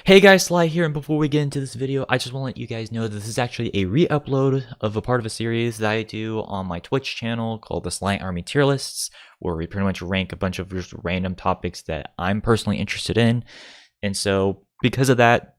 Hey guys, Sly here, and before we get into this video, I just want to let you guys know that this is actually a re-upload of a part of a series that I do on my Twitch channel called the Sly Army Tierlists, where we pretty much rank a bunch of just random topics that I'm personally interested in. And so, because of that,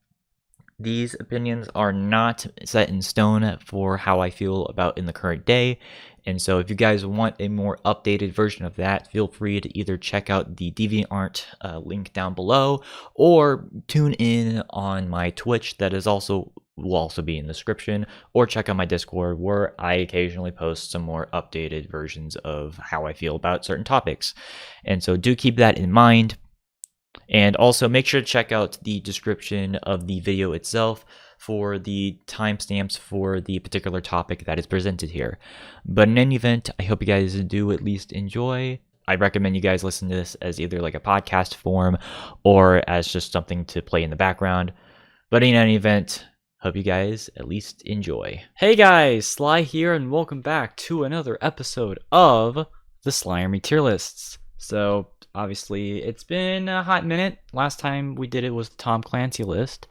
these opinions are not set in stone for how I feel about in the current day. And so if you guys want a more updated version of that, feel free to either check out the DeviantArt link down below or tune in on my Twitch that will also be in the description, or check out my Discord where I occasionally post some more updated versions of how I feel about certain topics. And so do keep that in mind. And also make sure to check out the description of the video itself for the timestamps for the particular topic that is presented here. But in any event, I hope you guys do at least enjoy. I recommend you guys listen to this as either like a podcast form or as just something to play in the background. But in any event, hope you guys at least enjoy. Hey guys, Sly here, and welcome back to another episode of the Sly Army Tier Lists. So obviously, it's been a hot minute. Last time we did it was the Tom Clancy list.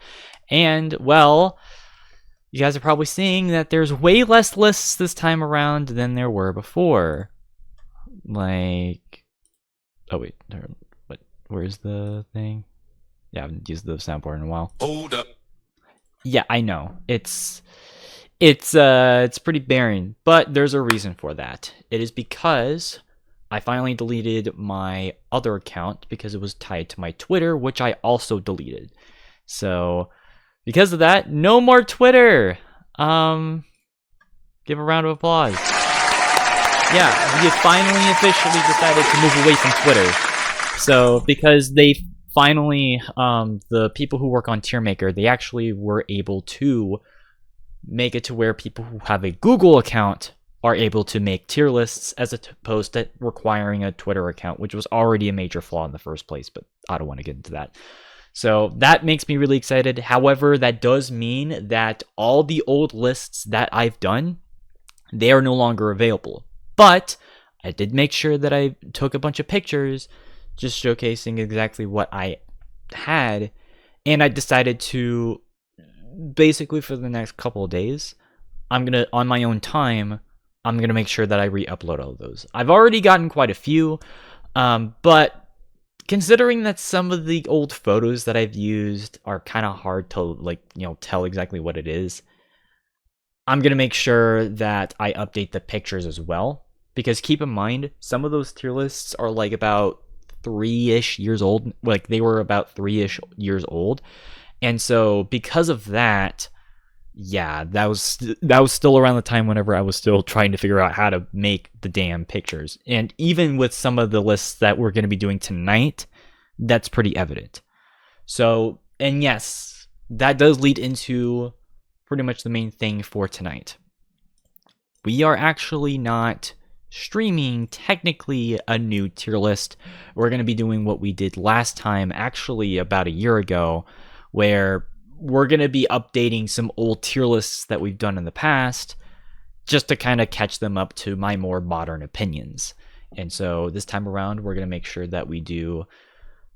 And, well, you guys are probably seeing that there's way less lists this time around than there were before. Like, oh wait, where's the thing? Yeah, I haven't used the soundboard in a while. Hold up. Yeah, I know. It's pretty barren, but there's a reason for that. It is because I finally deleted my other account because it was tied to my Twitter, which I also deleted. So, because of that, no more Twitter. Give a round of applause. Yeah, we finally officially decided to move away from Twitter. So, because they finally, the people who work on TierMaker, they actually were able to make it to where people who have a Google account are able to make tier lists as opposed to requiring a Twitter account, which was already a major flaw in the first place, but I don't want to get into that. So that makes me really excited. However, that does mean that all the old lists that I've done, they are no longer available. But I did make sure that I took a bunch of pictures just showcasing exactly what I had, and I decided to, basically for the next couple of days, on my own time, I'm going to make sure that I re-upload all of those. I've already gotten quite a few, but considering that some of the old photos that I've used are kind of hard to tell exactly what it is, I'm going to make sure that I update the pictures as well. Because keep in mind, some of those tier lists are like about 3-ish years old. Like they were about 3-ish years old. And so because of that, yeah, that was still around the time whenever I was still trying to figure out how to make the damn pictures. And even with some of the lists that we're going to be doing tonight, that's pretty evident. So, and yes, that does lead into pretty much the main thing for tonight. We are actually not streaming technically a new tier list. We're going to be doing what we did last time, actually about a year ago, where we're going to be updating some old tier lists that we've done in the past just to kind of catch them up to my more modern opinions. And so this time around, we're going to make sure that we do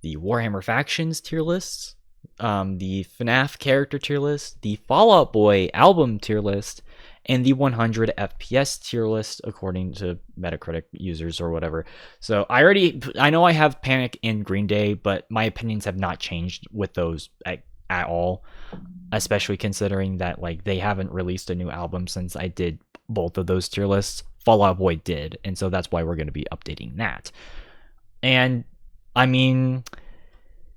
the Warhammer Factions tier lists, the FNAF character tier list, the Fall Out Boy album tier list, and the 100 FPS tier list according to Metacritic users or whatever. So I know I have Panic and Green Day, but my opinions have not changed with those at all, especially considering that like they haven't released a new album since I did both of those tier lists. Fall Out Boy did, and so that's why we're going to be updating that. And I mean,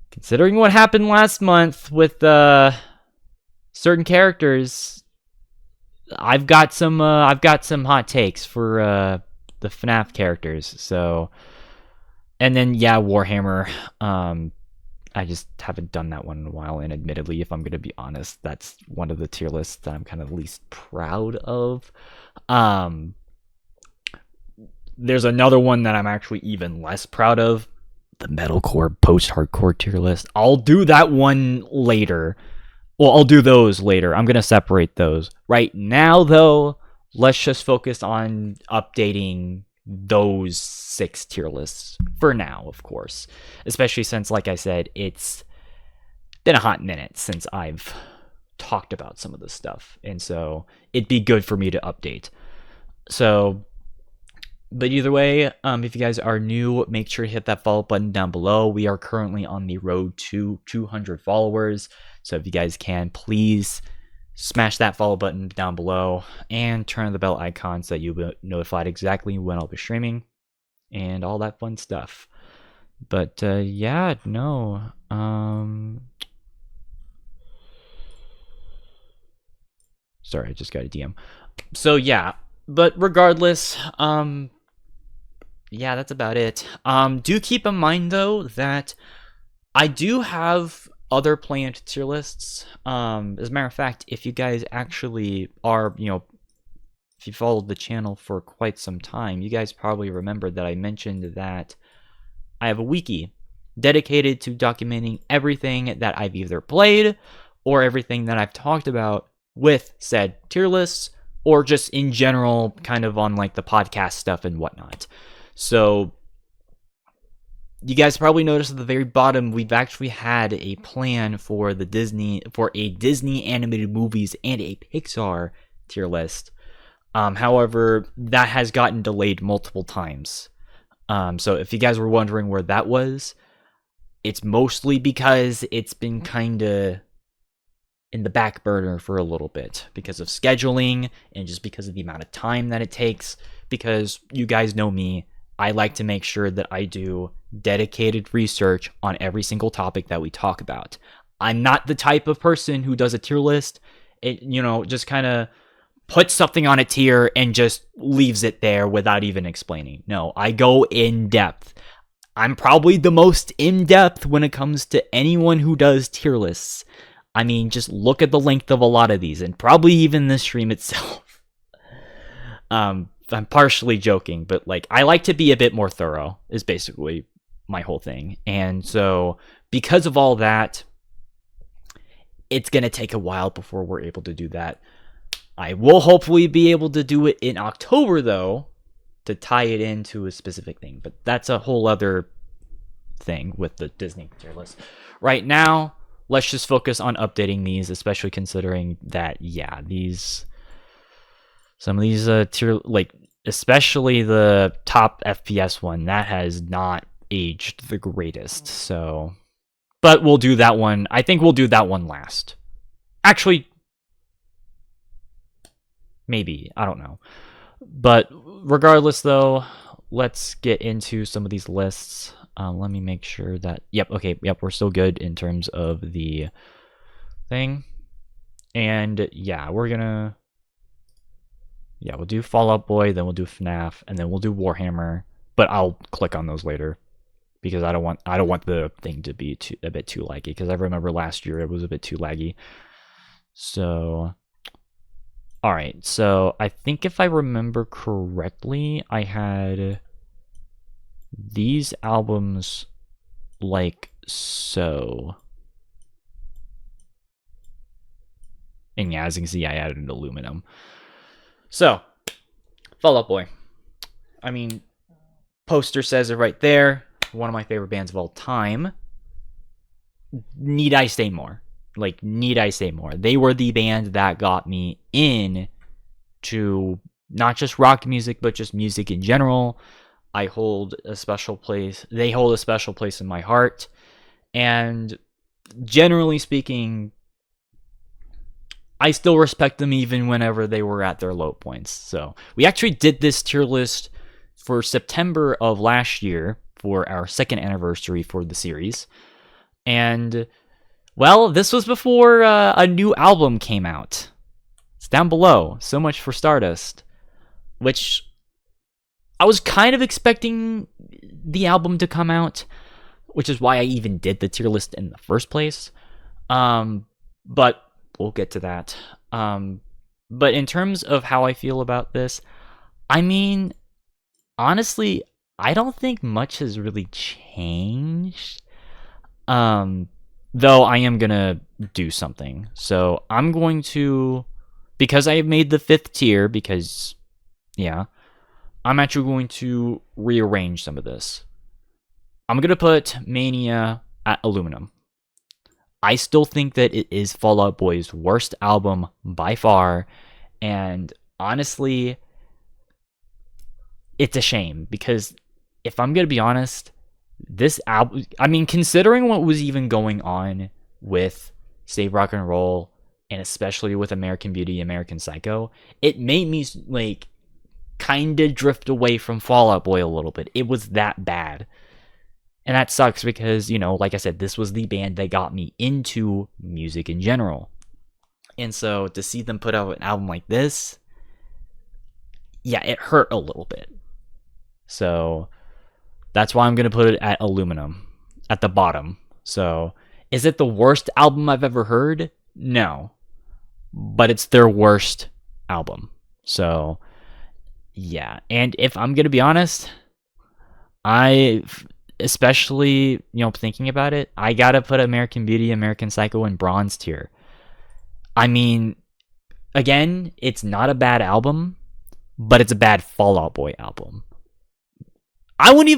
considering what happened last month with certain characters, I've got some hot takes for the FNAF characters. So, and then yeah, Warhammer. I just haven't done that one in a while, and admittedly, if I'm going to be honest, that's one of the tier lists that I'm kind of least proud of. There's another one that I'm actually even less proud of, the metalcore post-hardcore tier list. I'll do that one later. Well, I'll do those later. I'm going to separate those. Right now, though, let's just focus on updating those 6 tier lists for now, of course, especially since, like I said, it's been a hot minute since I've talked about some of this stuff, and so it'd be good for me to update. So, but either way, if you guys are new, make sure to hit that follow button down below. We are currently on the road to 200 followers, so if you guys can, please smash that follow button down below and turn on the bell icon so that you'll be notified exactly when I'll be streaming and all that fun stuff. But yeah, no. Sorry, I just got a DM. So yeah, but regardless, yeah, that's about it. Do keep in mind though that I do have other planned tier lists. As a matter of fact, if you guys actually are, if you followed the channel for quite some time, you guys probably remember that I mentioned that I have a wiki dedicated to documenting everything that I've either played or everything that I've talked about with said tier lists, or just in general, kind of on like the podcast stuff and whatnot. So you guys probably noticed at the very bottom, we've actually had a plan for a Disney animated movies and a Pixar tier list. However, that has gotten delayed multiple times. So if you guys were wondering where that was, it's mostly because it's been kind of in the back burner for a little bit because of scheduling and just because of the amount of time that it takes. Because you guys know me, I like to make sure that I do dedicated research on every single topic that we talk about. I'm not the type of person who does a tier list, just kind of puts something on a tier and just leaves it there without even explaining. No, I go in depth. I'm probably the most in depth when it comes to anyone who does tier lists. I mean, just look at the length of a lot of these, and probably even the stream itself. I'm partially joking, but like I like to be a bit more thorough is basically my whole thing. And so because of all that, it's going to take a while before we're able to do that. I will hopefully be able to do it in October though, to tie it into a specific thing, but that's a whole other thing with the Disney tier list. Right now, let's just focus on updating these, especially considering that, yeah, some of these tier, like especially the top FPS one, that has not aged the greatest. So, but we'll do that one. I think we'll do that one last. Actually, maybe, I don't know. But regardless, though, let's get into some of these lists. Let me make sure that, yep, we're still good in terms of the thing. And yeah, we'll do Fall Out Boy, then we'll do FNAF, and then we'll do Warhammer. But I'll click on those later because I don't want the thing to be a bit too laggy, because I remember last year it was a bit too laggy. So, all right. So I think if I remember correctly, I had these albums like so. And yeah, as you can see, I added an aluminum. So, Fall Out Boy. I mean, poster says it right there. One of my favorite bands of all time. Need I say more? Like, need I say more? They were the band that got me in to not just rock music, but just music in general. They hold a special place in my heart. And generally speaking, I still respect them even whenever they were at their low points. So we actually did this tier list for September of last year for our second anniversary for the series. And, well, this was before a new album came out. It's down below. So much for Stardust. Which I was kind of expecting the album to come out, which is why I even did the tier list in the first place. But we'll get to that. But in terms of how I feel about this, I mean, honestly, I don't think much has really changed. Though I am gonna do something. So I'm going to, because I have made the 5th tier, because, yeah, I'm actually going to rearrange some of this. I'm gonna put Mania at aluminum. I still think that it is Fall Out Boy's worst album by far, and honestly, it's a shame because if I'm gonna be honest, this album, I mean, considering what was even going on with Save Rock and Roll, and especially with American Beauty, American Psycho, it made me like kind of drift away from Fall Out Boy a little bit. It was that bad. And that sucks because, you know, like I said, this was the band that got me into music in general. And so to see them put out an album like this, yeah, it hurt a little bit. So that's why I'm going to put it at aluminum, at the bottom. So is it the worst album I've ever heard? No. But it's their worst album. So yeah. And if I'm going to be honest, especially, you know, thinking about it, I gotta put American Beauty, American Psycho in bronze tier. I mean, again, it's not a bad album, but it's a bad Fall Out Boy album. I wouldn't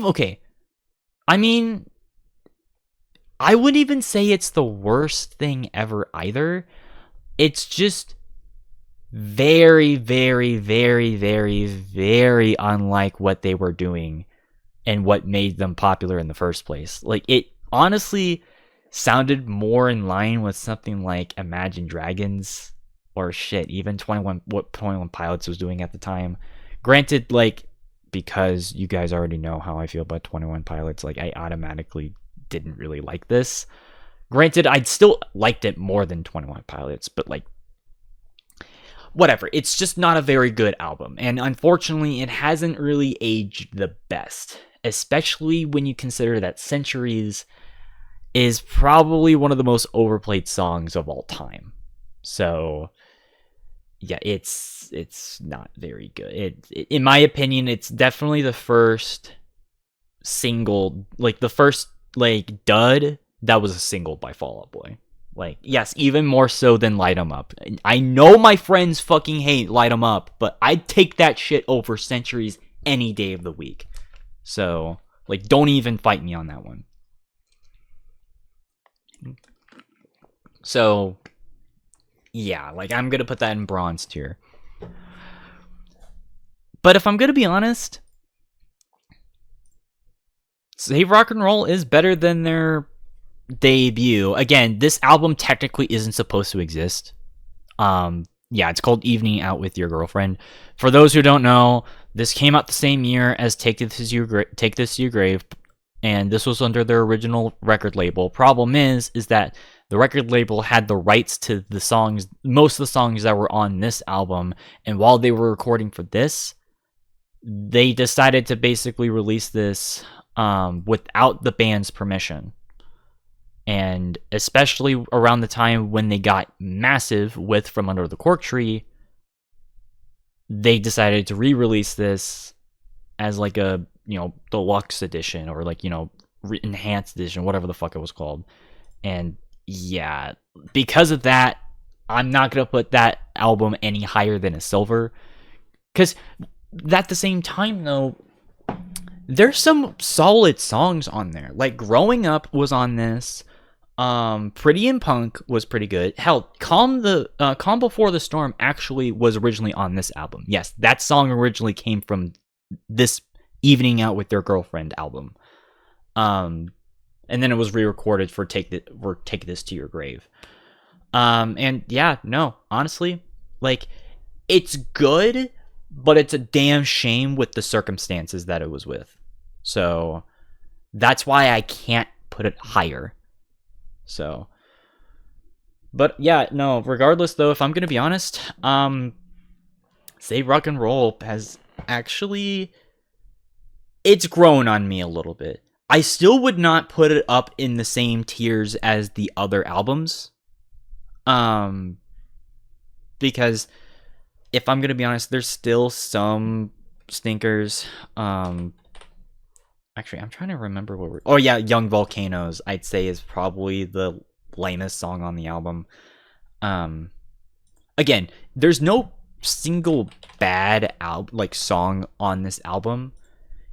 even say it's the worst thing ever either. It's just very, very, very, very, very unlike what they were doing and what made them popular in the first place. Like, it honestly sounded more in line with something like Imagine Dragons or shit, even what 21 Pilots was doing at the time. Granted, like, because you guys already know how I feel about 21 Pilots, like, I automatically didn't really like this. Granted, I'd still liked it more than 21 Pilots, but like, whatever. It's just not a very good album, and unfortunately, it hasn't really aged the best. Especially when you consider that Centuries is probably one of the most overplayed songs of all time. So, yeah, it's not very good. In my opinion, it's definitely the first single, like the first like dud that was a single by Fall Out Boy. Like, yes, even more so than Light 'Em Up. I know my friends fucking hate Light 'Em Up, but I'd take that shit over Centuries any day of the week. So, like, don't even fight me on that one. So, yeah, like, I'm gonna put that in bronze tier. But if I'm gonna be honest, Save Rock and Roll is better than their debut. Again, this album technically isn't supposed to exist. Yeah, it's called Evening Out with Your Girlfriend. For those who don't know, this came out the same year as Take This to Your Grave, and this was under their original record label. Problem is that the record label had the rights to the songs, most of the songs that were on this album, and while they were recording for this, they decided to basically release this without the band's permission. And especially around the time when they got massive with From Under the Cork Tree, they decided to re-release this as like a, you know, deluxe edition or like, you know, enhanced edition, whatever the fuck it was called. And yeah, because of that, I'm not going to put that album any higher than a silver. Because at the same time, though, there's some solid songs on there. Like Growing Up was on this. Pretty in Punk was pretty good. Hell, Calm Before the Storm actually was originally on this album. Yes, that song originally came from this Evening Out with Their Girlfriend album. And then it was re-recorded for Take This to Your Grave. And yeah, no, honestly, like, it's good, but it's a damn shame with the circumstances that it was with. So that's why I can't put it higher. So, but yeah, no, regardless though, if I'm going to be honest, Save Rock and Roll has actually, it's grown on me a little bit. I still would not put it up in the same tiers as the other albums. Because if I'm going to be honest, there's still some stinkers. Actually, I'm trying to remember what oh yeah, Young Volcanoes, I'd say, is probably the lamest song on the album. Again, there's no single bad song on this album.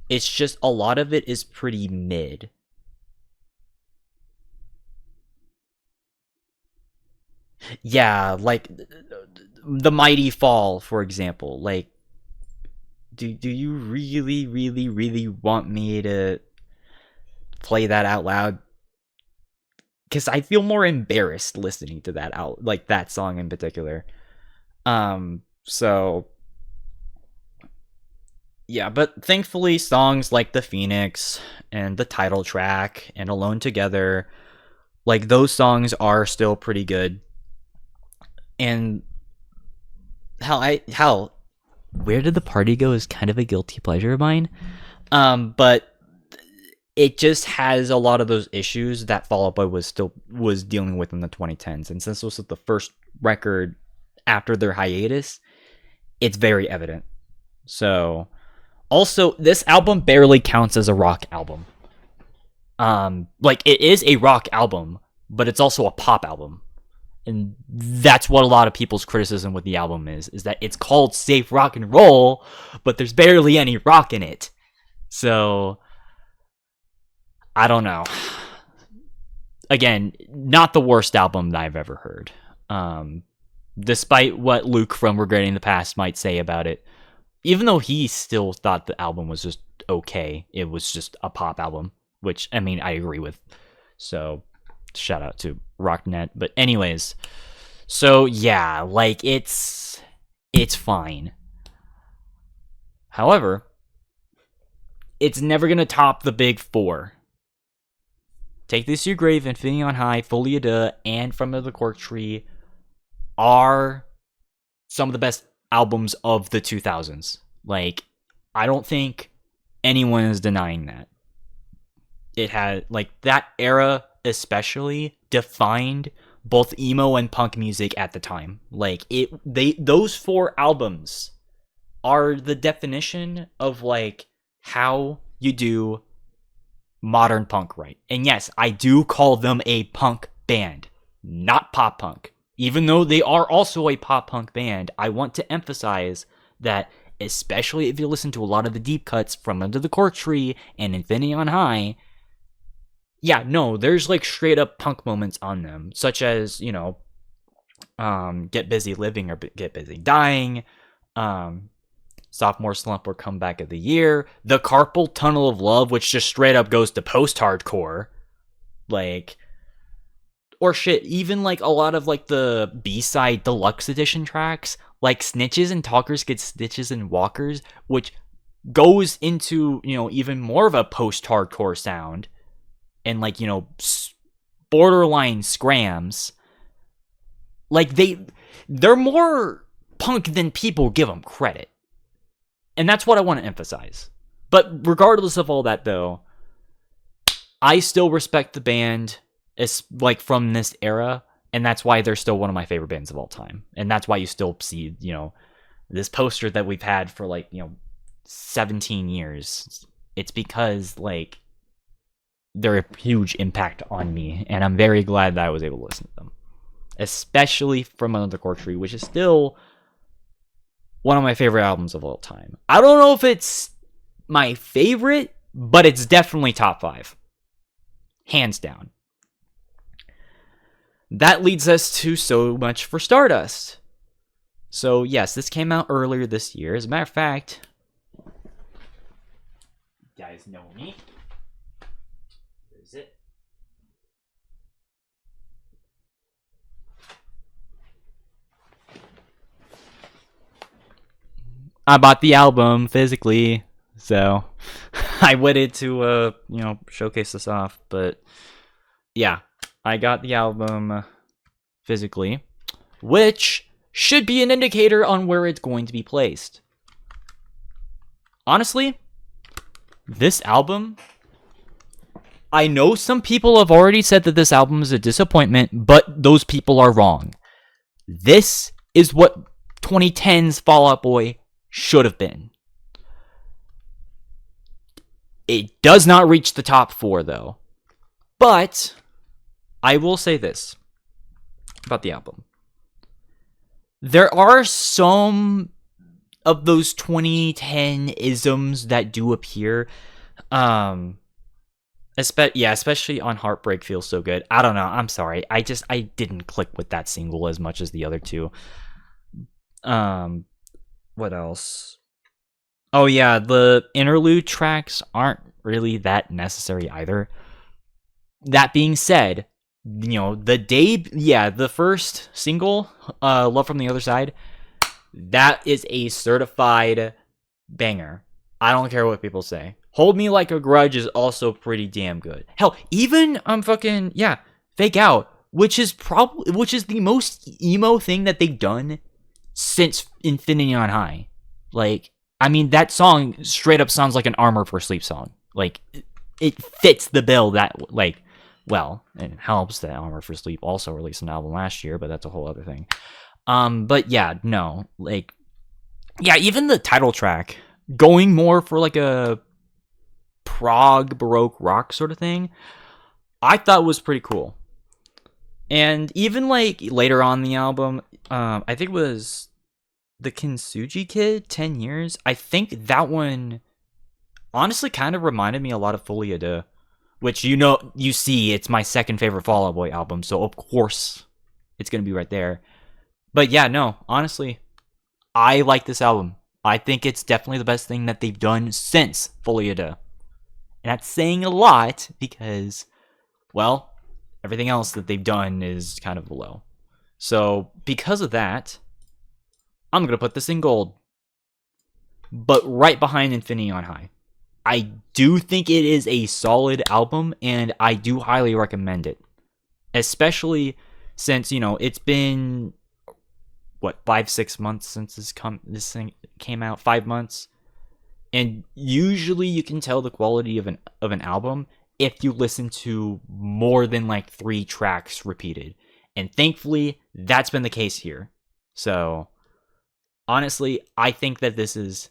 It's just a lot of it is pretty mid. Yeah, like the Mighty Fall, for example. Like, do you really want me to play that out loud? Because I feel more embarrassed listening to that out, like that song in particular. So yeah, but thankfully songs like The Phoenix and the title track and Alone Together, like those songs are still pretty good. And hell, Where Did the Party Go is kind of a guilty pleasure of mine. But it just has a lot of those issues that Fall Out Boy was dealing with in the 2010s. And since this was the first record after their hiatus, it's very evident. So also, this album barely counts as a rock album. Like it is a rock album, but it's also a pop album. And that's what a lot of people's criticism with the album is that it's called Safe Rock and Roll, but there's barely any rock in it. So I don't know. Again, not the worst album that I've ever heard. Despite what Luke from Regretting the Past might say about it, even though he still thought the album was just okay, it was just a pop album, which, I mean, I agree with. So, shout out to Rocknet. But anyways, so yeah, like, it's fine. However, it's never going to top the big four. Take This to Your Grave, Infinity on High, Folia de, and From the Cork Tree are some of the best albums of the 2000s. Like, I don't think anyone is denying that. It had, like, that era especially defined both emo and punk music at the time. Like, those four albums are the definition of, like, how you do modern punk right. And yes, I do call them a punk band, not pop punk. Even though they are also a pop punk band, I want to emphasize that, especially if you listen to a lot of the deep cuts from Under the Cork Tree and Infinity on High, yeah, no, there's like straight up punk moments on them, such as, you know, Get Busy Living or Get Busy Dying, Sophomore Slump or Comeback of the Year, The Carpal Tunnel of Love, which just straight up goes to post-hardcore, like, or shit, even like a lot of like the B-side deluxe edition tracks, like Snitches and Talkers Get Stitches and Walkers, which goes into, you know, even more of a post-hardcore sound, and like, you know, borderline scrams. Like they're more punk than people give them credit. And that's what I want to emphasize. But regardless of all that, though, I still respect the band, as like from this era, and that's why they're still one of my favorite bands of all time. And that's why you still see, you know, this poster that we've had for like, you know, 17 years. It's because like they're a huge impact on me, and I'm very glad that I was able to listen to them, especially from Under the Cork Tree, which is still one of my favorite albums of all time. I don't know if it's my favorite, but it's definitely top 5. Hands down. That leads us to So Much for Stardust. So, yes, this came out earlier this year. As a matter of fact, you guys know me. Where is it? I bought the album physically, so I waited to, you know, showcase this off. But yeah, I got the album physically, which should be an indicator on where it's going to be placed. Honestly, this album, I know some people have already said that this album is a disappointment, but those people are wrong. This is what 2010's Fall Out Boy should have been. It does not reach the top 4, though. But I will say this about the album. There are some of those 2010 isms that do appear. Especially on Heartbreak feels so good. I don't know. I'm sorry. I didn't click with that single as much as the other two. What else? Oh yeah, the interlude tracks aren't really that necessary either. That being said, the first single, Love from the Other Side, that is a certified banger. I don't care what people say. Hold Me Like a Grudge is also pretty damn good. Hell, even Fake Out, which is the most emo thing that they've done since Infinity on High. Like, I mean, that song straight up sounds like an Armor for Sleep song. Like, it fits the bill that, like, well, it helps that Armor for Sleep also released an album last year, but that's a whole other thing. But yeah, no, like, yeah, even the title track, going more for like a prog baroque rock sort of thing, I thought was pretty cool. And even like later on the album, I think it was the Kintsugi Kid, 10 Years. I think that one honestly kind of reminded me a lot of Folie à Deux, which you see, it's my second favorite Fall Out Boy album, so of course it's gonna be right there. But yeah, no, honestly, I like this album. I think it's definitely the best thing that they've done since Folie à Deux. And that's saying a lot because, well, everything else that they've done is kind of below. So because of that, I'm going to put this in gold. But right behind Infinity on High. I do think it is a solid album, and I do highly recommend it. Especially since, it's been, 5-6 months since this thing came out? 5 months? And usually you can tell the quality of an album if you listen to more than like 3 tracks repeated. And thankfully, that's been the case here. So, honestly, I think that this is,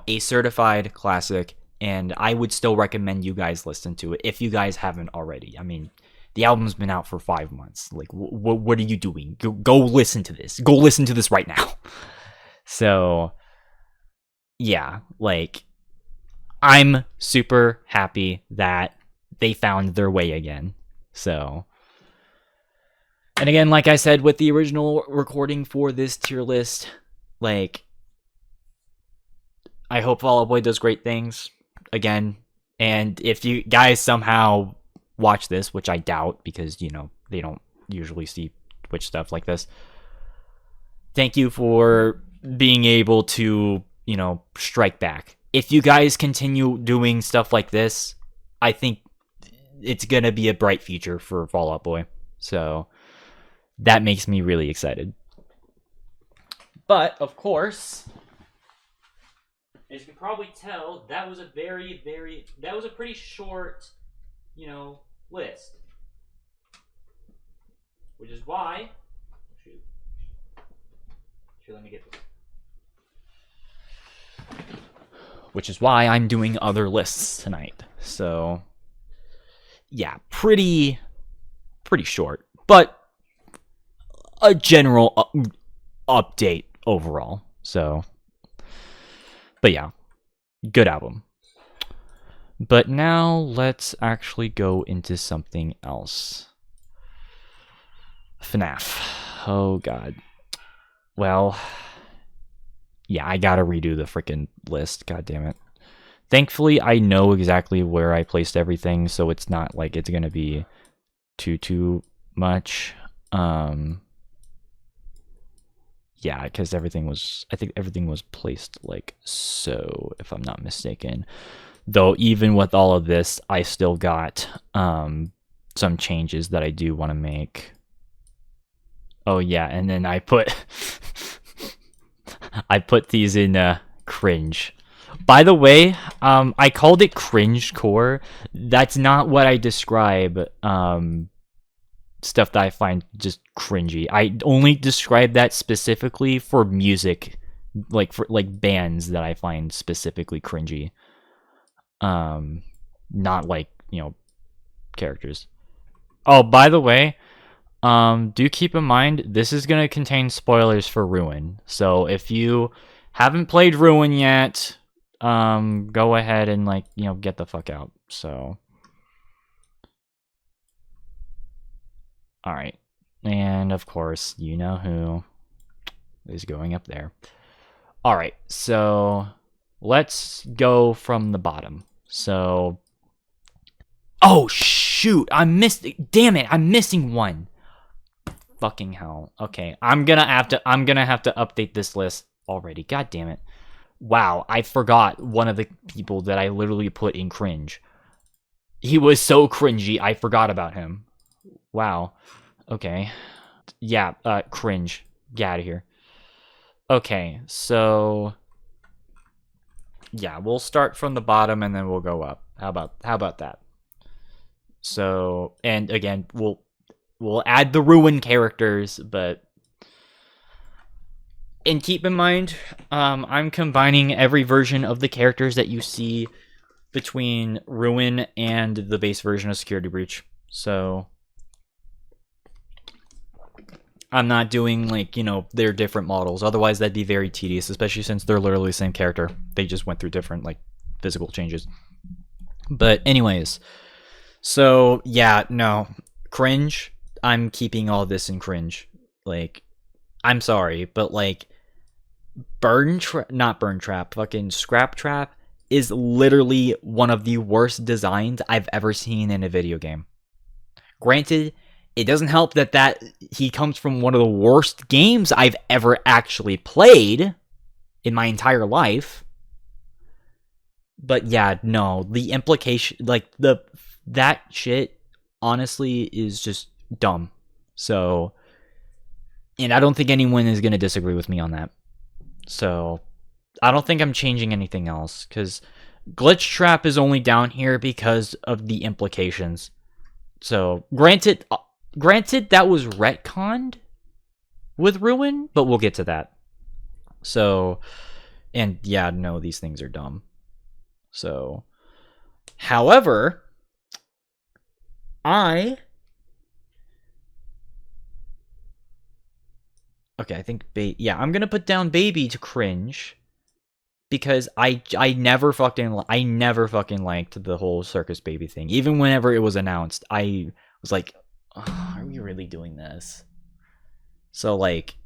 a certified classic, and I would still recommend you guys listen to it if you guys haven't already. I mean, the album's been out for 5 months. Like, what are you doing? Go listen to this. Go listen to this right now. So, yeah, like, I'm super happy that they found their way again. So, and again, like I said with the original recording for this tier list, like, I hope Fall Out Boy does great things again. And if you guys somehow watch this, which I doubt because, they don't usually see Twitch stuff like this, thank you for being able to, strike back. If you guys continue doing stuff like this, I think it's going to be a bright future for Fall Out Boy. So that makes me really excited. But, of course, as you can probably tell, that was a pretty short, list. Which is why, let me get this. Which is why I'm doing other lists tonight. So, yeah, pretty short, but a general update overall. So, but yeah, good album. But now let's actually go into something else. FNAF. Oh god. Well, yeah, I gotta redo the freaking list. God damn it. Thankfully, I know exactly where I placed everything, so it's not like it's gonna be too much. Yeah, because I think everything was placed like so, if I'm not mistaken. Though even with all of this, I still got some changes that I do want to make. Oh yeah, and then I put these in cringe. By the way, I called it cringe core. That's not what I describe stuff that I find just cringy. I only describe that specifically for music, like for bands that I find specifically cringy. Not like, characters. Oh, by the way, do keep in mind this is gonna contain spoilers for Ruin. So if you haven't played Ruin yet, go ahead and get the fuck out. So, all right. And of course, you know who is going up there. All right. So, let's go from the bottom. So, oh shoot, I'm missing one. Fucking hell. Okay, I'm gonna have to update this list already. God damn it. Wow, I forgot one of the people that I literally put in cringe. He was so cringy, I forgot about him. Wow. Okay. Yeah, cringe. Get out of here. Okay, so yeah, we'll start from the bottom and then we'll go up. How about that? So, and again, we'll add the ruin characters, but and keep in mind, I'm combining every version of the characters that you see between Ruin and the base version of Security Breach. So I'm not doing, like, you know, they're different models. Otherwise, that'd be very tedious, especially since they're literally the same character. They just went through different, like, physical changes. But anyways, so yeah, no, cringe. I'm keeping all this in cringe. Like, I'm sorry, but like, not burn trap, fucking scrap trap is literally one of the worst designs I've ever seen in a video game. Granted, it doesn't help that he comes from one of the worst games I've ever actually played in my entire life. But yeah, no, the implication, like, that shit honestly is just dumb. So, and I don't think anyone is going to disagree with me on that. So, I don't think I'm changing anything else, because Glitch Trap is only down here because of the implications. So, granted that was retconned with Ruin, but we'll get to that. So, and yeah, no, these things are dumb. So, however, I think I'm gonna put down Baby to cringe, because I never fucking liked the whole Circus Baby thing. Even whenever it was announced, I was like, oh, are we really doing this? So, like,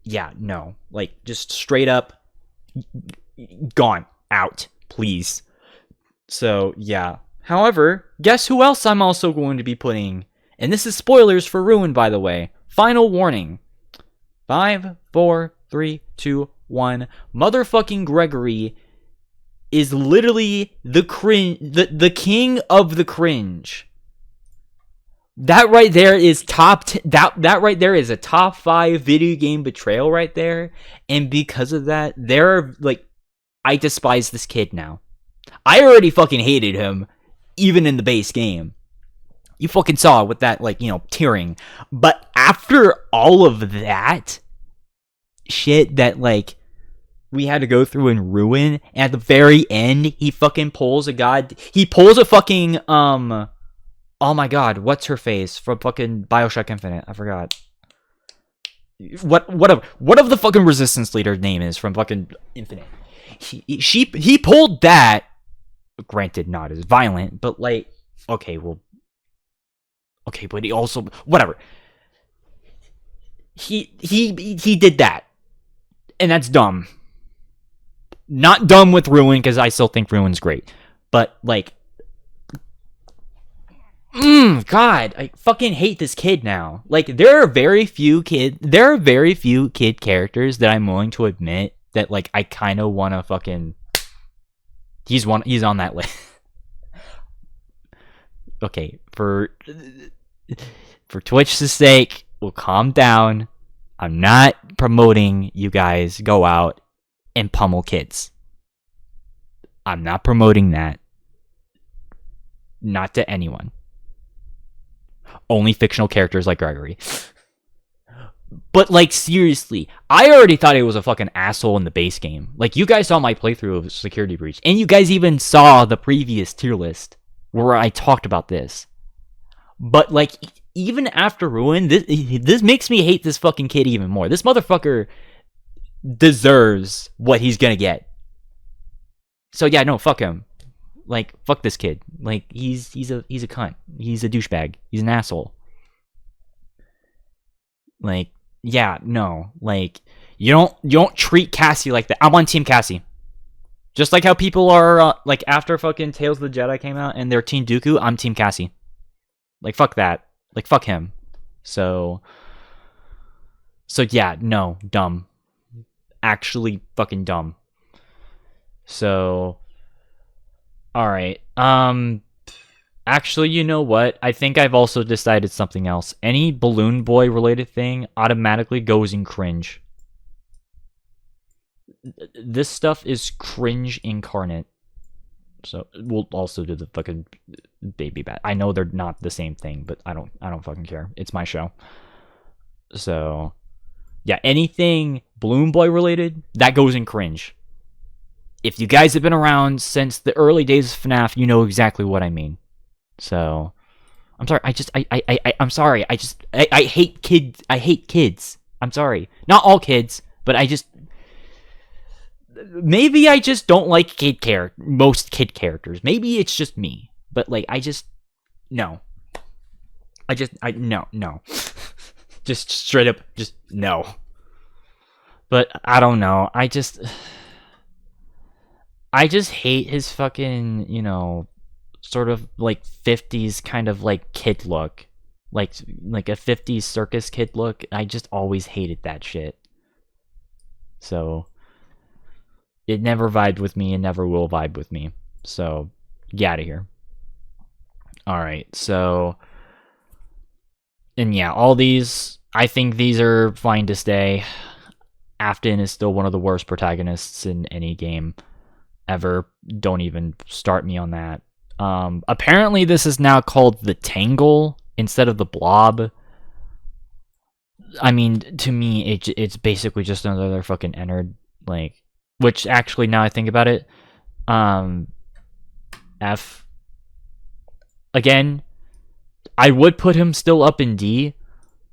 yeah, no, like, just straight up gone, out, please. So yeah. However, guess who else I'm also going to be putting? And this is spoilers for Ruin, by the way. Final warning. 5, 4, 3, 2, 1. Motherfucking Gregory is literally the king of the cringe. That right there is that right there is a top 5 video game betrayal right there. And because of that, I despise this kid now. I already fucking hated him, even in the base game. You fucking saw it with that, like, you know, tearing. But after all of that shit that, like, we had to go through and Ruin, and at the very end, he fucking pulls a fucking, oh my god, what's her face from fucking Bioshock Infinite? I forgot. What of the fucking Resistance leader's name is from fucking Infinite. He pulled that, granted not as violent, but like, okay, but he also, whatever. He did that, and that's dumb. Not dumb with Ruin, because I still think Ruin's great, but like, God, I fucking hate this kid now. Like, there are very few kid characters that I'm willing to admit that, like, I kind of want to fucking, he's on that list. Okay, for Twitch's sake, we'll calm down. I'm not promoting you guys go out and pummel kids. I'm not promoting that. Not to anyone. Only fictional characters like Gregory. But, like, seriously, I already thought he was a fucking asshole in the base game. Like, you guys saw my playthrough of Security Breach, and you guys even saw the previous tier list where I talked about this. But, like, even after Ruin, this makes me hate this fucking kid even more. This motherfucker deserves what he's gonna get. So yeah, no, fuck him. Like, fuck this kid. Like, he's a cunt. He's a douchebag. He's an asshole. Like, yeah, no. Like, you don't treat Cassie like that. I'm on Team Cassie. Just like how people are, like, after fucking Tales of the Jedi came out and they're Team Dooku, I'm Team Cassie. Like, fuck that. Like, fuck him. So yeah, no, dumb. Actually fucking dumb. So, alright. Actually, you know what? I think I've also decided something else. Any Balloon Boy related thing automatically goes in cringe. This stuff is cringe incarnate. So we'll also do the fucking baby bat. I know they're not the same thing, but I don't fucking care. It's my show. So yeah, anything Balloon Boy related, that goes in cringe. If you guys have been around since the early days of FNAF, you know exactly what I mean. So I'm sorry, I'm sorry. I hate kids. I hate kids. I'm sorry. Not all kids, but maybe I just don't like most kid characters. Maybe it's just me. But like no. No. Just straight up just no. But I don't know. I just hate his fucking, sort of like 50s kind of like kid look. Like a 50s circus kid look. I just always hated that shit. So it never vibed with me and never will vibe with me. So get out of here. Alright, so and yeah, all these, I think these are fine to stay. Afton is still one of the worst protagonists in any game ever. Don't even start me on that. Apparently this is now called the Tangle instead of the Blob. I mean, to me, it's basically just another fucking Ennard, like, which actually, now I think about it, F. Again, I would put him still up in D,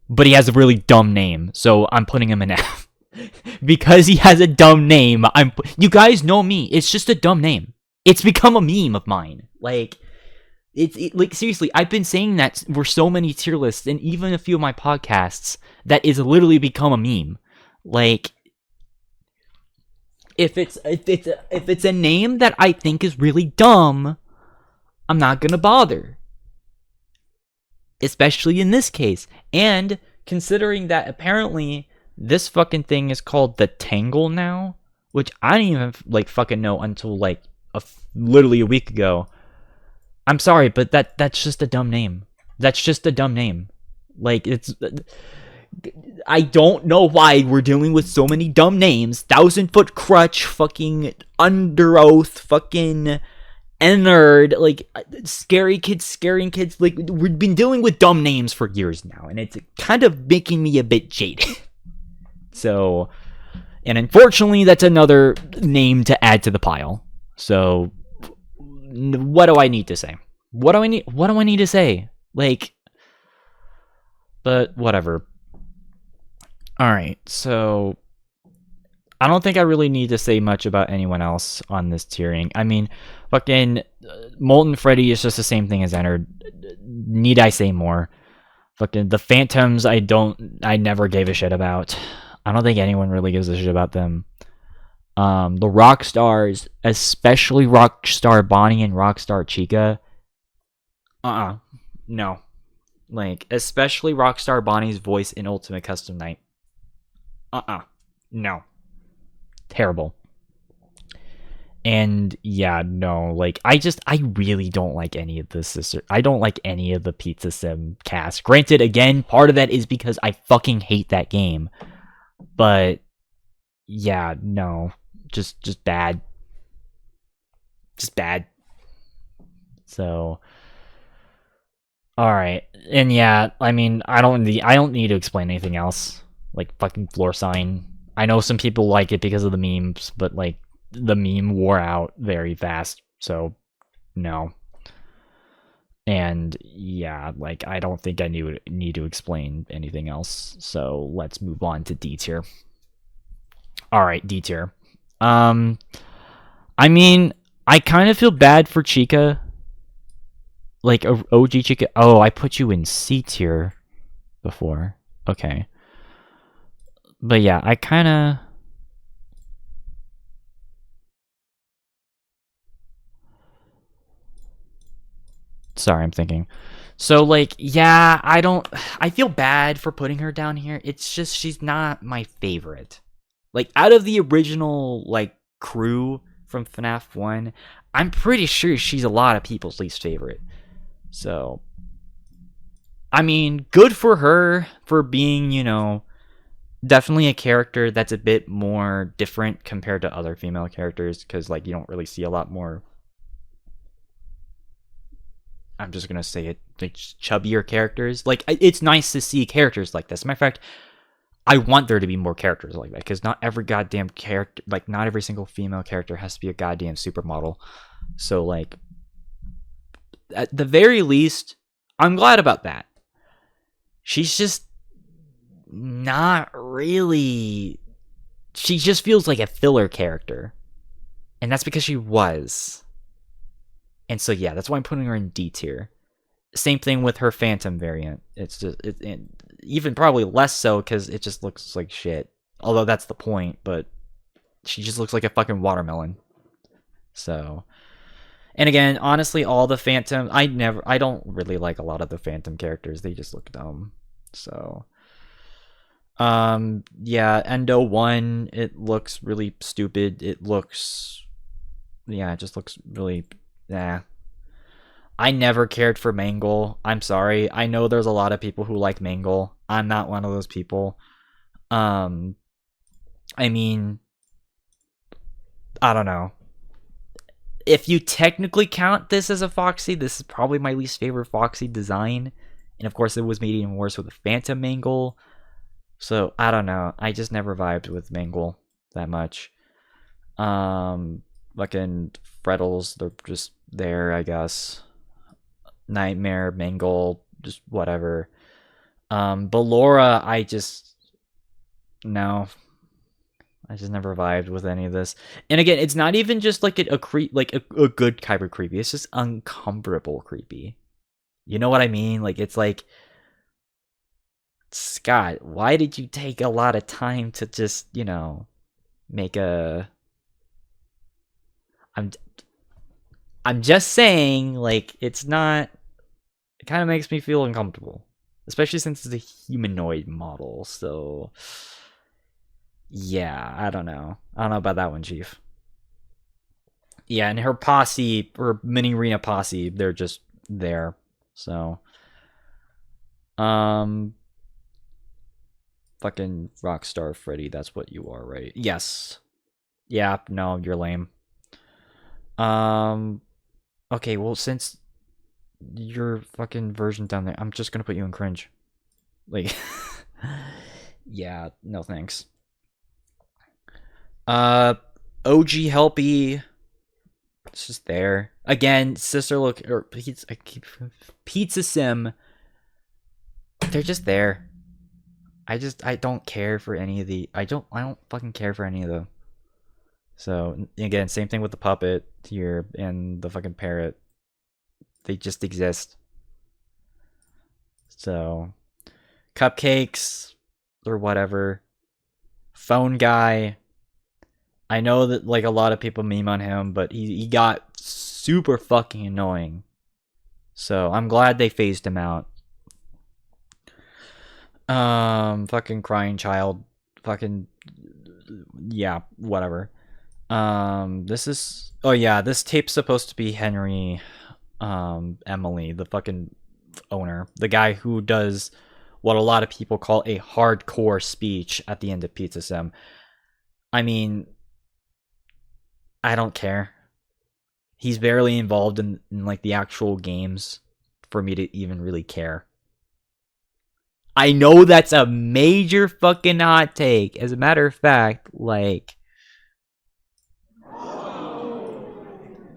but he has a really dumb name, so I'm putting him in F. Because he has a dumb name, you guys know me, it's just a dumb name. It's become a meme of mine. Like, like, seriously, I've been saying that for so many tier lists, and even a few of my podcasts, that is literally become a meme. Like, if it's a name that I think is really dumb, I'm not gonna bother. Especially in this case. And considering that apparently this fucking thing is called the Tangle now, which I didn't even like fucking know until like literally a week ago. I'm sorry, but that's just a dumb name. That's just a dumb name. Like, I don't know why we're dealing with so many dumb names. 1,000-Foot Crutch, fucking Under Oath, fucking Ennard, like, scary kids scaring kids. Like, we've been dealing with dumb names for years now, and it's kind of making me a bit jaded. So, and unfortunately, that's another name to add to the pile. So, what do I need to say? What do I need to say? Like, but whatever. Alright, so I don't think I really need to say much about anyone else on this tiering. I mean, fucking Molten Freddy is just the same thing as Ennard. Need I say more? Fucking the Phantoms, I never gave a shit about. I don't think anyone really gives a shit about them. The Rockstars, especially Rockstar Bonnie and Rockstar Chica. No. Like, especially Rockstar Bonnie's voice in Ultimate Custom Night. No. Terrible. And yeah, no, like, I really don't like any of the I don't like any of the Pizza Sim cast. Granted, again, part of that is because I fucking hate that game. But yeah, no. Just bad. Just bad. So, alright. And yeah, I mean, I don't need to explain anything else. Like, fucking Floor Sign. I know some people like it because of the memes, but, like, the meme wore out very fast. So, no. And, yeah, like, I don't think I need to explain anything else. So, let's move on to D tier. Alright, D tier. I mean, I kind of feel bad for Chica. Like, OG Chica. Oh, I put you in C tier before. Okay. But yeah, I kind of... Sorry, I'm thinking. So, like, yeah, I feel bad for putting her down here. It's just, she's not my favorite. Like, out of the original, like, crew from FNAF 1, I'm pretty sure she's a lot of people's least favorite. So, I mean, good for her for being, you know, definitely a character that's a bit more different compared to other female characters, because, like, you don't really see a lot more... I'm just gonna say it, like, chubbier characters. Like, it's nice to see characters like this. Matter of fact, I want there to be more characters like that, because not every goddamn character, like, not every single female character has to be a goddamn supermodel. So, like, at the very least, I'm glad about that. She's just not really... She just feels like a filler character. And that's because she was. And so, yeah, that's why I'm putting her in D tier. Same thing with her Phantom variant. It's just... even probably less so, because it just looks like shit. Although that's the point, but she just looks like a fucking watermelon. So... And again, honestly, all the Phantom... I don't really like a lot of the Phantom characters. They just look dumb. So... yeah, Endo 1, it looks really stupid. It looks... Yeah, it just looks really... I never cared for Mangle. I'm sorry. I know there's a lot of people who like Mangle. I'm not one of those people. I mean... I don't know. If you technically count this as a Foxy, this is probably my least favorite Foxy design. And of course, it was made even worse with the Phantom Mangle. So, I don't know. I just never vibed with Mangle that much. Fucking Freddles, they're just there, I guess. Nightmare, Mangle, just whatever. Ballora, I just... No. I just never vibed with any of this. And again, it's not even just like a good type of creepy. It's just uncomfortable creepy. You know what I mean? Like, it's like... Scott, why did you take a lot of time to just, you know, make a... I'm just saying, like, it's not... It kind of makes me feel uncomfortable. Especially since it's a humanoid model, so... Yeah, I don't know. I don't know about that one, Chief. Yeah, and her posse, her mini arena posse, they're just there. So... Fucking Rockstar Freddy, that's what you are, right? Yes. Yeah, no, you're lame. Okay, well, since your fucking version down there, I'm just gonna put you in cringe. Like, yeah, no thanks. OG Helpy, it's just there. Again, Sister Look, or Pizza Sim, they're just there. I don't care for any of the... I don't fucking care for any of them. So, again, same thing with the puppet here and the fucking parrot. They just exist. So, Cupcakes, or whatever. Phone Guy. I know that, like, a lot of people meme on him, but he got super fucking annoying. So, I'm glad they phased him out. Fucking Crying Child, fucking, yeah, whatever. This is, oh yeah, this tape's supposed to be Henry, Emily, the fucking owner, the guy who does what a lot of people call a hardcore speech at the end of Pizza Sim. I mean, I don't care. He's barely involved in like the actual games for me to even really care. I know that's a major fucking hot take. As a matter of fact, like...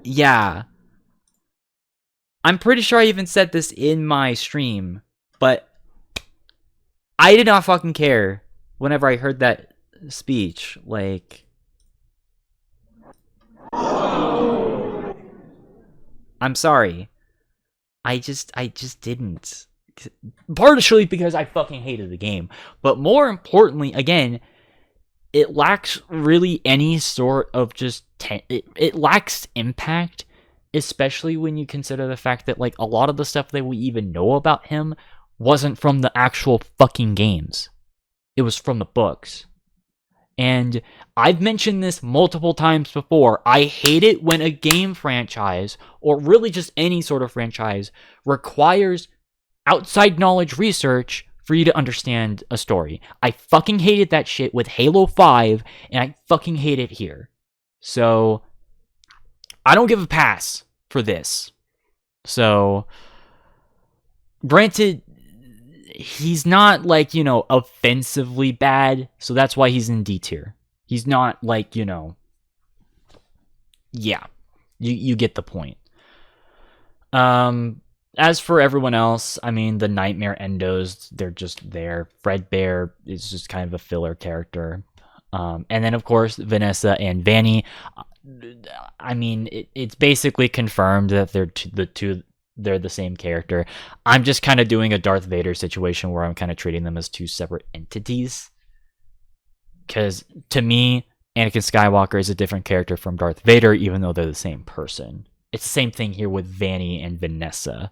Yeah. I'm pretty sure I even said this in my stream, but I did not fucking care whenever I heard that speech. Like... I'm sorry. I just didn't. Partially because I fucking hated the game. But more importantly, again, it lacks really any sort of just... it lacks impact, especially when you consider the fact that, like, a lot of the stuff that we even know about him wasn't from the actual fucking games. It was from the books. And I've mentioned this multiple times before. I hate it when a game franchise, or really just any sort of franchise, requires outside knowledge research for you to understand a story. I fucking hated that shit with Halo 5, and I fucking hate it here. So, I don't give a pass for this. So, granted, he's not, like, you know, offensively bad, so that's why he's in D tier. He's not, like, you know... Yeah. You get the point. As for everyone else, I mean, the Nightmare Endos, they're just there. Fredbear is just kind of a filler character. And then, of course, Vanessa and Vanny. I mean, it's basically confirmed that they're the same character. I'm just kind of doing a Darth Vader situation where I'm kind of treating them as two separate entities. Because, to me, Anakin Skywalker is a different character from Darth Vader, even though they're the same person. It's the same thing here with Vanny and Vanessa.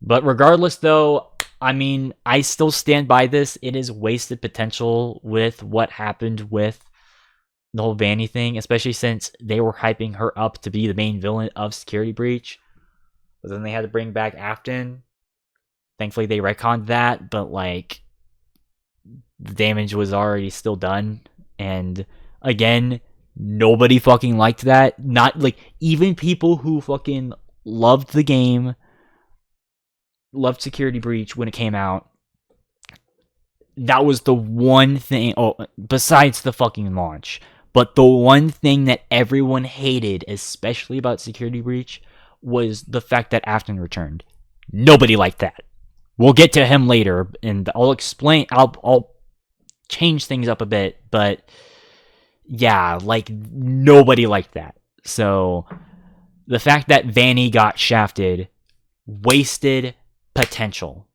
But regardless, though, I mean, I still stand by this. It is wasted potential with what happened with the whole Vanny thing, especially since they were hyping her up to be the main villain of Security Breach. But then they had to bring back Afton. Thankfully, they retconned that, but, like, the damage was already still done. And, again, nobody fucking liked that. Not, like, even people who fucking loved the game, loved Security Breach when it came out, that was the one thing, besides the fucking launch, but the one thing that everyone hated, especially about Security Breach, was the fact that Afton returned. Nobody liked that. We'll get to him later, and I'll change things up a bit, but yeah, like, nobody liked that. So, the fact that Vanny got shafted wasted potential,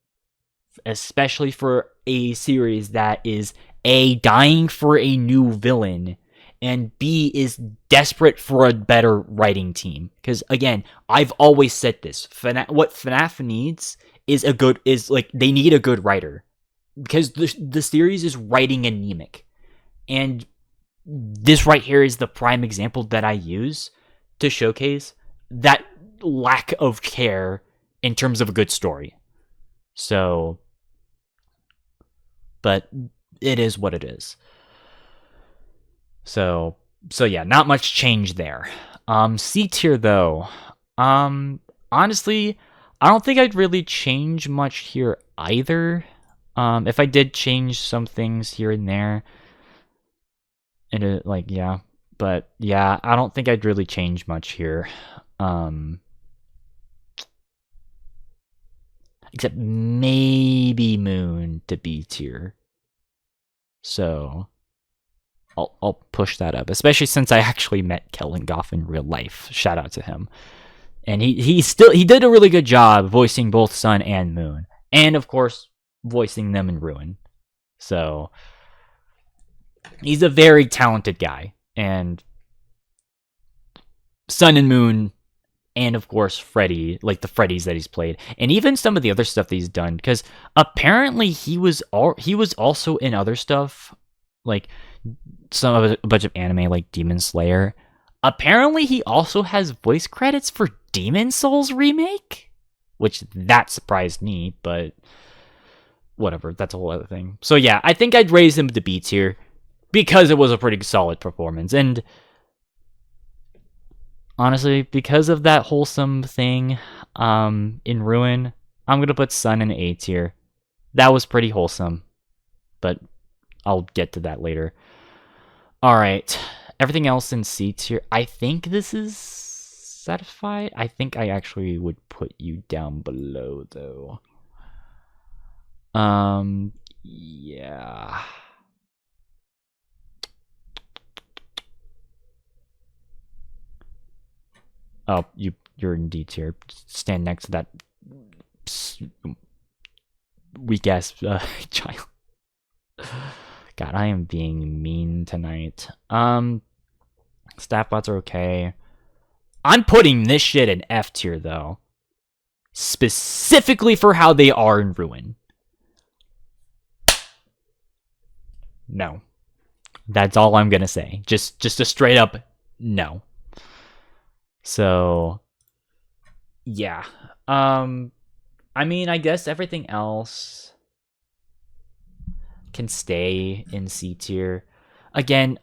especially for a series that is A, dying for a new villain, and B, is desperate for a better writing team. Because, again, I've always said this. What FNAF needs is they need a good writer. Because the series is writing anemic. And this right here is the prime example that I use to showcase that lack of care in terms of a good story. So, but it is what it is. So yeah, not much change there. C tier though. Honestly, I don't think I'd really change much here either. If I did change some things here and there, but yeah, I don't think I'd really change much here. Except maybe Moon to B tier. So I'll push that up, especially since I actually met Kellen Goff in real life. Shout out to him. And he did a really good job voicing both Sun and Moon, and of course voicing them in Ruin. So he's a very talented guy, and Sun and Moon, and of course Freddy, like the Freddys that he's played, and even some of the other stuff that he's done, because apparently he was also in other stuff, like a bunch of anime like Demon Slayer. Apparently he also has voice credits for Demon Souls remake, which that surprised me, but whatever, that's a whole other thing. So yeah, I think I'd raise him to B tier because it was a pretty solid performance, and honestly, because of that wholesome thing in Ruin, I'm gonna put Sun in A tier. That was pretty wholesome, but I'll get to that later. Alright, everything else in C tier. I think this is satisfied. I think I actually would put you down below, though. Yeah. Oh, you you're in D tier. Stand next to that weak ass child. God, I am being mean tonight. Staff bots are okay. I'm putting this shit in F tier though. Specifically for how they are in Ruin. No. That's all I'm gonna say. Just a straight up no. So yeah. I mean, I guess everything else can stay in C tier. Again,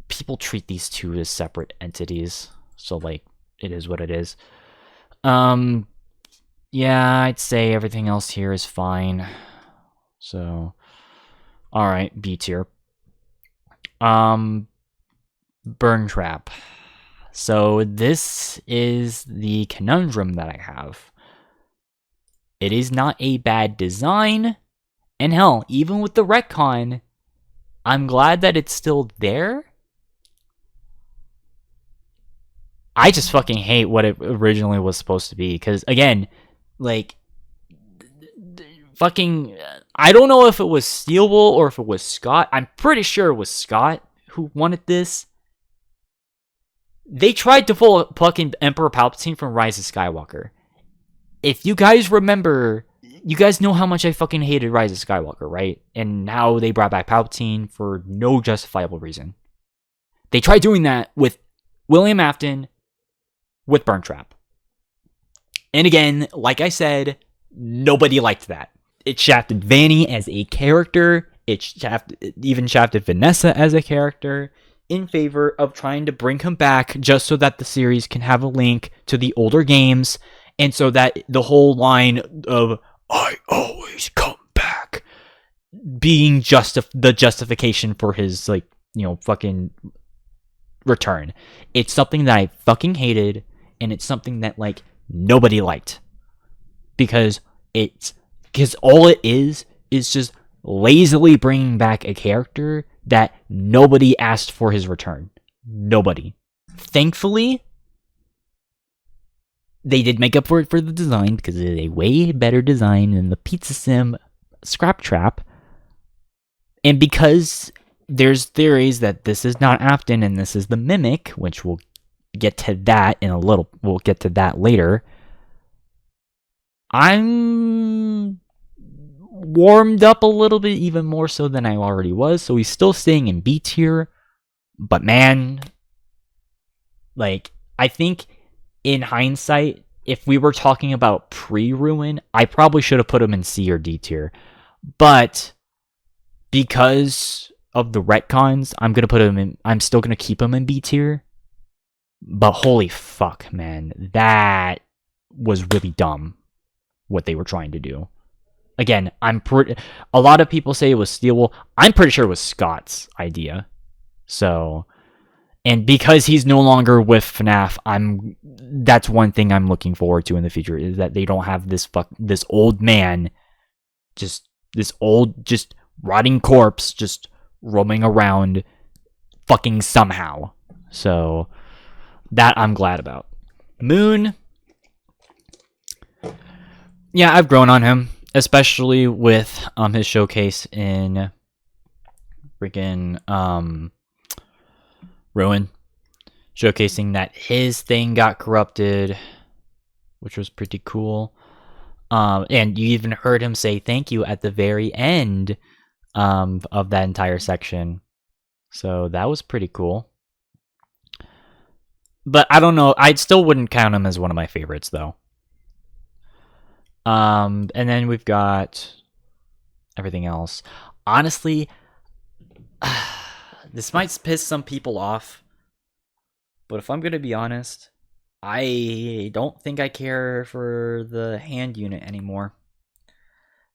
people treat these two as separate entities, so like it is what it is. Yeah, I'd say everything else here is fine. So, all right, B tier. Burn Trap. So this is the conundrum that I have. It is not a bad design, and hell, even with the retcon, I'm glad that it's still there. I just fucking hate what it originally was supposed to be, because again, like, fucking, I don't know if it was Steelwool or if it was Scott. I'm pretty sure it was Scott who wanted this. They tried to pull fucking Emperor Palpatine from Rise of Skywalker. If you guys remember, you guys know how much I fucking hated Rise of Skywalker, right? And how they brought back Palpatine for no justifiable reason. They tried doing that with William Afton, with Burn Trap. And again, like I said, nobody liked that. It shafted Vanny as a character. It even shafted Vanessa as a character in favor of trying to bring him back just so that the series can have a link to the older games, and so that the whole line of "I always come back" being the justification for his, like, you know, fucking return. It's something that I fucking hated, and it's something that, like, nobody liked, because all it is just lazily bringing back a character that nobody asked for his return. Nobody. Thankfully, they did make up for it for the design, because it is a way better design than the Pizza Sim Scrap Trap. And because there's theories that this is not Afton and this is the Mimic, which we'll get to that we'll get to that later. I'm warmed up a little bit, even more so than I already was, so he's still staying in B tier. But man, like, I think in hindsight, if we were talking about pre-Ruin, I probably should have put him in C or D tier. But because of the retcons, I'm still gonna keep him in B tier. But holy fuck, man, that was really dumb what they were trying to do. Again, a lot of people say it was Steelwool. I'm pretty sure it was Scott's idea. So, and because he's no longer with FNAF, that's one thing I'm looking forward to in the future, is that they don't have this old man, just rotting corpse, just roaming around fucking somehow. So, that I'm glad about. Moon. Yeah, I've grown on him, especially with his showcase in freaking Ruin, showcasing that his thing got corrupted, which was pretty cool. And you even heard him say thank you at the very end of that entire section, so that was pretty cool. But I don't know, I still wouldn't count him as one of my favorites though. And then we've got everything else. Honestly, this might piss some people off, but if I'm gonna be honest, I don't think I care for the hand unit anymore.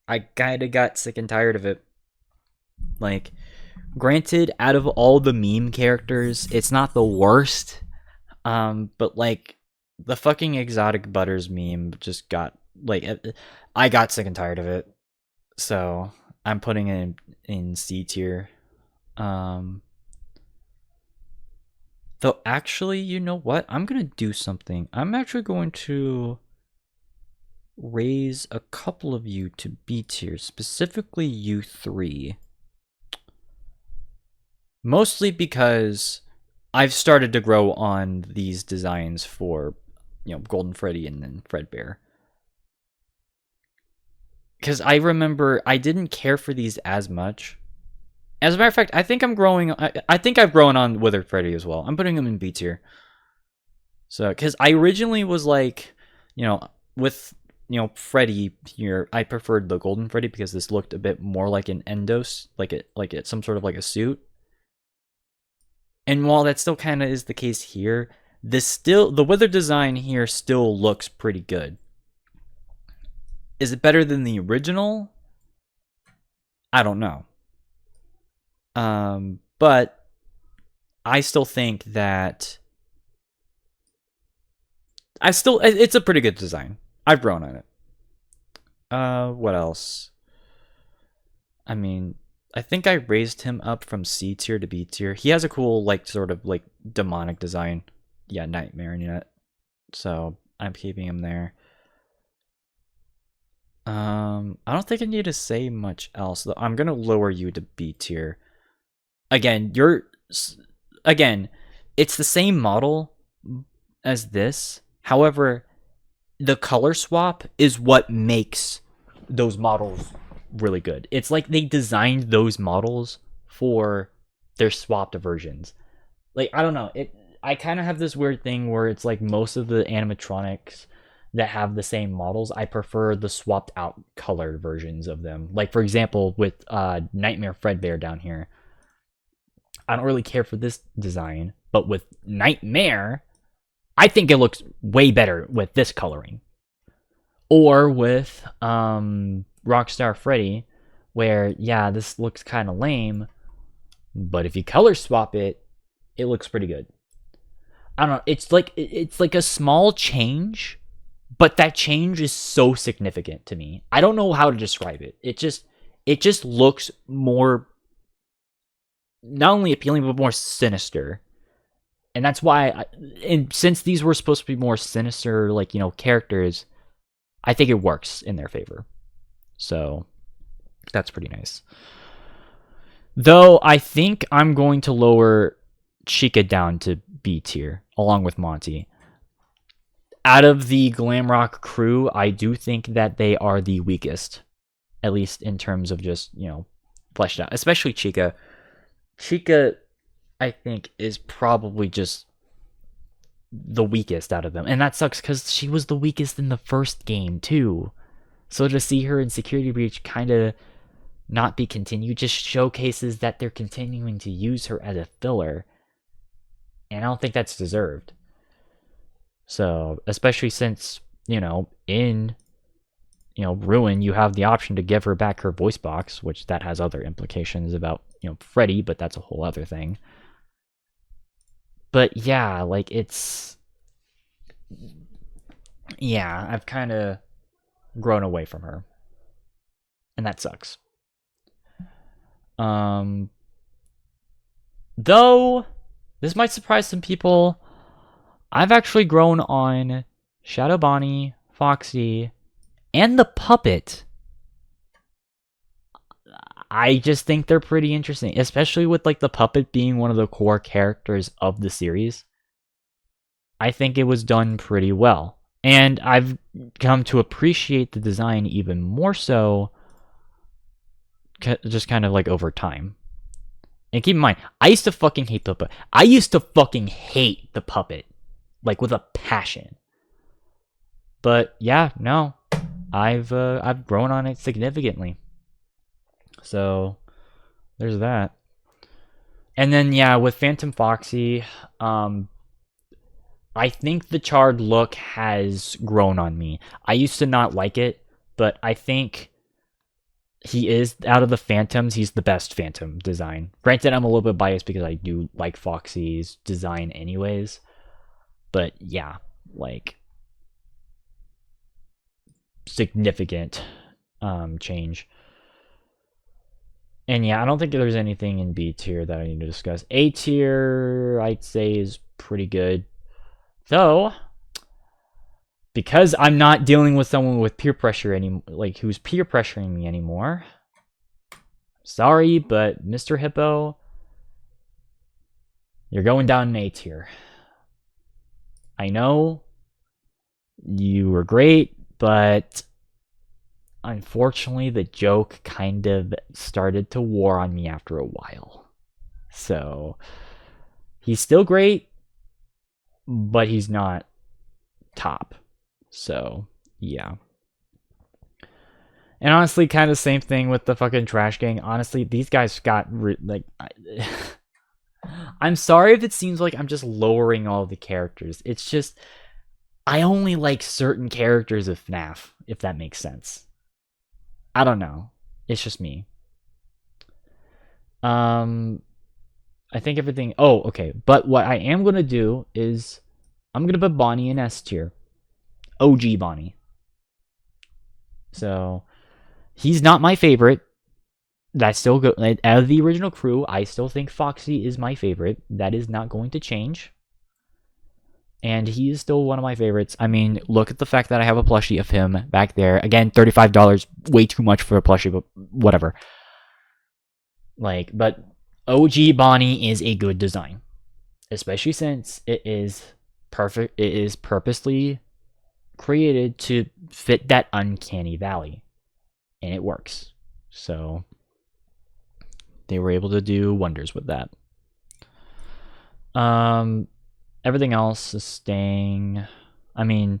I kinda got sick and tired of it. Like, granted, out of all the meme characters, it's not the worst. But like, the fucking Exotic Butters meme just got, like, I got sick and tired of it. So I'm putting it in C tier. Though actually, you know what? I'm gonna do something. I'm actually going to raise a couple of you to B tier, specifically you three. Mostly because I've started to grow on these designs for, Golden Freddy and then Fredbear. Because I remember I didn't care for these as much. As a matter of fact, I think I'm growing. I think I've grown on Withered Freddy as well. I'm putting him in B tier. So, because I originally was like, with Freddy here, I preferred the Golden Freddy because this looked a bit more like an Endos, like it's some sort of like a suit. And while that still kind of is the case here, the Wither design here still looks pretty good. Is it better than the original? I don't know. But I still think that it's a pretty good design. I've grown on it. What else? I mean, I think I raised him up from C tier to B tier. He has a cool, sort of demonic design. Yeah, Nightmare in it. So I'm keeping him there. I don't think I need to say much else. I'm gonna lower you to B tier. Again, it's the same model as this. However, the color swap is what makes those models really good. It's like they designed those models for their swapped versions. I don't know. I kind of have this weird thing where it's like most of the animatronics that have the same models, I prefer the swapped out colored versions of them. Like, for example, with Nightmare Fredbear down here, I don't really care for this design, but with Nightmare, I think it looks way better with this coloring. Or with Rockstar Freddy, where, yeah, this looks kind of lame, but if you color swap it, it looks pretty good. I don't know, it's like a small change, but that change is so significant to me. I don't know how to describe it. It just looks more, not only appealing, but more sinister. And that's why, and since these were supposed to be more sinister, characters, I think it works in their favor. So that's pretty nice. Though I think I'm going to lower Chica down to B tier, along with Monty. Out of the Glamrock crew, I do think that they are the weakest, at least in terms of just, fleshed out. Especially Chica. Chica, I think, is probably just the weakest out of them. And that sucks because she was the weakest in the first game, too. So to see her in Security Breach kind of not be continued just showcases that they're continuing to use her as a filler. And I don't think that's deserved. So, especially since, in, Ruin, you have the option to give her back her voice box, which that has other implications about, Freddy, but that's a whole other thing. But yeah, I've kind of grown away from her. And that sucks. Though, this might surprise some people, I've actually grown on Shadow Bonnie, Foxy, and the puppet. I just think they're pretty interesting, especially with the puppet being one of the core characters of the series. I think it was done pretty well. And I've come to appreciate the design even more so just kind of over time. And keep in mind, I used to fucking hate the puppet. I used to fucking hate the puppet. With a passion. But yeah, no. I've grown on it significantly. So there's that. And then yeah, with Phantom Foxy, I think the charred look has grown on me. I used to not like it, but I think he is, out of the Phantoms, he's the best Phantom design. Granted, I'm a little bit biased because I do like Foxy's design anyways. But yeah, significant change. And yeah, I don't think there's anything in B tier that I need to discuss. A tier, I'd say, is pretty good. Though, because I'm not dealing with someone with peer pressure anymore, like who's peer pressuring me anymore. Sorry, but Mr. Hippo, you're going down an A tier. I know you were great, but unfortunately the joke kind of started to wear on me after a while. So he's still great, but he's not top. So yeah. And honestly, kind of the same thing with the fucking Trash Gang. Honestly, these guys got I'm sorry if it seems like I'm just lowering all the characters. It's just I only like certain characters of FNAF, if that makes sense. I don't know. It's just me. I think everything... Oh, okay. But what I am going to do is I'm going to put Bonnie in S tier. OG Bonnie. So, he's not my favorite. That's still good. Out of the original crew, I still think Foxy is my favorite. That is not going to change. And he is still one of my favorites. I mean, look at the fact that I have a plushie of him back there. Again, $35, way too much for a plushie, but whatever. Like, but OG Bonnie is a good design. Especially since it is perfect. It is purposely created to fit that uncanny valley. And it works. So, they were able to do wonders with that. Everything else is staying. I mean,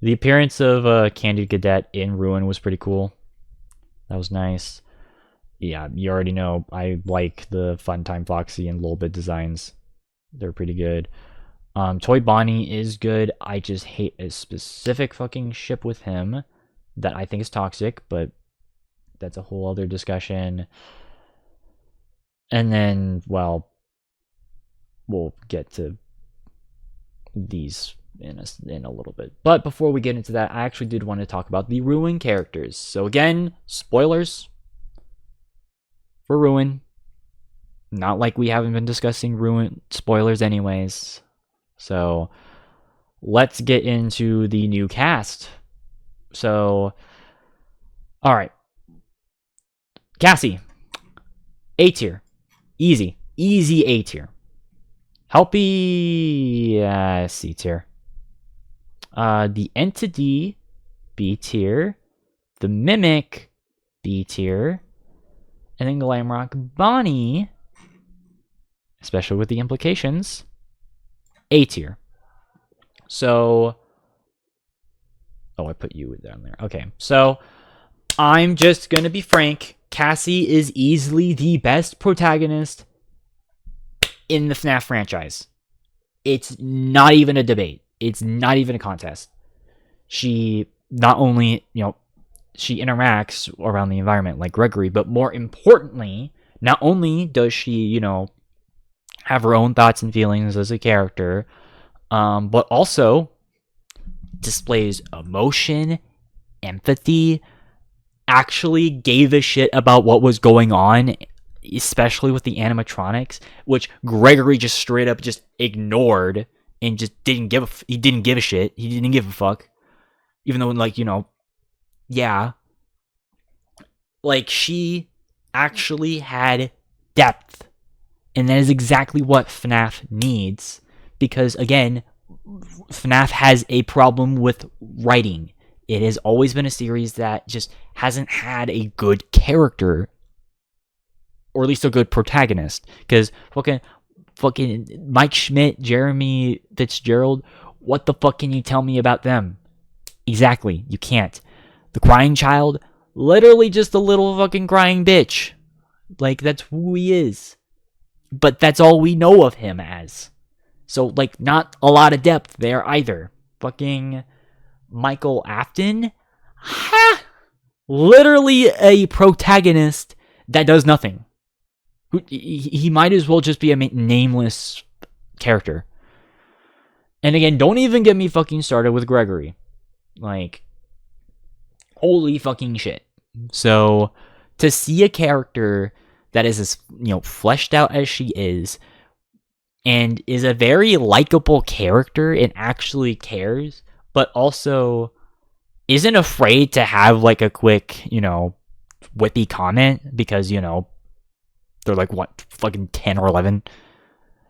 the appearance of Candied Cadet in Ruin was pretty cool. That was nice. Yeah, you already know I like the Funtime Foxy and Lolbit designs. They're pretty good. Toy Bonnie is good. I just hate a specific fucking ship with him that I think is toxic, but that's a whole other discussion. And then, well, we'll get to these in a little bit. But before we get into that, I actually did want to talk about the Ruin characters. So again, spoilers for Ruin. Not like we haven't been discussing Ruin spoilers anyways. So let's get into the new cast. So, alright. Cassie. A tier. Easy. Easy A tier. Helpy, C tier. The Entity, B tier. The Mimic, B tier. And then Glamrock Bonnie, especially with the implications, A tier. So, oh, I put you down there. Okay, so I'm just gonna be frank. Cassie is easily the best protagonist in the FNAF franchise. It's not even a debate. It's not even a contest. She not only, she interacts around the environment like Gregory, but more importantly, not only does she, have her own thoughts and feelings as a character, but also displays emotion, empathy, actually gave a shit about what was going on, especially with the animatronics, which Gregory just straight up just ignored and just didn't give a shit. He didn't give a fuck. Even though, yeah. Like, she actually had depth. And that is exactly what FNAF needs. Because, again, FNAF has a problem with writing. It has always been a series that just hasn't had a good character. Or at least a good protagonist. Because fucking Mike Schmidt, Jeremy Fitzgerald, what the fuck can you tell me about them? Exactly, you can't. The Crying Child, literally just a little fucking crying bitch. Like, that's who he is. But that's all we know of him as. So, not a lot of depth there either. Fucking Michael Afton? Ha! Literally a protagonist that does nothing. He might as well just be a nameless character. And again, don't even get me fucking started with Gregory. Holy fucking shit. So, to see a character that is as, fleshed out as she is, and is a very likable character and actually cares, but also isn't afraid to have like a quick, whippy comment because, they're like, what, fucking 10 or 11?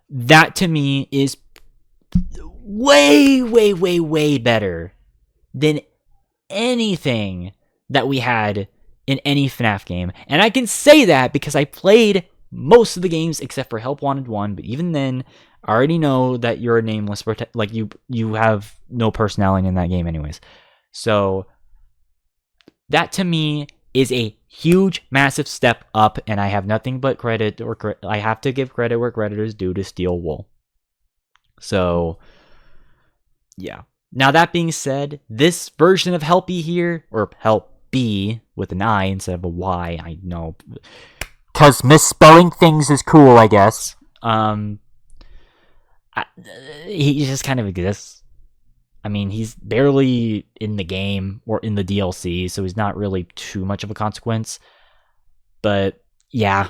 That to me is way, way, way, way better than anything that we had in any FNAF game. And I can say that because I played most of the games except for Help Wanted 1, but even then, I already know that you're a nameless, like you have no personality in that game anyways. So that to me is a huge, massive step up, and I have nothing but credit, I have to give credit where credit is due to Steel Wool. So, yeah. Now that being said, this version of Helpy here, or Helpy with an I instead of a Y, I know, because misspelling things is cool, I guess. He just kind of exists. I mean, he's barely in the game or in the DLC, so he's not really too much of a consequence. But yeah,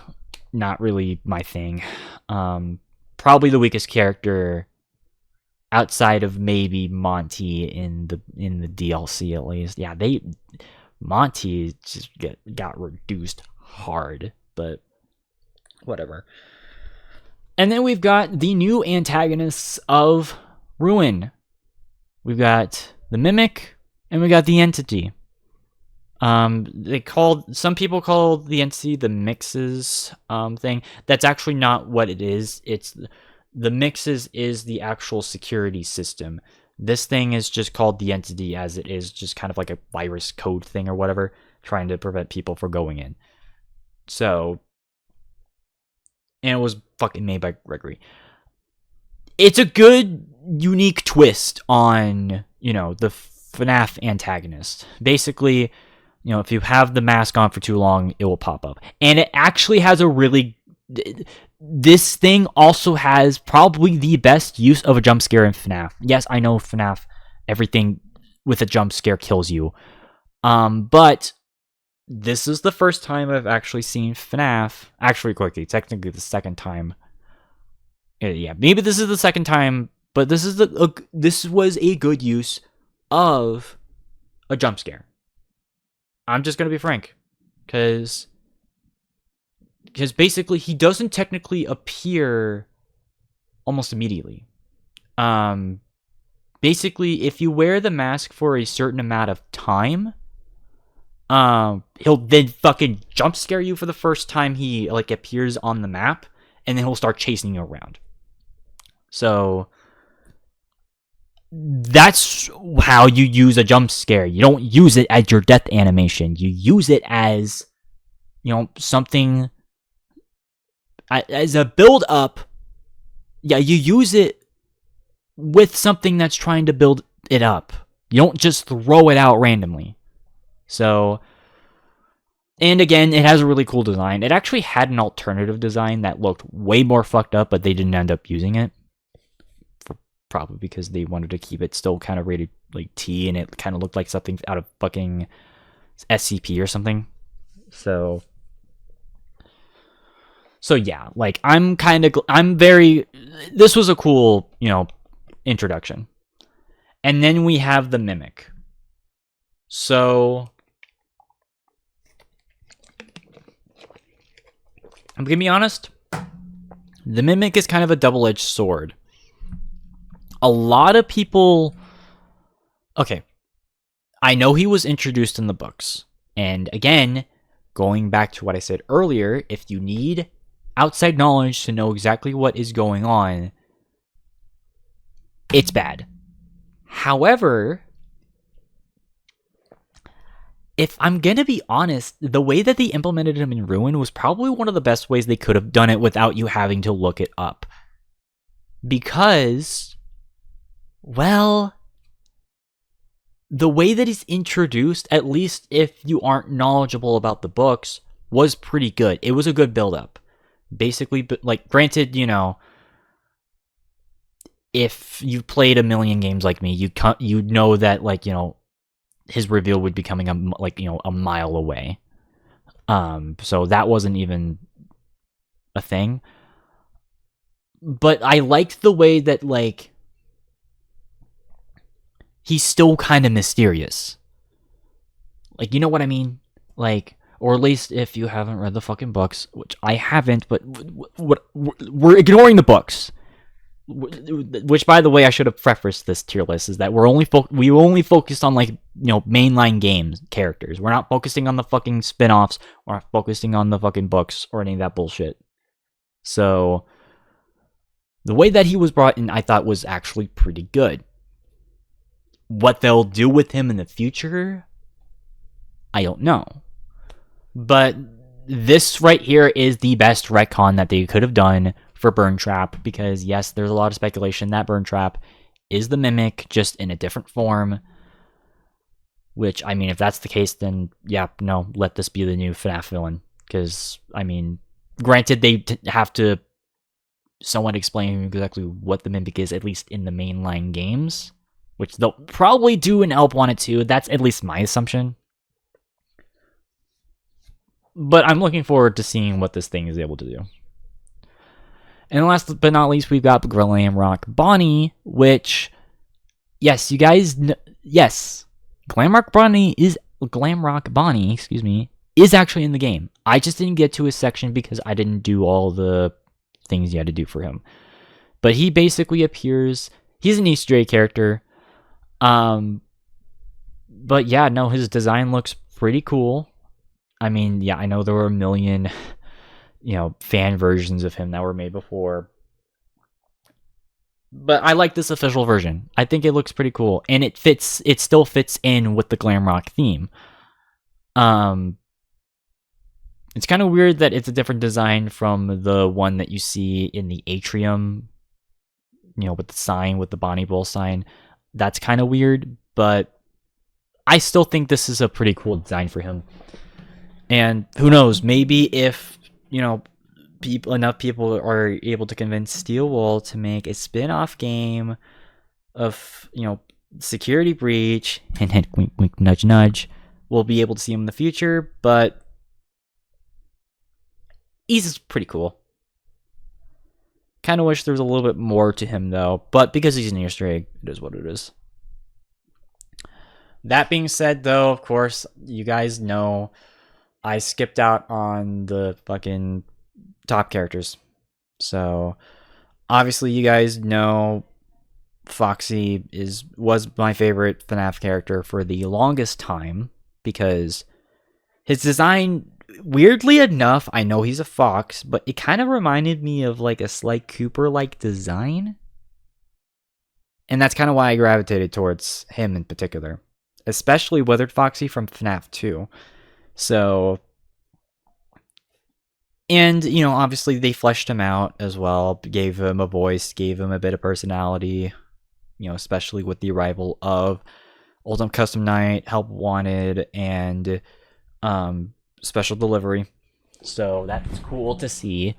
not really my thing. Probably the weakest character outside of maybe Monty in the DLC at least. Yeah, Monty just got reduced hard, but whatever. And then we've got the new antagonists of Ruin. We've got the Mimic, and we got the Entity. Some people call the Entity the Mixes thing. That's actually not what it is. It's the Mixes is the actual security system. This thing is just called the Entity, as it is just kind of like a virus code thing or whatever, trying to prevent people from going in. So, and it was fucking made by Gregory. It's a good, unique twist on, the FNAF antagonist. Basically, if you have the mask on for too long, it will pop up. And it actually has this thing also has probably the best use of a jump scare in FNAF. Yes, I know FNAF, everything with a jump scare kills you. But this is the first time I've actually seen FNAF. Actually, quickly, technically the second time. Yeah, maybe this is the second time, but this was a good use of a jump scare. I'm just gonna be frank, because basically he doesn't technically appear almost immediately. Basically, if you wear the mask for a certain amount of time, he'll then fucking jump scare you for the first time he appears on the map, and then he'll start chasing you around. So that's how you use a jump scare. You don't use it as your death animation. You use it as, something as a build up. Yeah, you use it with something that's trying to build it up. You don't just throw it out randomly. So, and again, it has a really cool design. It actually had an alternative design that looked way more fucked up, but they didn't end up using it. Probably because they wanted to keep it still kind of rated like T, and it kind of looked like something out of fucking SCP or something. So yeah, this was a cool, introduction. And then we have the Mimic. So I'm gonna be honest, the Mimic is kind of a double-edged sword. A lot of people... Okay, I know he was introduced in the books. And again, going back to what I said earlier, if you need outside knowledge to know exactly what is going on, it's bad. However, if I'm gonna be honest, the way that they implemented him in Ruin was probably one of the best ways they could have done it without you having to look it up. Because... well, the way that he's introduced, at least if you aren't knowledgeable about the books, was pretty good. It was a good build-up. Basically, granted, if you've played a million games like me, you know that, his reveal would be coming a mile away. So that wasn't even a thing. But I liked the way that, like, he's still kind of mysterious. Like, you know what I mean? Like, or at least if you haven't read the fucking books, which I haven't, but we're ignoring the books. Which, by the way, I should have prefaced this tier list is that we only focused on, like, mainline games characters. We're not focusing on the fucking spin-offs. We're not focusing on the fucking books or any of that bullshit. So the way that he was brought in, I thought was actually pretty good. What they'll do with him in the future, I don't know. But this right here is the best retcon that they could have done for Burn Trap, because yes, there's a lot of speculation that Burn Trap is the Mimic, just in a different form. Which, I mean, if that's the case, then yeah, no, let this be the new FNAF villain. Because, I mean, granted, they have to somewhat explain exactly what the Mimic is, at least in the mainline games. Which they'll probably do in Elp 1 and 2. That's at least my assumption. But I'm looking forward to seeing what this thing is able to do. And last but not least, we've got Glamrock Bonnie, which, yes, you guys, yes, Glamrock Bonnie, is actually in the game. I just didn't get to his section because I didn't do all the things you had to do for him. But he basically appears. He's an Easter egg character. But yeah, no, his design looks pretty cool. I mean, yeah, I know there were a million, fan versions of him that were made before. But I like this official version. I think it looks pretty cool. And it still fits in with the glam rock theme. It's kind of weird that it's a different design from the one that you see in the atrium, with the sign, with the Bonnie Bull sign. That's kind of weird, but I still think this is a pretty cool design for him. And who knows, maybe if, enough people are able to convince Steelwall to make a spin-off game of, Security Breach, hint, hint, wink, wink, nudge, nudge, we'll be able to see him in the future, but he's pretty cool. Kind of wish there was a little bit more to him, though, but because he's an Easter egg, it is what it is. That being said, though, of course, you guys know I skipped out on the fucking top characters. So, obviously, you guys know Foxy was my favorite FNAF character for the longest time, because his design, weirdly enough, I know he's a fox, but it kind of reminded me of like a Sly Cooper-like design. And that's kind of why I gravitated towards him in particular. Especially Withered Foxy from FNAF 2. So, and, obviously they fleshed him out as well, gave him a voice, gave him a bit of personality, especially with the arrival of Ultimate Custom Night, Help Wanted, and Special Delivery. So that's cool to see.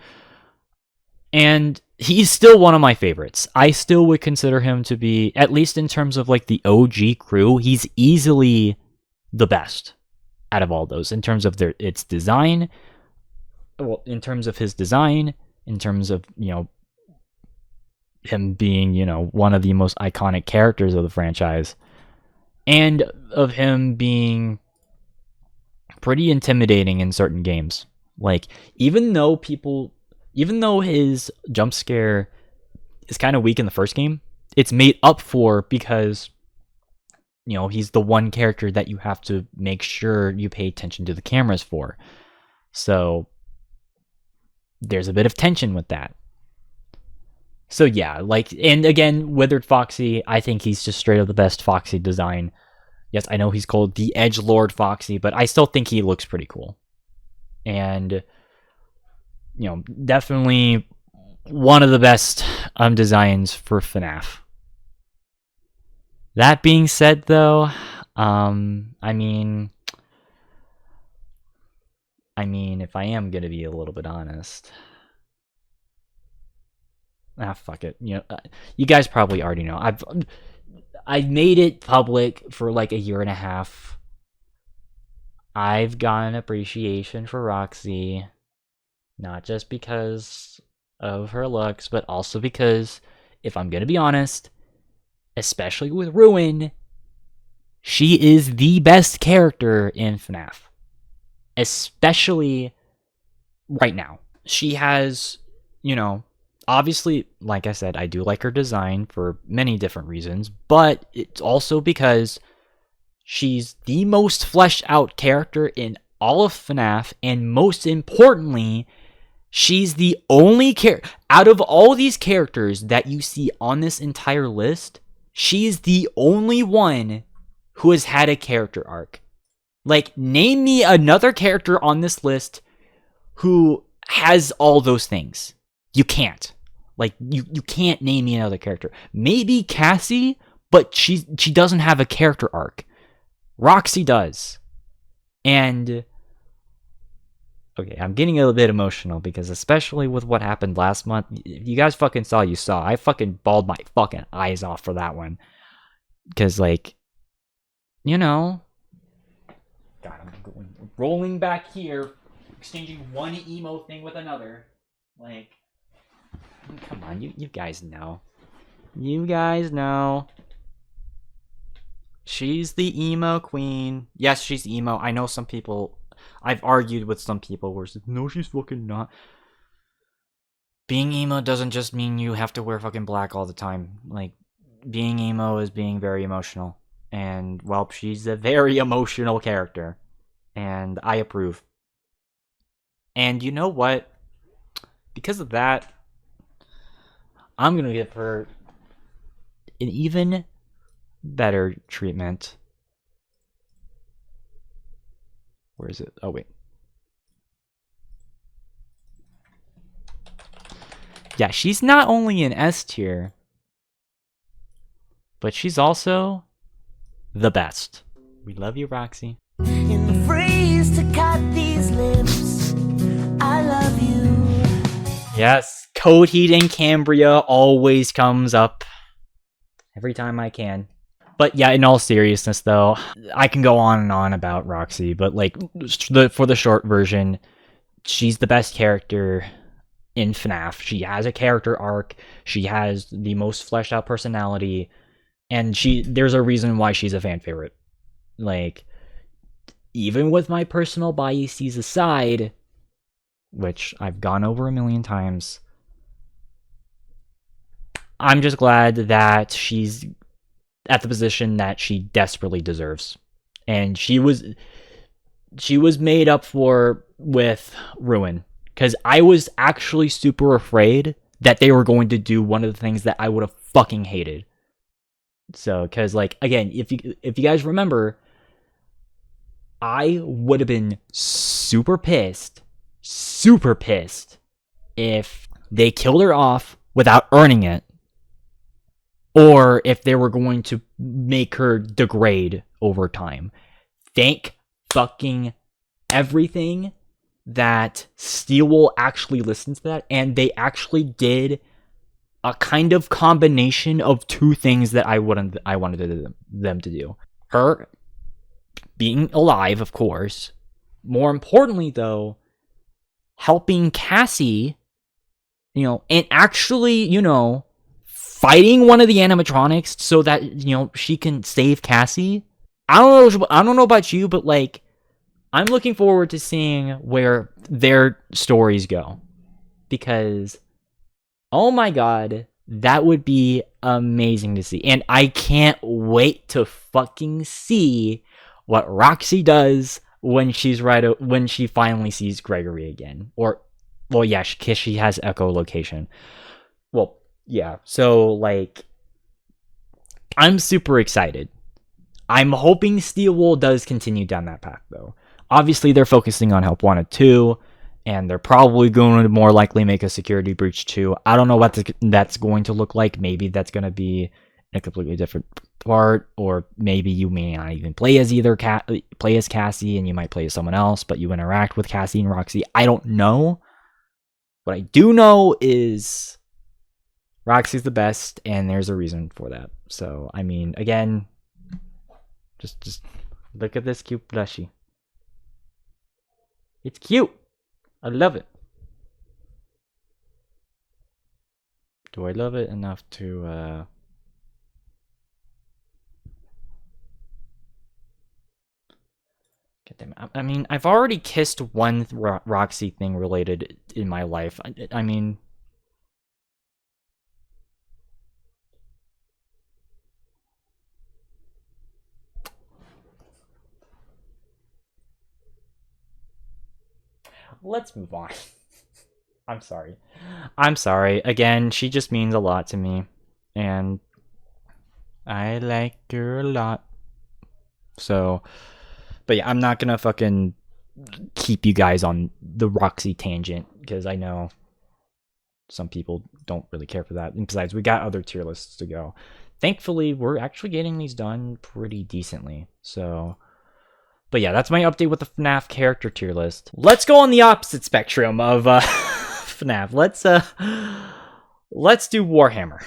And he's still one of my favorites. I still would consider him to be, at least in terms of like the OG crew, he's easily the best out of all those in terms of its design. Well, in terms of his design, in terms of, him being, one of the most iconic characters of the franchise, and of him being pretty intimidating in certain games. Like, even though his jump scare is kind of weak in the first game, it's made up for because, he's the one character that you have to make sure you pay attention to the cameras for. So there's a bit of tension with that. So yeah, and again, Withered Foxy, I think he's just straight up the best Foxy design. Yes, I know he's called the Edgelord Foxy, but I still think he looks pretty cool. And definitely one of the best designs for FNAF. That being said, though, I mean, if I am gonna be a little bit honest, fuck it. You guys probably already know. I made it public for like a year and a half. I've got an appreciation for Roxy. Not just because of her looks, but also because, if I'm gonna be honest, especially with Ruin, she is the best character in FNAF. Especially right now. She has, obviously, like I said, I do like her design for many different reasons, but it's also because she's the most fleshed out character in all of FNAF, and most importantly, she's the only character out of all these characters that you see on this entire list. She's the only one who has had a character arc. Like, name me another character on this list who has all those things. You can't. Like, you can't name me another character. Maybe Cassie, but she doesn't have a character arc. Roxy does. And okay, I'm getting a little bit emotional because, especially with what happened last month, if you guys fucking saw, you saw. I fucking bawled my fucking eyes off for that one. Because, like, God, I'm rolling back here, exchanging one emo thing with another. Like, come on, you guys know. You guys know. She's the emo queen. Yes, she's emo. I know some people... I've argued with some people where it's like, no, she's fucking not. Being emo doesn't just mean you have to wear fucking black all the time. Like, being emo is being very emotional. And, well, she's a very emotional character. And I approve. And you know what? Because of that, I'm gonna give her an even better treatment. Where is it? Oh, wait. Yeah, she's not only an S tier, but she's also the best. We love you, Roxy. In the freeze to cut these lips, I love you. Yes, Code Heat and Cambria always comes up every time I can. But yeah, in all seriousness, though, I can go on and on about Roxy, but like for the short version, she's the best character in FNAF. She has a character arc. She has the most fleshed out personality, and there's a reason why she's a fan favorite. Like, even with my personal biases aside, which I've gone over a million times, I'm just glad that she's at the position that she desperately deserves. And she was made up for with Ruin. Because I was actually super afraid that they were going to do one of the things that I would have fucking hated. So, because, like, again, if you guys remember, I would have been super pissed if they killed her off without earning it, or if they were going to make her degrade over time. Thank fucking everything that Steelwool actually listened to that, and they actually did a kind of combination of two things that I wanted them to do. Her being alive, of course. More importantly, though, helping Cassie, and actually, fighting one of the animatronics so that, she can save Cassie. I don't know about you, but, like, I'm looking forward to seeing where their stories go. Because, oh my god, that would be amazing to see. And I can't wait to fucking see what Roxy does when she finally sees Gregory again. Or, well, yeah, because she has echolocation. Well, yeah, so, like, I'm super excited. I'm hoping Steelwool does continue down that path, though. Obviously, they're focusing on Help Wanted 2, and they're probably going to more likely make a Security Breach 2. I don't know what that's going to look like. Maybe that's going to be a completely different part, or maybe you may not even play as Cassie, and you might play as someone else, but you interact with Cassie and Roxy. I don't know. What I do know is Roxy's the best, and there's a reason for that. So, I mean, again, just look at this cute plushie. It's cute. I love it. Do I love it enough to get them? I mean, I've already kissed one Roxy thing related in my life. I mean, let's move on. I'm sorry. I'm sorry. Again, she just means a lot to me. And I like her a lot. So, but yeah, I'm not gonna fucking keep you guys on the Roxy tangent, because I know some people don't really care for that. And besides, we got other tier lists to go. Thankfully, we're actually getting these done pretty decently. So, but yeah, that's my update with the FNAF character tier list. Let's go on the opposite spectrum of FNAF. Let's do Warhammer.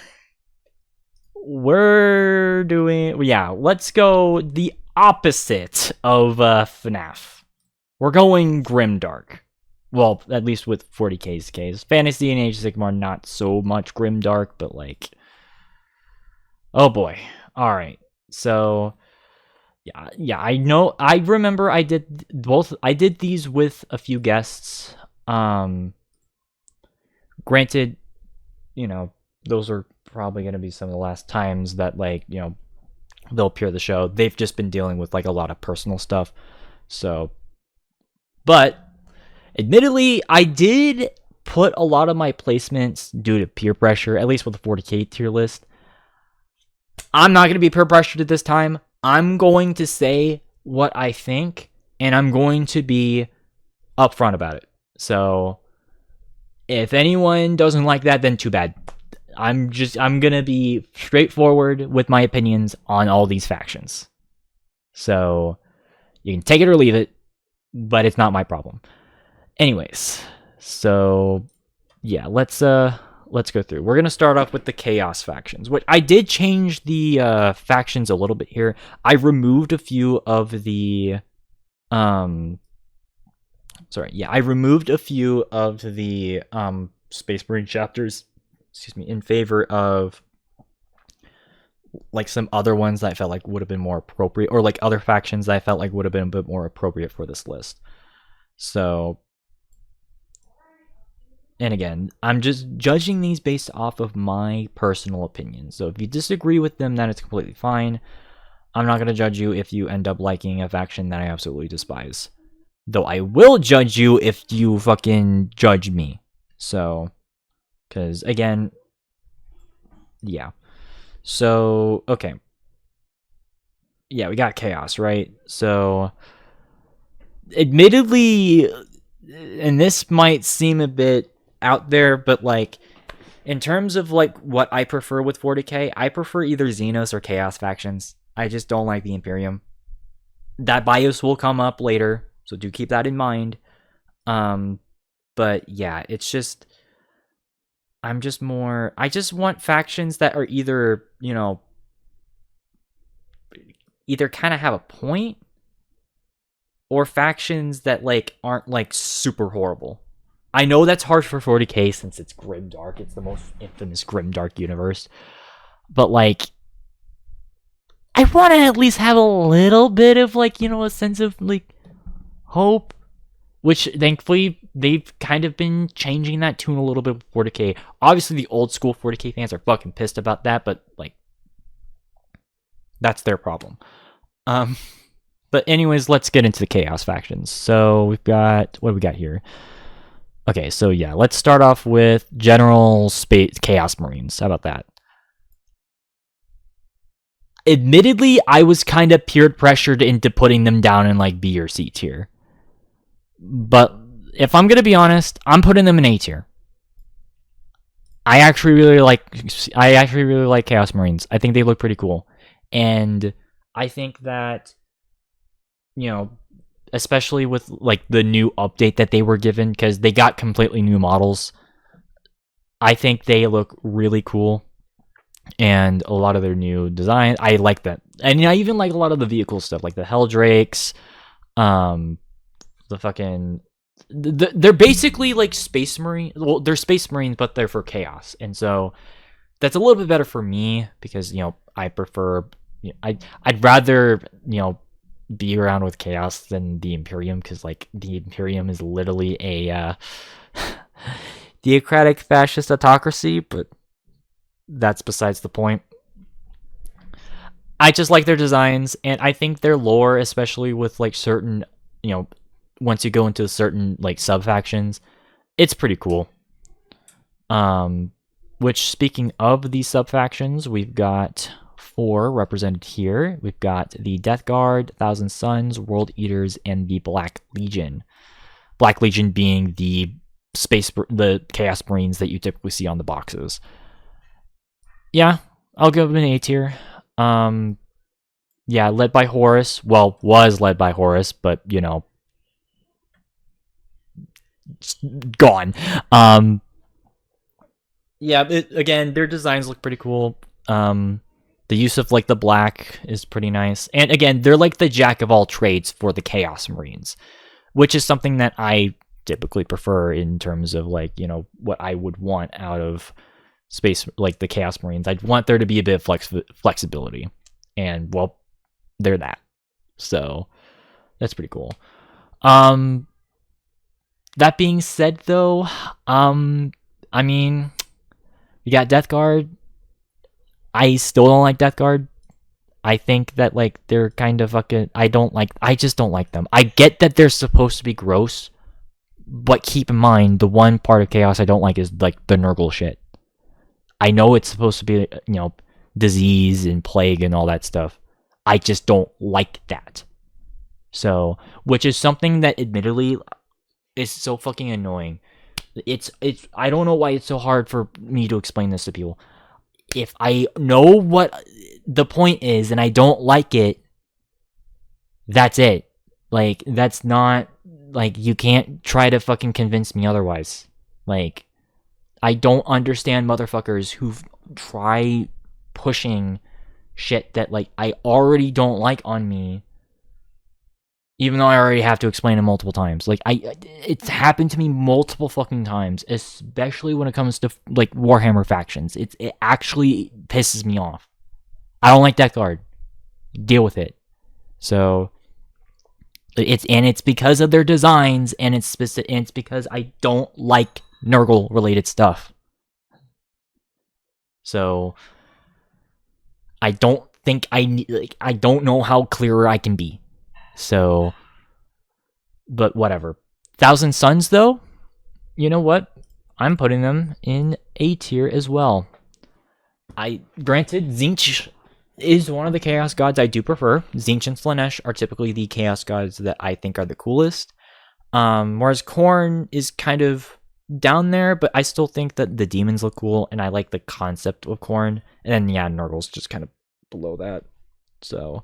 Let's go the opposite of FNAF. We're going grimdark. Well, at least with 40k's case. Fantasy and Age of Sigmar, not so much grimdark, but like, oh boy. All right. So yeah, I know. I remember I did both. I did these with a few guests. Granted, those are probably going to be some of the last times that, like, they'll appear on the show. They've just been dealing with like a lot of personal stuff. So, but admittedly, I did put a lot of my placements due to peer pressure, at least with the 40k tier list. I'm not going to be peer pressured at this time. I'm going to say what I think, and I'm going to be upfront about it. So, if anyone doesn't like that, then too bad. I'm gonna be straightforward with my opinions on all these factions. So, you can take it or leave it, but it's not my problem. Anyways, so yeah, let's go through. We're gonna start off with the Chaos factions, which I did change the factions a little bit here. I removed a few of the I removed a few of the Space Marine chapters, in favor of like some other ones that I felt like would have been more appropriate, or like other factions that I felt like would have been a bit more appropriate for this list. So, and again, I'm just judging these based off of my personal opinion. So if you disagree with them, then it's completely fine. I'm not going to judge you if you end up liking a faction that I absolutely despise. Though I will judge you if you fucking judge me. So, because again, yeah. So, okay. Yeah, we got Chaos, right? So, admittedly, and this might seem a bit out there, but like, in terms of like what I prefer with 40k, I prefer either Xenos or Chaos factions. I just don't like the Imperium. That bias will come up later, so do keep that in mind. But yeah, it's just, I just want factions that are either, either kind of have a point, or factions that like aren't like super horrible. I know that's harsh for 40k since it's grimdark. It's the most infamous grimdark universe. But like, I want to at least have a little bit of like, a sense of like hope, which thankfully they've kind of been changing that tune a little bit with 40k. Obviously the old school 40k fans are fucking pissed about that, but like, that's their problem. But anyways, let's get into the Chaos factions. So we've got, what do we got here? Okay, so yeah, let's start off with General Space Chaos Marines. How about that? Admittedly, I was kind of peer pressured into putting them down in like B or C tier. But if I'm gonna be honest, I'm putting them in A tier. I actually really like Chaos Marines. I think they look pretty cool. And I think that, especially with like the new update that they were given, because they got completely new models, I think they look really cool. And a lot of their new design, I like that. And I even like a lot of the vehicle stuff, like the Helldrakes, they're basically like Space Marine. Well, they're Space Marines, but they're for Chaos. And so that's a little bit better for me because I prefer. I'd rather be around with chaos than the Imperium, because like the Imperium is literally a theocratic fascist autocracy, but that's besides the point. I just like their designs, and I think their lore, especially with like certain, once you go into certain like sub factions, it's pretty cool. Which, speaking of these sub factions, we've got 4 represented here. We've got the Death Guard, Thousand Suns, World Eaters, and the Black Legion. Black Legion being the Chaos Marines that you typically see on the boxes. Yeah, I'll give them an A tier. Yeah, led by Horus. Well, was led by Horus, but gone. Yeah, again, their designs look pretty cool. The use of like the black is pretty nice, and again, they're like the jack of all trades for the Chaos Marines, which is something that I typically prefer in terms of like what I would want out of space, like the Chaos Marines. I'd want there to be a bit of flexibility, and well, they're that. So that's pretty cool. That being said, though, I mean, you got Death Guard. I still don't like Death Guard. I think that like they're kind of fucking. I just don't like them. I get that they're supposed to be gross, but keep in mind the one part of Chaos I don't like is like the Nurgle shit. I know it's supposed to be disease and plague and all that stuff. I just don't like that. So, which is something that admittedly is so fucking annoying. It's I don't know why it's so hard for me to explain this to people. If I know what the point is and I don't like it, that's it. Like, that's not, like, you can't try to fucking convince me otherwise. Like, I don't understand motherfuckers who try pushing shit that, like, I already don't like on me, even though I already have to explain it multiple times. Like, it's happened to me multiple fucking times, especially when it comes to, like, Warhammer Factions. It actually pisses me off. I don't like Death Guard. Deal with it. So, it's because of their designs, and it's because I don't like Nurgle-related stuff. So, I don't think I don't know how clearer I can be. So, but whatever. Thousand Suns, though, you know what? I'm putting them in A tier as well. Granted, Tzeentch is one of the Chaos Gods I do prefer. Tzeentch and Slaanesh are typically the Chaos Gods that I think are the coolest. Whereas Khorne is kind of down there, but I still think that the demons look cool, and I like the concept of Khorne. And then, yeah, Nurgle's just kind of below that. So,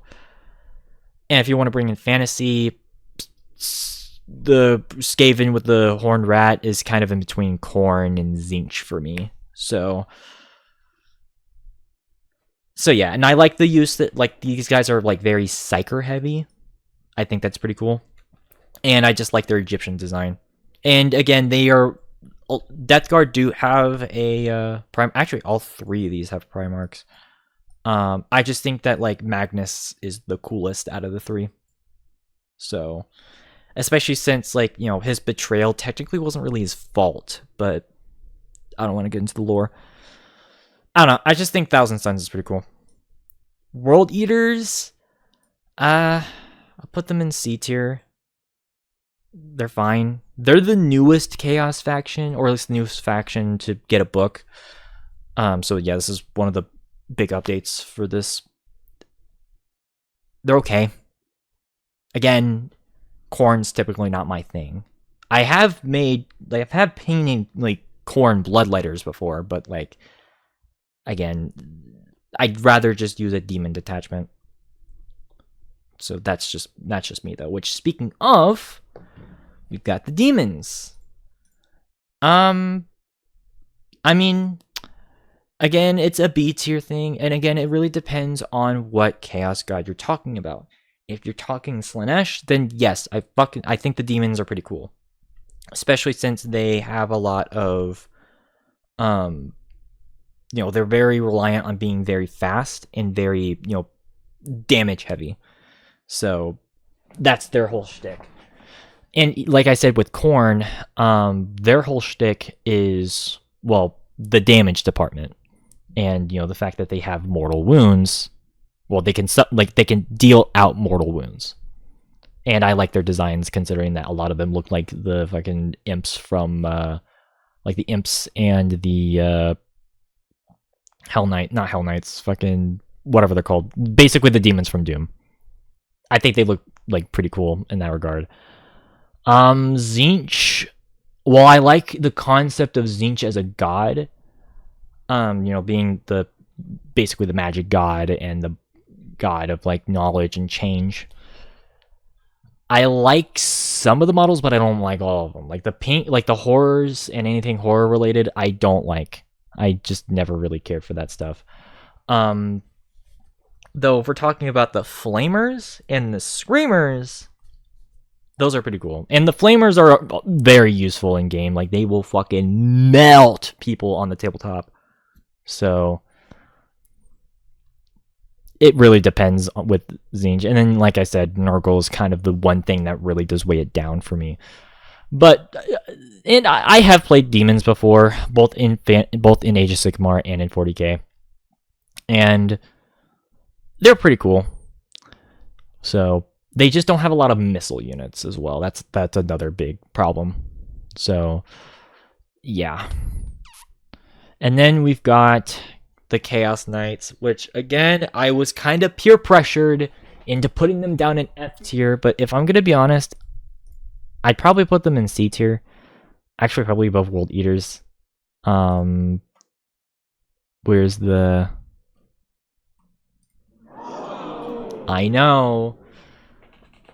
and if you want to bring in fantasy, the Skaven with the Horned Rat is kind of in between Khorne and Tzeentch for me. So yeah, and I like the use that, like, these guys are, like, very Psyker heavy. I think that's pretty cool. And I just like their Egyptian design. And again, Death Guard do have a prime. Actually, all 3 of these have Primarchs. I just think that, like, Magnus is the coolest out of the 3. So, especially since, like, his betrayal technically wasn't really his fault, but I don't want to get into the lore. I don't know. I just think Thousand Suns is pretty cool. World Eaters, I'll put them in C tier. They're fine. They're the newest Chaos faction, or at least the newest faction to get a book. So yeah, this is one of the big updates for this. They're okay. Again, Khorne's typically not my thing. I have painted like Khorne bloodletters before, but like, again, I'd rather just use a demon detachment. So that's just me though. Which, speaking of, we've got the demons. I mean, again, it's a B tier thing, and again, it really depends on what Chaos God you're talking about. If you're talking Slaanesh, then yes, I think the demons are pretty cool, especially since they have a lot of they're very reliant on being very fast and very, damage heavy. So that's their whole shtick. And like I said with Khorne, their whole shtick is, well, the damage department. And, the fact that they have mortal wounds, well, they can deal out mortal wounds. And I like their designs, considering that a lot of them look like the fucking imps from, like the imps and the not Hell Knights, fucking whatever they're called. Basically the demons from Doom. I think they look like pretty cool in that regard. Tzeentch, well, I like the concept of Tzeentch as a god. Being basically the magic god and the god of like knowledge and change. I like some of the models, but I don't like all of them. Like the pink, like the horrors and anything horror related, I don't like. I just never really cared for that stuff. Though if we're talking about the flamers and the screamers, those are pretty cool. And the flamers are very useful in game. Like they will fucking melt people on the tabletop. So it really depends with Tzeentch. And then, like I said, Nurgle is kind of the one thing that really does weigh it down for me. But, and I have played demons before, both in Age of Sigmar and in 40k. And they're pretty cool. So they just don't have a lot of missile units as well. That's another big problem. So, yeah. And then we've got the Chaos Knights, which, again, I was kind of peer pressured into putting them down in F tier, but if I'm going to be honest, I'd probably put them in C tier. Actually, probably above World Eaters. Where's the... I know.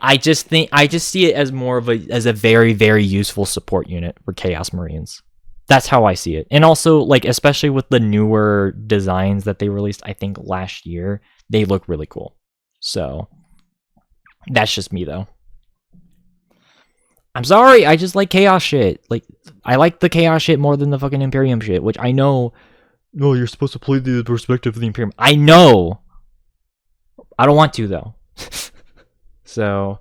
I just see it as more of a very, very useful support unit for Chaos Marines. That's how I see it. And also, like, especially with the newer designs that they released, I think last year, they look really cool. So, that's just me, though. I'm sorry, I just like Chaos shit. Like, I like the Chaos shit more than the fucking Imperium shit, which I know... No, you're supposed to play the perspective of the Imperium. I know! I don't want to, though. So,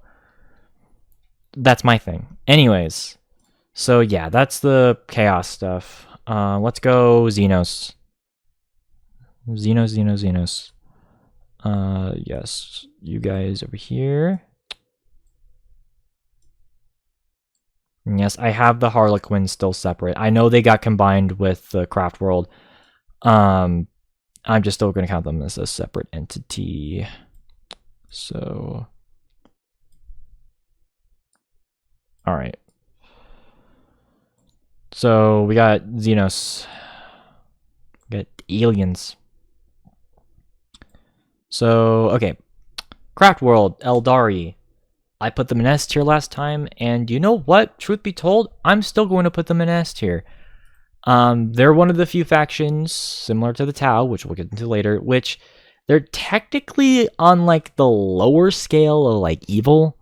that's my thing. Anyways... So yeah, that's the Chaos stuff. Let's go Xenos. Xenos. Yes, you guys over here. Yes, I have the Harlequins still separate. I know they got combined with the Craft World. I'm just still going to count them as a separate entity. So, all right. So we got Xenos. We got aliens. So, okay. Craft World, Eldari. I put them in S tier last time, and you know what? Truth be told, I'm still going to put them in S tier. They're one of the few factions, similar to the Tau, which we'll get into later, which they're technically on like the lower scale of like evil.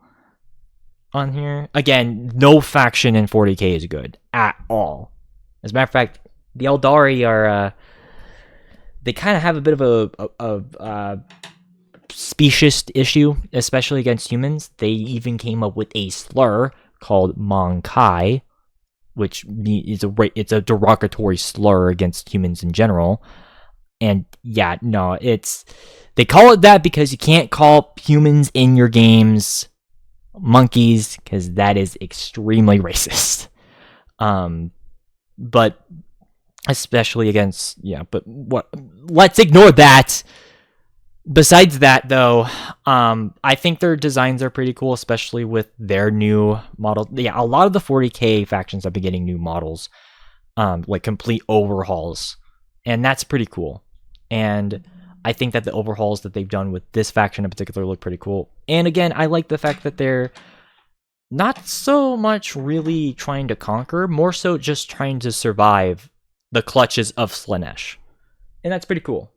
On here. Again, no faction in 40k is good at all. As a matter of fact, the Eldari are they kind of have a bit of a speciest issue, especially against humans. They even came up with a slur called Monkai, which is it's a derogatory slur against humans in general. And yeah, no, they call it that because you can't call humans in your games monkeys, because that is extremely racist. But especially against, yeah, but what? Let's ignore that. Besides that, though, I think their designs are pretty cool, especially with their new model. Yeah, a lot of the 40k factions have been getting new models, like complete overhauls, and that's pretty cool. And I think that the overhauls that they've done with this faction in particular look pretty cool. And again, I like the fact that they're not so much really trying to conquer, more so just trying to survive the clutches of Slaanesh. And that's pretty cool.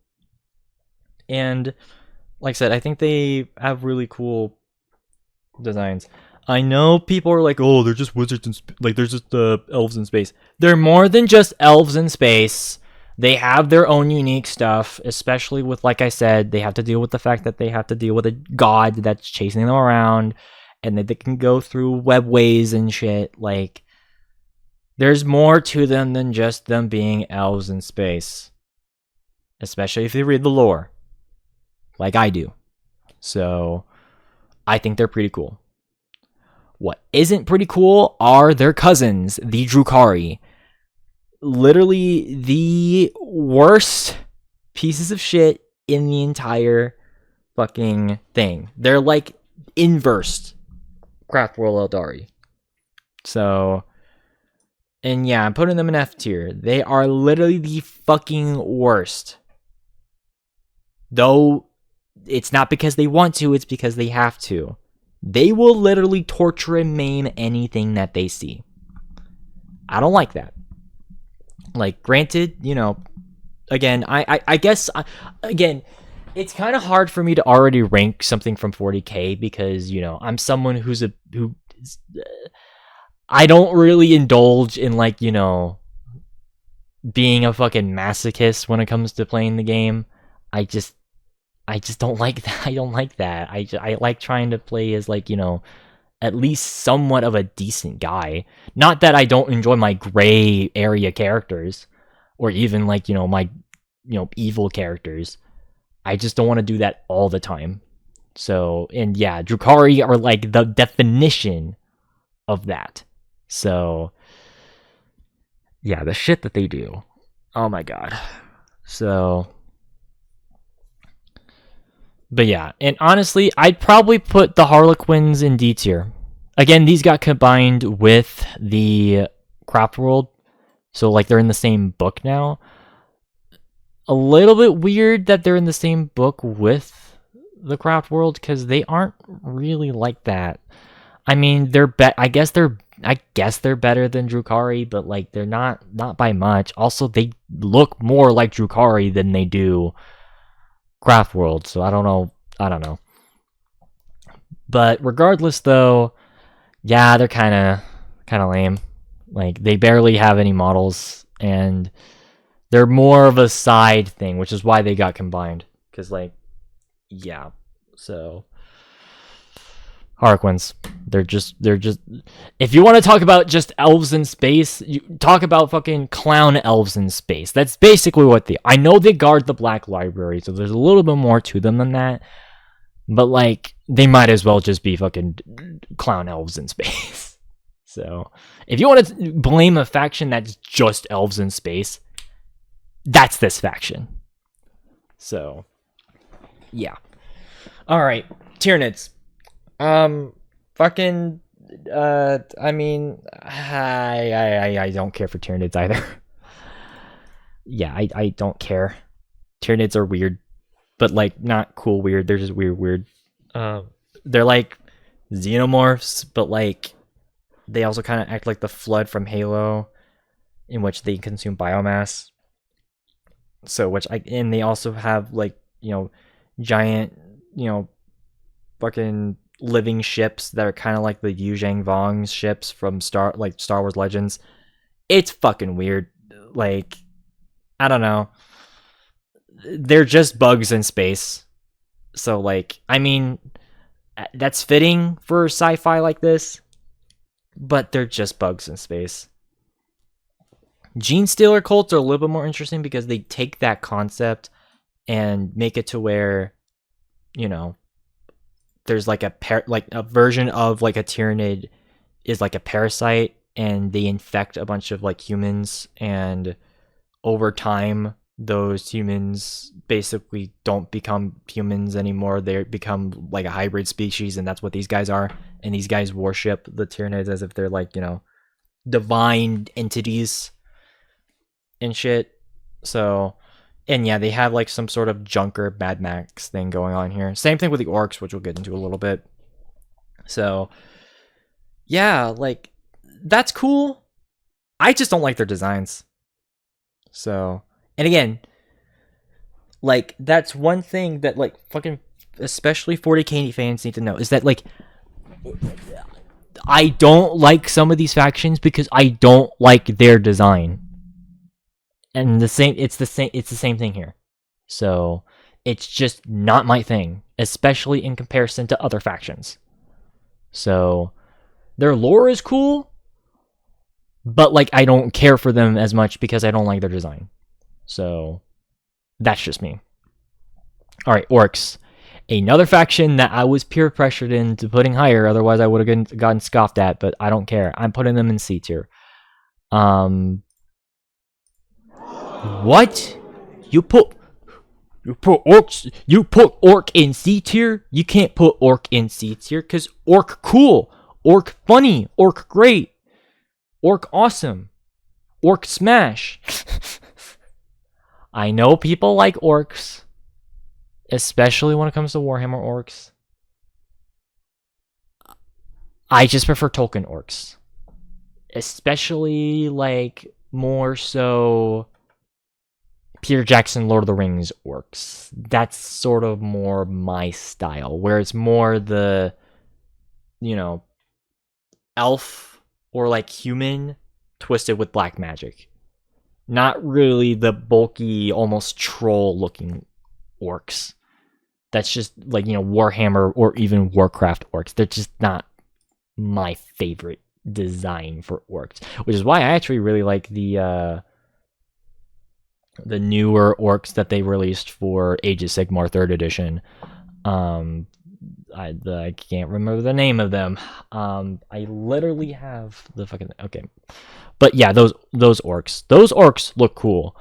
And like I said, I think they have really cool designs. I know people are like, oh, they're just wizards in like they're just elves in space. They're more than just elves in space. They have their own unique stuff, especially with, like I said, they have to deal with the fact that they have to deal with a god that's chasing them around, and that they can go through webways and shit. Like, there's more to them than just them being elves in space. Especially if you read the lore. Like I do. So, I think they're pretty cool. What isn't pretty cool are their cousins, the Drukhari. Literally the worst pieces of shit in the entire fucking thing. They're like inverse Craftworld Eldari. So, and yeah, I'm putting them in F tier. They are literally the fucking worst. Though, it's not because they want to, it's because they have to. They will literally torture and maim anything that they see. I don't like that. Like, granted, you know, again, I guess, again, it's kind of hard for me to already rank something from 40k because, you know, I'm someone who I don't really indulge in, like, you know, being a fucking masochist when it comes to playing the game. I just don't like that. I don't like that. I like trying to play as, like, you know, at least somewhat of a decent guy. Not that I don't enjoy my gray area characters, or even, like, you know, my, you know, evil characters. I just don't want to do that all the time. So, and yeah, Drukhari are like the definition of that. So, yeah, the shit that they do. Oh my god. So, but yeah, and honestly, I'd probably put the Harlequins in D tier. Again, these got combined with the Craft World, so like they're in the same book now. A little bit weird that they're in the same book with the Craft World because they aren't really like that. I mean, I guess they're better than Drukhari, but like they're not by much. Also, they look more like Drukhari than they do Craft World, so I don't know. But regardless, though, yeah, they're kind of lame. Like, they barely have any models, and they're more of a side thing, which is why they got combined. Because, like, yeah, so Harlequins, they're just. If you want to talk about just elves in space, you talk about fucking clown elves in space. That's basically what I know they guard the Black Library, so there's a little bit more to them than that. But, like, they might as well just be fucking clown elves in space. So, if you want to blame a faction that's just elves in space, that's this faction. So, yeah. Alright, Tierlists. Fucking, I mean, I don't care for Tierlists either. Yeah, I don't care. Tierlists are weird. But, like, not cool weird. They're just weird. They're like xenomorphs, but, like, they also kind of act like the Flood from Halo, in which they consume biomass. So, and they also have, like, you know, giant, you know, fucking living ships that are kind of like the Yu Zhang Vong's ships from Star Wars Legends. It's fucking weird. Like, I don't know. They're just bugs in space. So, like, I mean, that's fitting for sci-fi like this, but they're just bugs in space. Gene Stealer cults are a little bit more interesting because they take that concept and make it to where, you know, there's like a version of like a Tyranid is like a parasite, and they infect a bunch of like humans, and over time those humans basically don't become humans anymore. They become like a hybrid species, and that's what these guys are. And these guys worship the Tyranids as if they're like, you know, divine entities and shit. So, and yeah, they have like some sort of Junker Mad Max thing going on here. Same thing with the orcs, which we'll get into a little bit. So, yeah, like, that's cool. I just don't like their designs. So, and again, like, that's one thing that, like, fucking, especially 40k fans need to know, is that, like, I don't like some of these factions because I don't like their design. And it's the same thing here. So it's just not my thing, especially in comparison to other factions. So their lore is cool, but like I don't care for them as much because I don't like their design. So that's just me. All right, orcs. Another faction that I was peer pressured into putting higher, otherwise I would have gotten scoffed at, but I don't care. I'm putting them in C tier. What? You put orcs? You put orc in C tier? You can't put orc in C tier because orc cool, orc funny, orc great, orc awesome, orc smash. I know people like orcs, especially when it comes to Warhammer orcs. I just prefer Tolkien orcs, especially like more so Peter Jackson Lord of the Rings orcs. That's sort of more my style, where it's more the, you know, elf or like human twisted with black magic. Not really the bulky, almost troll looking orcs. That's just like, you know, Warhammer or even Warcraft orcs. They're just not my favorite design for orcs, which is why I actually really like the newer orcs that they released for Age of Sigmar 3rd edition. I can't remember the name of them. I literally have the fucking okay, but yeah, those orcs look cool,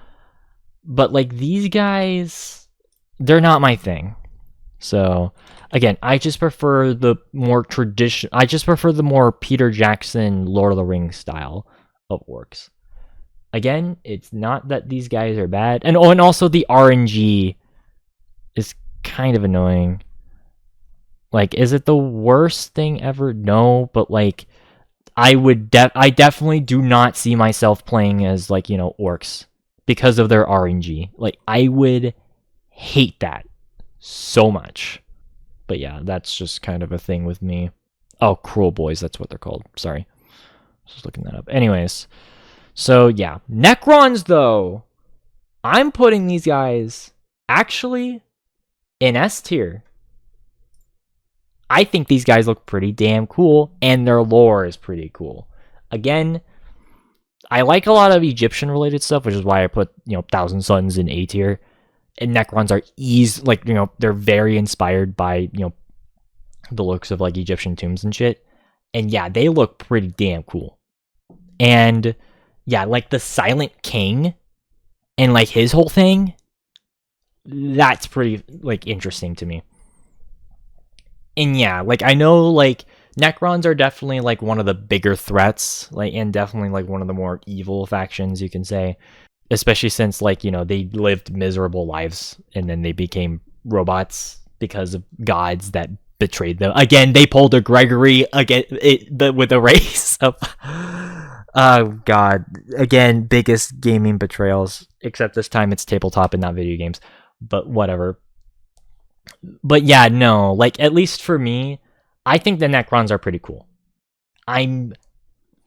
but like these guys, they're not my thing. So again, I just prefer the more tradition. I just prefer the more Peter Jackson Lord of the Rings style of orcs. Again, it's not that these guys are bad, and also the RNG is kind of annoying. Like, is it the worst thing ever? No, but like, I definitely do not see myself playing as like, you know, orcs because of their RNG. Like, I would hate that so much. But yeah, that's just kind of a thing with me. Oh, Cruel Boys, that's what they're called. Sorry. Just looking that up. Anyways, so yeah. Necrons, though. I'm putting these guys actually in S tier. I think these guys look pretty damn cool, and their lore is pretty cool. Again, I like a lot of Egyptian-related stuff, which is why I put, you know, Thousand Suns in A tier. And Necrons are like, you know, they're very inspired by, you know, the looks of like Egyptian tombs and shit. And yeah, they look pretty damn cool. And yeah, like the Silent King and like his whole thing, that's pretty like interesting to me. And yeah, like I know like Necrons are definitely like one of the bigger threats, like, and definitely like one of the more evil factions, you can say. Especially since, like, you know, they lived miserable lives and then they became robots because of gods that betrayed them. Again, they pulled a Gregory with a race of... Oh, God. Again, biggest gaming betrayals. Except this time it's tabletop and not video games. But whatever. But yeah, no. Like, at least for me, I think the Necrons are pretty cool. I'm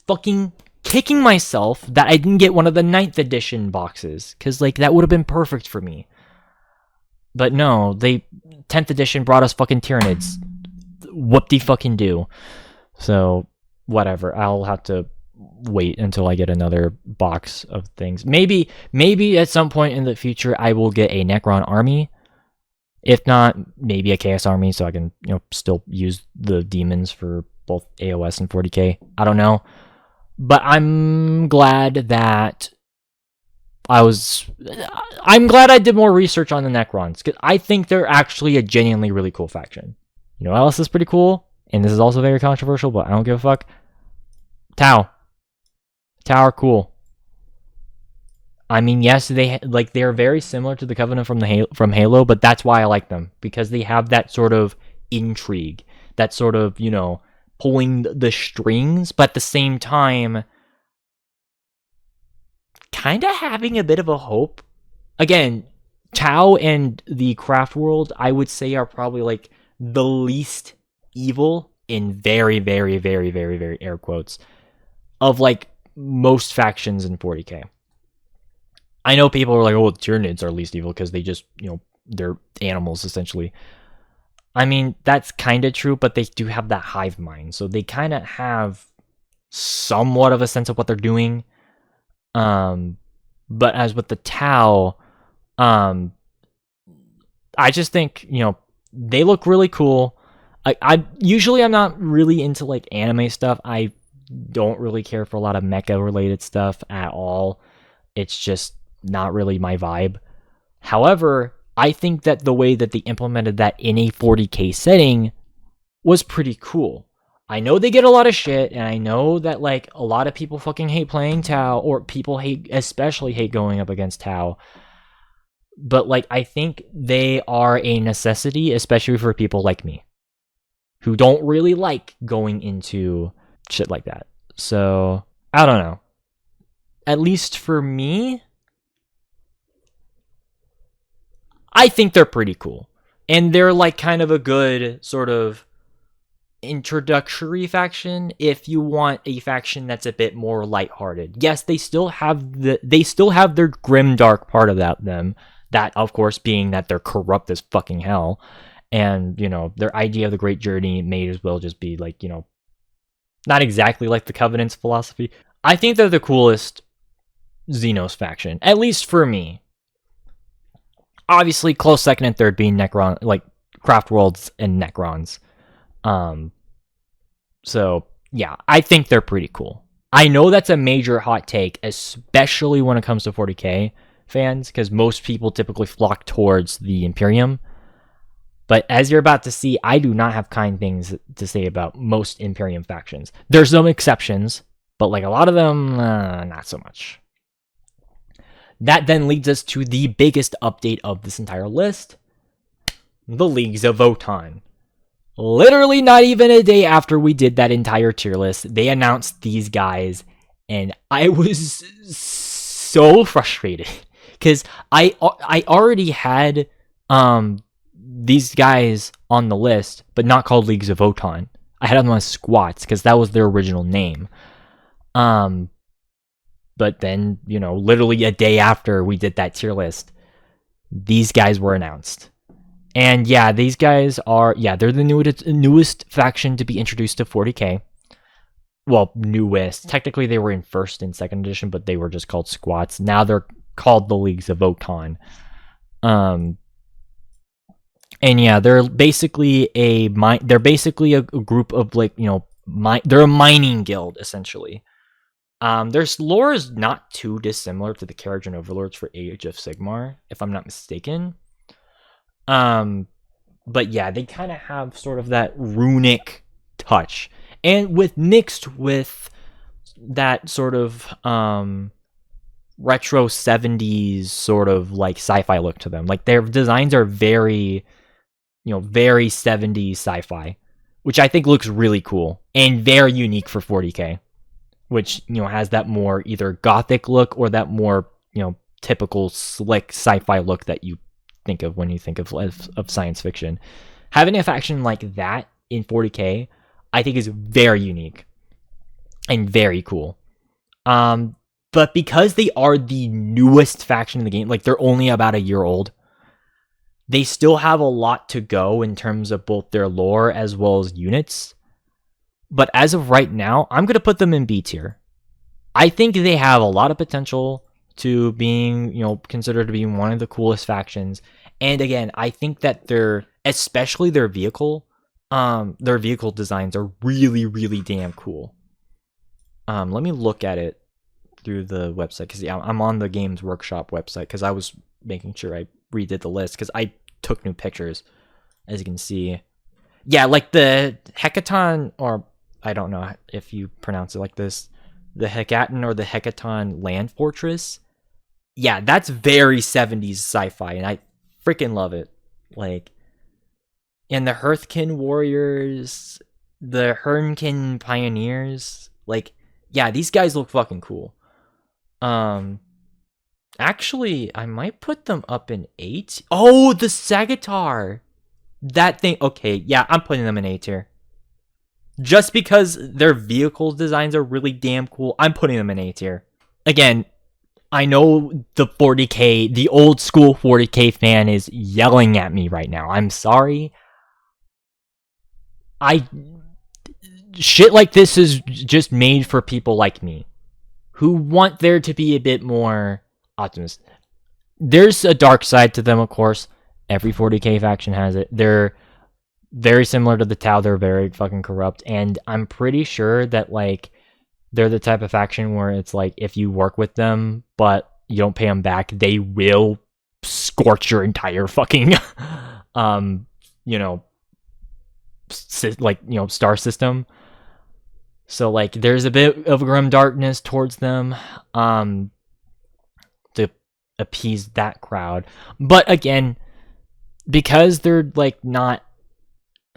fucking kicking myself that I didn't get one of the 9th edition boxes, because like that would have been perfect for me. But no, they 10th edition brought us fucking Tyranids. Whoop-de-fucking do. So whatever, I'll have to wait until I get another box of things. Maybe at some point in the future I will get a Necron army. If not, maybe a Chaos army, so I can, you know, still use the demons for both AOS and 40k. I don't know. But I'm glad that I'm glad I did more research on the Necrons, because I think they're actually a genuinely really cool faction. You know what else is pretty cool? And this is also very controversial, but I don't give a fuck. Tau. Tau are cool. I mean, yes, they're very similar to the Covenant from Halo, but that's why I like them, because they have that sort of intrigue, that sort of, you know, pulling the strings, but at the same time kind of having a bit of a hope. Again, Tau and the Craft World, I would say, are probably like the least evil, in very, very, very, very, very air quotes, of like most factions in 40k. I know people are like, oh, Tyranids are least evil because they just, they're animals essentially. I mean, that's kind of true, but they do have that hive mind, so they kind of have somewhat of a sense of what they're doing. But as with the Tau, I just think, they look really cool. I'm not really into like anime stuff. I don't really care for a lot of mecha related stuff at all. It's just not really my vibe. However, I think that the way that they implemented that in a 40k setting was pretty cool. I know they get a lot of shit, and I know that like a lot of people fucking hate playing Tau, or people especially hate going up against Tau. But like, I think they are a necessity, especially for people like me, who don't really like going into shit like that. So, I don't know. At least for me, I think they're pretty cool. And they're like kind of a good sort of introductory faction if you want a faction that's a bit more lighthearted. Yes, they still have their grim dark part about them. That, of course, being that they're corrupt as fucking hell. And, their idea of the Great Journey may as well just be like, not exactly like the Covenant's philosophy. I think they're the coolest Xenos faction, at least for me. Obviously, close second and third being Necron, like Craft Worlds and Necrons. So yeah, I think they're pretty cool. I know that's a major hot take, especially when it comes to 40k fans, because most people typically flock towards the Imperium. But as you're about to see, I do not have kind things to say about most Imperium factions. There's some exceptions, but like a lot of them, not so much. That then leads us to the biggest update of this entire list, the Leagues of Votann. Literally not even a day after we did that entire tier list, they announced these guys, and I was so frustrated because I already had these guys on the list, but not called Leagues of Votann. I had them as Squats because that was their original name. But then, literally a day after we did that tier list, these guys were announced. And yeah, these guys are, they're the newest faction to be introduced to 40k. Well, newest. Technically, they were in 1st and 2nd edition, but they were just called Squats. Now they're called the Leagues of Votann. And yeah, they're basically a group of like, they're a mining guild, essentially. Their lore is not too dissimilar to the Karajan Overlords for Age of Sigmar, if I'm not mistaken. But yeah, they kind of have sort of that runic touch, and mixed with that sort of retro 70s sort of like sci-fi look to them. Like their designs are very, very 70s sci-fi, which I think looks really cool and very unique for 40k, which, has that more either gothic look or that more, typical slick sci-fi look that you think of when you think of science fiction. Having a faction like that in 40k, I think is very unique and very cool. But because they are the newest faction in the game, like they're only about a year old, they still have a lot to go in terms of both their lore as well as units. But as of right now, I'm going to put them in B tier. I think they have a lot of potential to being, considered to be one of the coolest factions. And again, I think that especially their vehicle designs are really, really damn cool. Let me look at it through the website, because I'm on the Games Workshop website, because I was making sure I redid the list, because I took new pictures, as you can see. Yeah, like the Hecaton, or I don't know if you pronounce it like this, the Hecatan or the Hecaton land fortress. Yeah, that's very 70s sci-fi, and I freaking love it. Like, and the Hearthkin warriors, the Hernkin pioneers, like, yeah, these guys look fucking cool. Actually, I might put them up in 8. Oh, the Sagatar! That thing, okay, yeah, I'm putting them in A tier. Just because their vehicle designs are really damn cool, I'm putting them in A tier. Again, I know the 40k, the old school 40k fan is yelling at me right now. I'm sorry. Shit like this is just made for people like me who want there to be a bit more optimism. There's a dark side to them, of course. Every 40k faction has it. They're very similar to the Tau. They're very fucking corrupt, and I'm pretty sure that like they're the type of faction where it's like if you work with them but you don't pay them back, they will scorch your entire fucking star system. So like there's a bit of grim darkness towards them to appease that crowd. But again, because they're like not,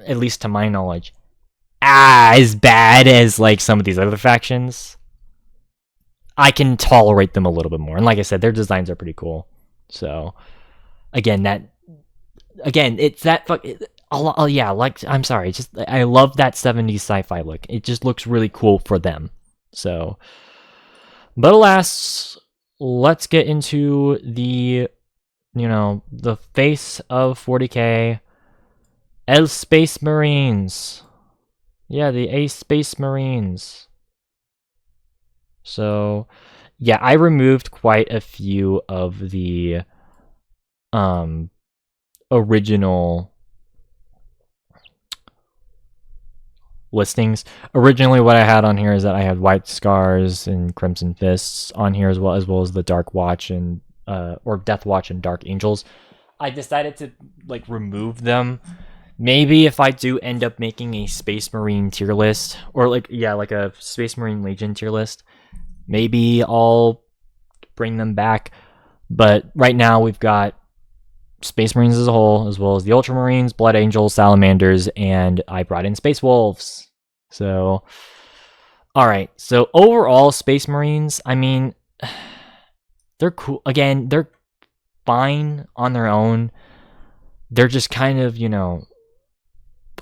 at least to my knowledge, as bad as like some of these other factions, I can tolerate them a little bit more. And like I said, their designs are pretty cool. So again, it's that fuck. Oh yeah, like I'm sorry, just I love that 70s sci-fi look. It just looks really cool for them. So, but alas, let's get into the face of 40k, El Space Marines. Yeah, the Ace Space Marines. So, yeah, I removed quite a few of the original listings. Originally what I had on here is that I had White Scars and Crimson Fists on here as well as the Dark Watch and or Death Watch and Dark Angels. I decided to like remove them. Maybe if I do end up making a Space Marine tier list, or like a Space Marine Legion tier list, maybe I'll bring them back. But right now we've got Space Marines as a whole, as well as the Ultramarines, Blood Angels, Salamanders, and I brought in Space Wolves. So, alright. So overall, Space Marines, I mean, they're cool. Again, they're fine on their own. They're just kind of,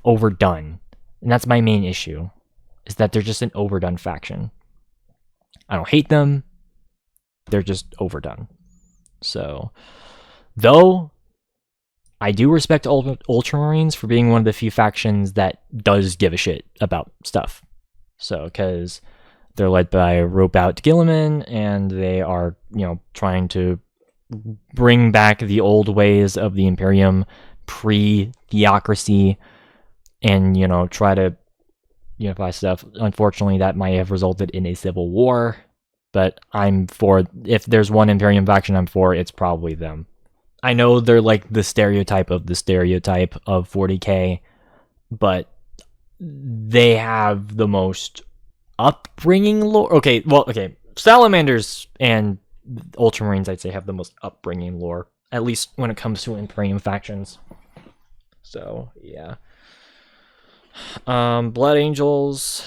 overdone. And that's my main issue, is that they're just an overdone faction. I don't hate them. They're just overdone. So, though I do respect Ultramarines for being one of the few factions that does give a shit about stuff. So, because they're led by Repuload Gilliman, and they are, trying to bring back the old ways of the Imperium pre-theocracy and, try to unify stuff. Unfortunately, that might have resulted in a civil war, but I'm for, if there's one Imperium faction I'm for, it's probably them. I know they're like the stereotype of 40k, but they have the most upbringing lore. Okay, Salamanders and Ultramarines, I'd say, have the most upbringing lore, at least when it comes to Imperium factions. So, yeah. Blood Angels,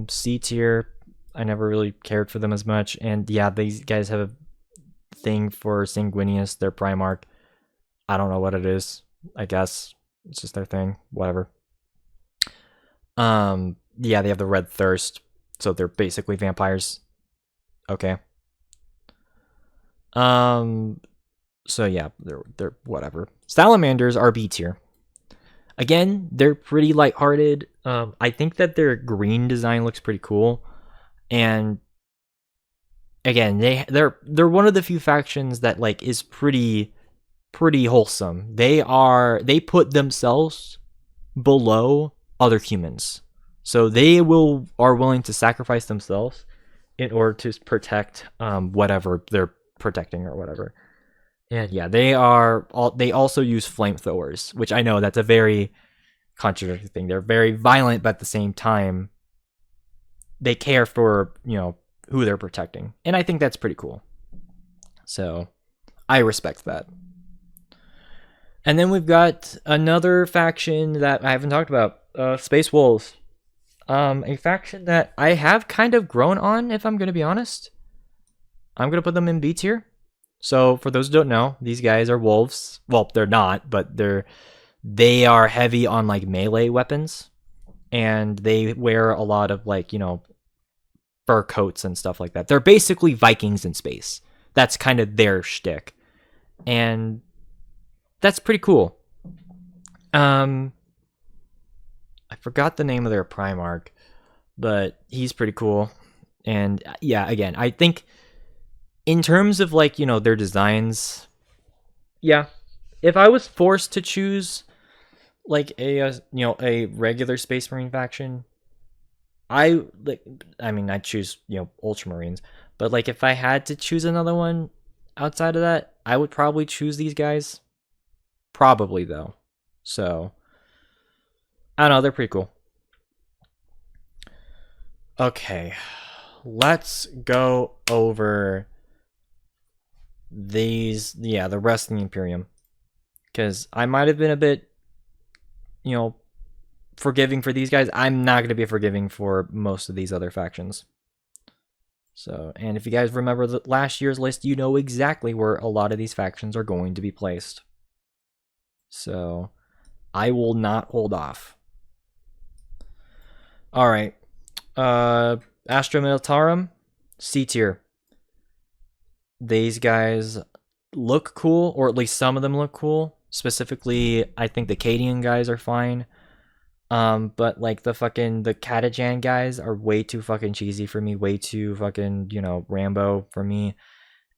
C tier. I never really cared for them as much. And yeah, these guys have a thing for Sanguinius, their Primarch. I don't know what it is. I guess it's just their thing. Whatever. Yeah, they have the Red Thirst, so they're basically vampires. Okay. So yeah, they're whatever. Salamanders are B tier. Again, they're pretty lighthearted. I think that their green design looks pretty cool, and again, they're one of the few factions that like is pretty wholesome. They put themselves below other humans, so they are willing to sacrifice themselves in order to protect whatever they're protecting or whatever. And yeah, they also use flamethrowers, which I know that's a very contradictory thing. They're very violent, but at the same time, they care for, who they're protecting. And I think that's pretty cool. So, I respect that. And then we've got another faction that I haven't talked about, Space Wolves. A faction that I have kind of grown on, if I'm going to be honest. I'm going to put them in B tier. So, for those who don't know, these guys are wolves. Well, they're not, but they are heavy on, like, melee weapons. And they wear a lot of, like, fur coats and stuff like that. They're basically Vikings in space. That's kind of their shtick. And that's pretty cool. I forgot the name of their Primarch, but he's pretty cool. And yeah, again, I think in terms of like, you know, their designs, yeah, if I was forced to choose like a regular Space Marine faction, I'd choose, Ultramarines, but like if I had to choose another one outside of that, I would probably choose these guys. Probably though. So I don't know, they're pretty cool. Okay, let's go over the rest of the Imperium, because I might have been a bit, forgiving for these guys. I'm not going to be forgiving for most of these other factions. So, and if you guys remember the last year's list, you know exactly where a lot of these factions are going to be placed. So, I will not hold off. Alright. Astra Militarum, C tier. These guys look cool, or at least some of them look cool. Specifically, I think the Cadian guys are fine. But like the Katajan guys are way too fucking cheesy for me, way too fucking, Rambo for me.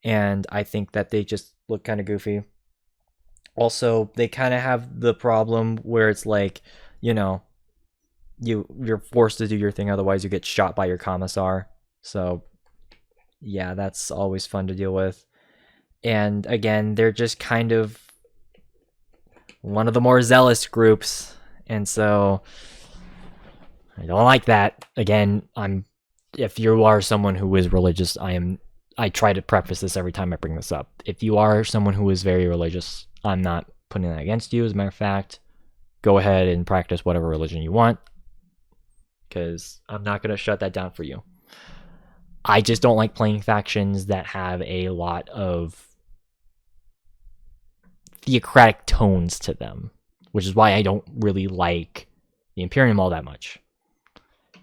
And I think that they just look kind of goofy. Also, they kind of have the problem where it's like, you're forced to do your thing, otherwise you get shot by your commissar. So yeah, that's always fun to deal with. And again, they're just kind of one of the more zealous groups, and so I don't like that. Again, if you are someone who is religious, I try to preface this every time I bring this up. If you are someone who is very religious, I'm not putting that against you. As a matter of fact, go ahead and practice whatever religion you want, because I'm not going to shut that down for you. I just don't like playing factions that have a lot of theocratic tones to them, which is why I don't really like the Imperium all that much.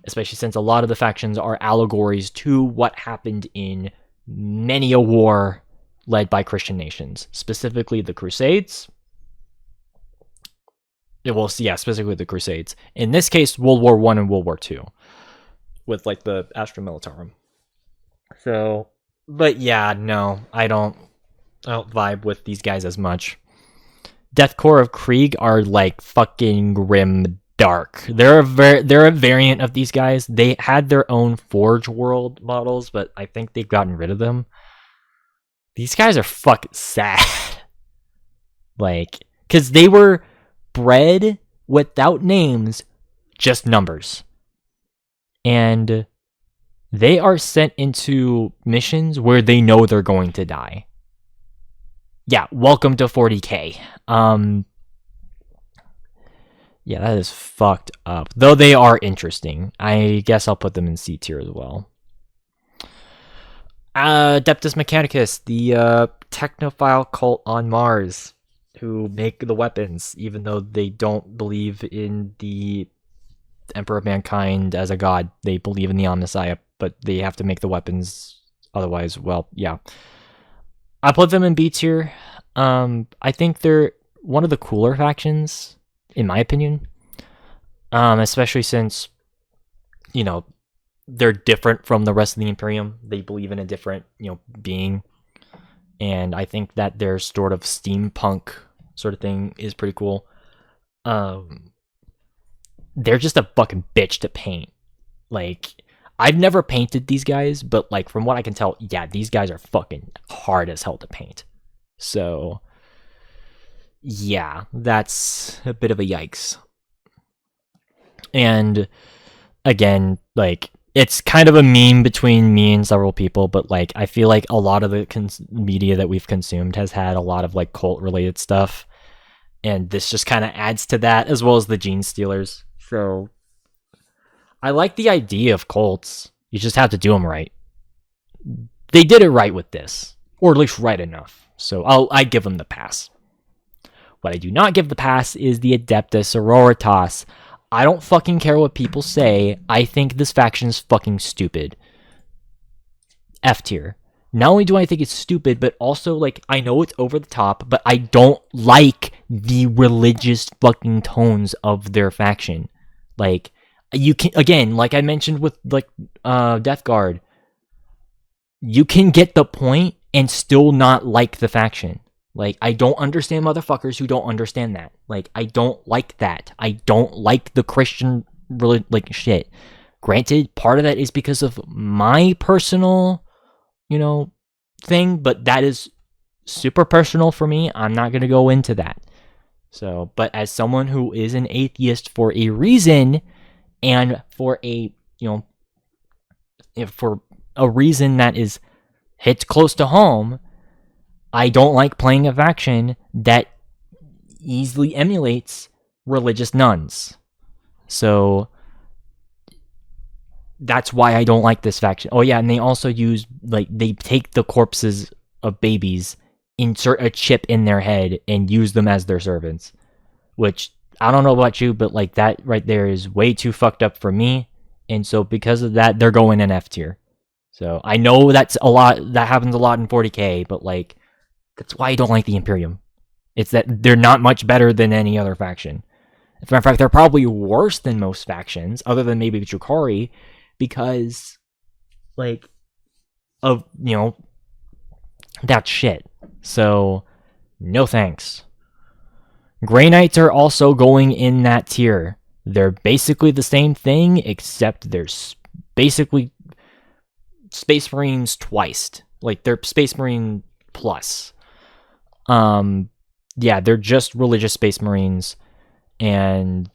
Especially since a lot of the factions are allegories to what happened in many a war led by Christian nations, specifically the Crusades. Well, yeah, specifically the Crusades. In this case, World War I and World War II, with like the Astra Militarum. So, but yeah, no, I don't vibe with these guys as much. Death Corps of Krieg are like fucking grim dark. They're a variant of these guys. They had their own Forge World models, but I think they've gotten rid of them. These guys are fucking sad. Like, because they were bred without names, just numbers. And they are sent into missions where they know they're going to die. Yeah, welcome to 40k. Yeah, that is fucked up. Though they are interesting. I guess I'll put them in C tier as well. Adeptus Mechanicus, the technophile cult on Mars, who make the weapons, even though they don't believe in the Emperor of Mankind as a god. They believe in the Omnissiah, but they have to make the weapons. Otherwise, well, yeah. I put them in B tier. I think they're one of the cooler factions, in my opinion. Especially since, they're different from the rest of the Imperium. They believe in a different, being. And I think that their sort of steampunk sort of thing is pretty cool. They're just a fucking bitch to paint. Like, I've never painted these guys, but like from what I can tell, yeah, these guys are fucking hard as hell to paint. So, yeah, that's a bit of a yikes. And again, like, it's kind of a meme between me and several people, but like, I feel like a lot of the media that we've consumed has had a lot of like cult related stuff. And this just kind of adds to that, as well as the Gene Stealers. So, I like the idea of cults. You just have to do them right. They did it right with this, or at least right enough. So I give them the pass. What I do not give the pass is the Adeptus Sororitas. I don't fucking care what people say. I think this faction is fucking stupid. F tier. Not only do I think it's stupid, but also, like, I know it's over the top, but I don't like the religious fucking tones of their faction. Like, you can, again, like I mentioned with, like, Death Guard, you can get the point and still not like the faction. Like, I don't understand motherfuckers who don't understand that. Like, I don't like that. I don't like the Christian, like, shit. Granted, part of that is because of my personal, thing, but that is super personal for me. I'm not going to go into that. So, but as someone who is an atheist for a reason, and for a, for a reason that hits close to home, I don't like playing a faction that easily emulates religious nuns. So that's why I don't like this faction. Oh yeah, and they also use, like, they take the corpses of babies, insert a chip in their head, and use them as their servants. Which, I don't know about you, but, like, that right there is way too fucked up for me. And so because of that, they're going in F tier. So I know that happens a lot in 40k, but, like, that's why I don't like the Imperium. It's that they're not much better than any other faction. As a matter of fact, they're probably worse than most factions, other than maybe Drukhari, because, like, of, that shit. So, no thanks. Grey Knights are also going in that tier. They're basically the same thing, except they're basically Space Marines twice. Like, they're Space Marine plus. Yeah, they're just religious Space Marines. And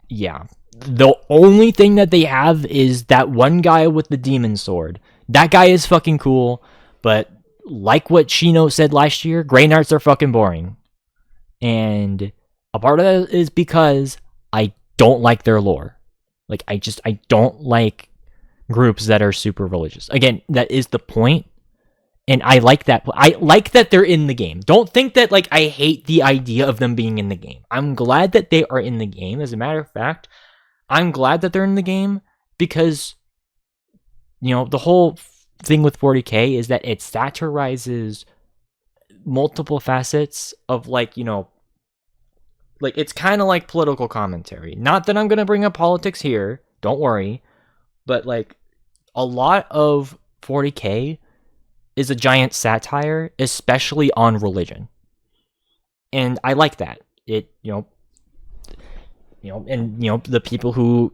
yeah, the only thing that they have is that one guy with the demon sword. That guy is fucking cool, but like what Shino said last year, Grey Knights are fucking boring. And a part of that is because I don't like their lore. Like, I don't like groups that are super religious. Again, that is the point. And I like that. I like that they're in the game. Don't think that, like, I hate the idea of them being in the game. I'm glad that they are in the game. As a matter of fact, I'm glad that they're in the game because, the whole thing with 40k is that it satirizes multiple facets of, like, like, it's kind of like political commentary. Not that I'm going to bring up politics here. Don't worry. But, like, a lot of 40k is a giant satire, especially on religion. And I like that. It, the people who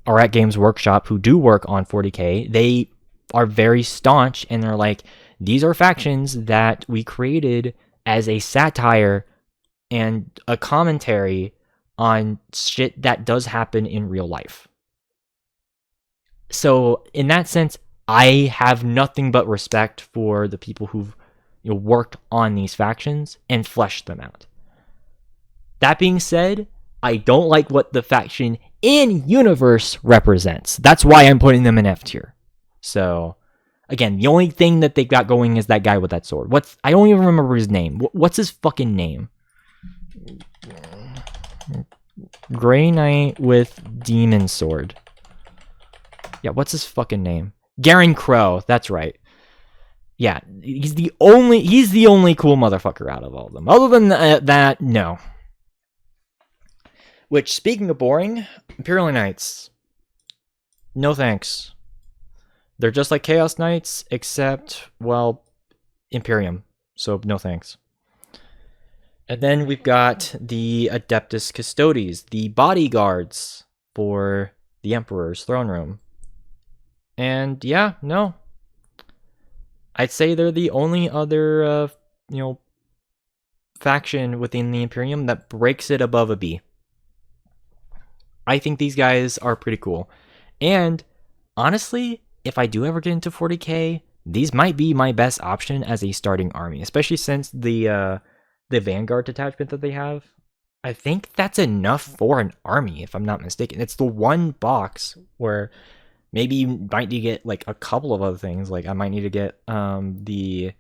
are at Games Workshop who do work on 40k, they are very staunch, and they're like, these are factions that we created as a satire and a commentary on shit that does happen in real life. So, in that sense, I have nothing but respect for the people who've worked on these factions and fleshed them out. That being said, I don't like what the faction in universe represents. That's why I'm putting them in F tier. So, again, the only thing that they got going is that guy with that sword. I don't even remember his name. What's his fucking name? Grey Knight with Demon Sword. Yeah, what's his fucking name? Garen Crow, that's right. Yeah, he's the only cool motherfucker out of all of them. Other than that, no. Which, speaking of boring, Imperial Knights. No thanks. They're just like Chaos Knights, except, well, Imperium. So, no thanks. And then we've got the Adeptus Custodes, the bodyguards for the Emperor's throne room. And yeah, no. I'd say they're the only other, faction within the Imperium that breaks it above a B. I think these guys are pretty cool. And honestly, if I do ever get into 40k, these might be my best option as a starting army, especially since the Vanguard detachment that they have. I think that's enough for an army, if I'm not mistaken. It's the one box where maybe you might need to get, like, a couple of other things. Like, I might need to get the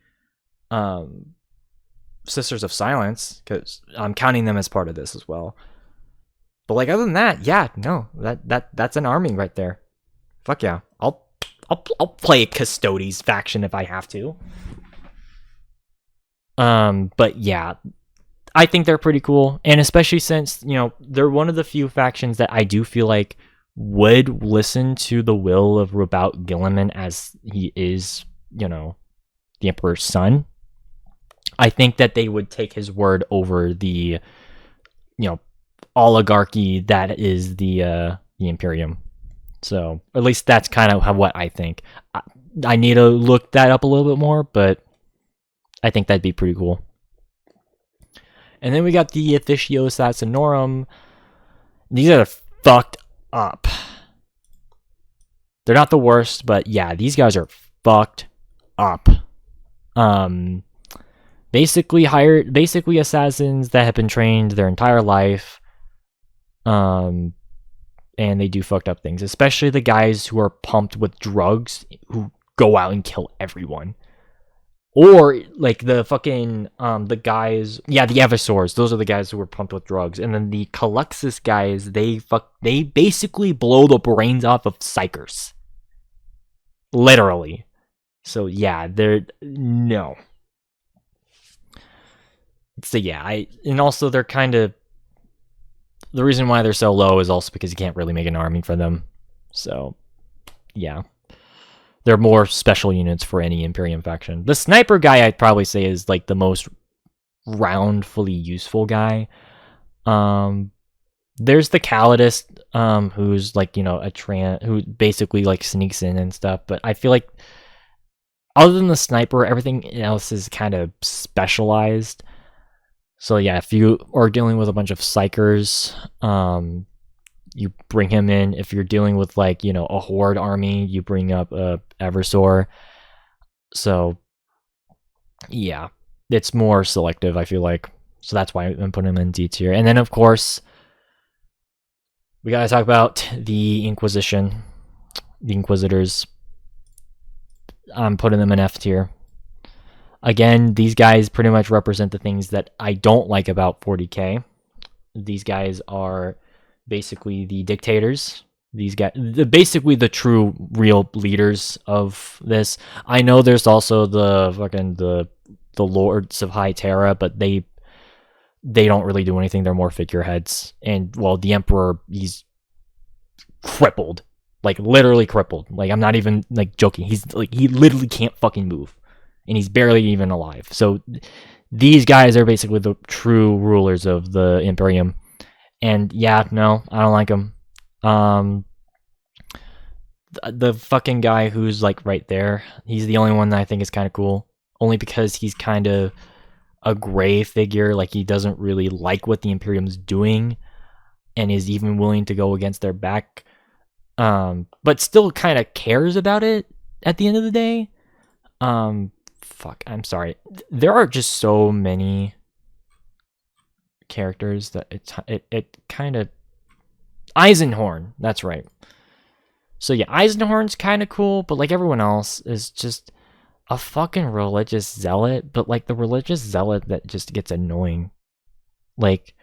Sisters of Silence, because I'm counting them as part of this as well. But, like, other than that, yeah, no, that's an army right there. Fuck yeah, I'll I'll play a Custodes faction if I have to. But yeah, I think they're pretty cool, and especially since, you know, they're one of the few factions that I do feel like would listen to the will of Rabout Guilliman, as he is, you know, the Emperor's son. I think that they would take his word over the, you know, oligarchy that is the Imperium. So at least that's kind of what I think. I need to look that up a little bit more, but I think that'd be pretty cool. And then we got the Officio Assassinorum. These are fucked up. They're not the worst, but yeah, these guys are fucked up. Basically assassins that have been trained their entire life. And they do fucked up things, especially the guys who are pumped with drugs who go out and kill everyone. Or like the fucking the guys, yeah, the Evisors. Those are the guys who were pumped with drugs. And then the Calyxus guys, they basically blow the brains off of psychers, literally. So yeah, no. So yeah, and also they're kind of, the reason why they're so low is also because you can't really make an army for them. So yeah. They're more special units for any Imperium faction. The sniper guy, I'd probably say, is like the most roundfully useful guy. There's the Calidus, who's like, you know, who basically like sneaks in and stuff. But I feel like other than the sniper, everything else is kind of specialized. So yeah, if you are dealing with a bunch of psychers, you bring him in. If you're dealing with, like, you know, a horde army, you bring up a Eversor. So yeah, it's more selective, I feel like. So that's why I'm putting him in D tier. And then of course we gotta talk about the Inquisition, the Inquisitors. I'm putting them in F tier. Again, these guys pretty much represent the things that I don't like about 40k. These guys are basically the dictators. These guys, basically the true, real leaders of this. I know there's also the fucking the lords of High Terra, but they don't really do anything. They're more figureheads. And well, the Emperor, he's crippled, like literally crippled. Like, I'm not even like joking. He's like, he literally can't fucking move, and he's barely even alive. So these guys are basically the true rulers of the Imperium. And yeah, no, I don't like him. The fucking guy who's like right there, he's the only one that I think is kind of cool. Only because he's kind of a gray figure. Like, he doesn't really like what the Imperium's doing, and is even willing to go against their back. But still kind of cares about it at the end of the day. Fuck, I'm sorry. There are just so many characters that it kind of, Eisenhorn, that's right. So yeah, Eisenhorn's kind of cool, but like everyone else is just a fucking religious zealot, but like the religious zealot that just gets annoying. Like,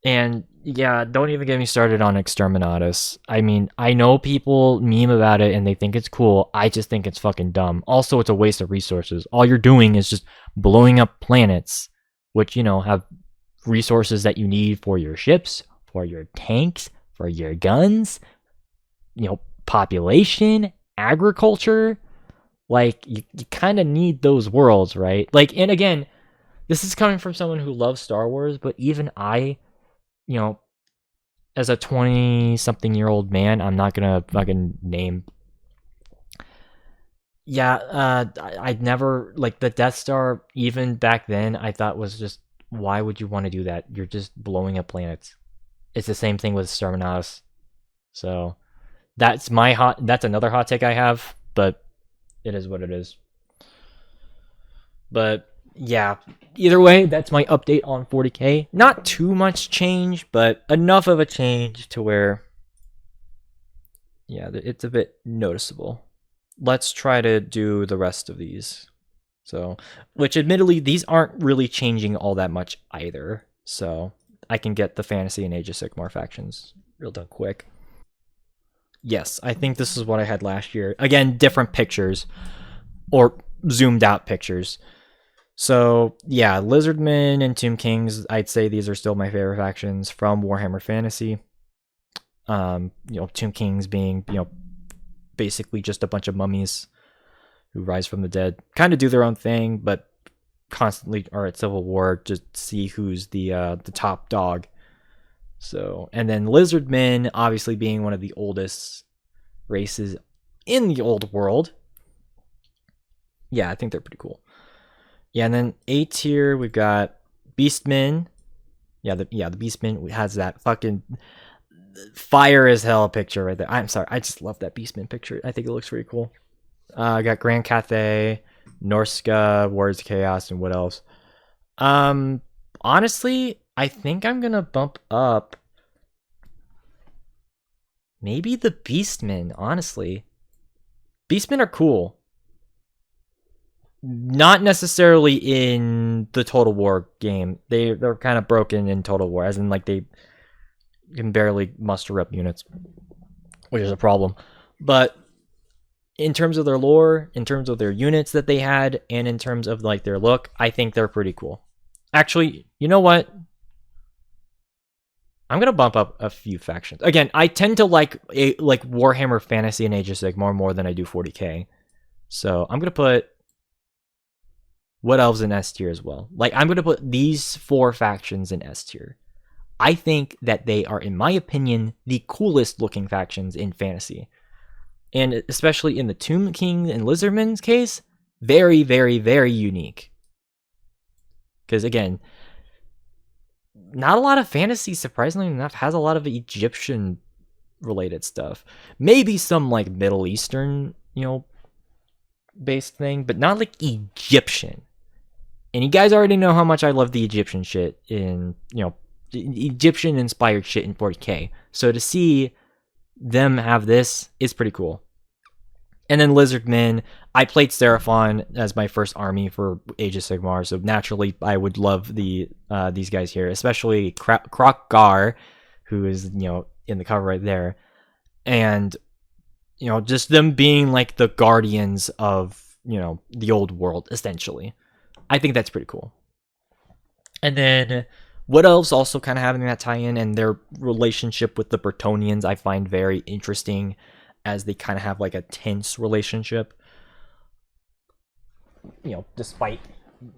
and yeah, don't even get me started on Exterminatus. I mean, I know people meme about it and they think it's cool. I just think it's fucking dumb. Also, it's a waste of resources. All you're doing is just blowing up planets, which, you know, have resources that you need for your ships, for your tanks, for your guns, you know, population, agriculture. Like, you kind of need those worlds, right? Like, and again, this is coming from someone who loves Star Wars, but even I, you know, as a 20-something-year-old man, I'm not gonna fucking name. Yeah, I'd never, like, the Death Star, even back then, I thought was just, why would you want to do that? You're just blowing up planets. It's the same thing with Exterminatus. So that's another hot take I have, but it is what it is. But yeah, either way, that's my update on 40k. Not too much change, but enough of a change to where, yeah, it's a bit noticeable. Let's try to do the rest of these. So, which admittedly, these aren't really changing all that much either. So I can get the Fantasy and Age of Sigmar factions real done quick. Yes, I think this is what I had last year. Again, different pictures or zoomed out pictures. So yeah, Lizardmen and Tomb Kings, I'd say these are still my favorite factions from Warhammer Fantasy. Tomb Kings being, basically just a bunch of mummies who rise from the dead, kind of do their own thing, but constantly are at civil war to see who's the top dog. So, and then Lizardmen, obviously being one of the oldest races in the old world. Yeah, I think they're pretty cool. Yeah, and then A tier we've got Beastmen. Yeah, the Beastman has that fucking fire as hell picture right there. I'm sorry, I just love that Beastman picture. I think it looks pretty cool. I got Grand Cathay, Norska, Warriors of Chaos, and what else? Honestly, I think I'm gonna bump up maybe the Beastmen. Honestly, Beastmen are cool. Not necessarily in the Total War game. They're kind of broken in Total War, as in like they can barely muster up units, which is a problem. But in terms of their lore, in terms of their units that they had, and in terms of like their look, I think they're pretty cool. Actually, you know what? I'm gonna bump up a few factions. Again, I tend to like Warhammer Fantasy and Age of Sigmar more than I do 40k. So I'm gonna put Wood Elves in S tier as well. Like I'm gonna put these 4 factions in S tier. I think that they are, in my opinion, the coolest looking factions in fantasy. And especially in the Tomb King and Lizardman's case, very, very, very unique. Because again, not a lot of fantasy, surprisingly enough, has a lot of Egyptian related stuff. Maybe some like Middle Eastern, based thing, but not like Egyptian. And you guys already know how much I love the Egyptian shit in, Egyptian inspired shit in 40k. So to see them have this is pretty cool. And then Lizardmen, I played Seraphon as my first army for Age of Sigmar, so naturally I would love these guys here, especially Krokgar, who is in the cover right there, and just them being like the guardians of the old world essentially. I think that's pretty cool. And then Wood Elves also kind of having that tie-in, and their relationship with the Bretonnians I find very interesting, as they kind of have like a tense relationship. Despite,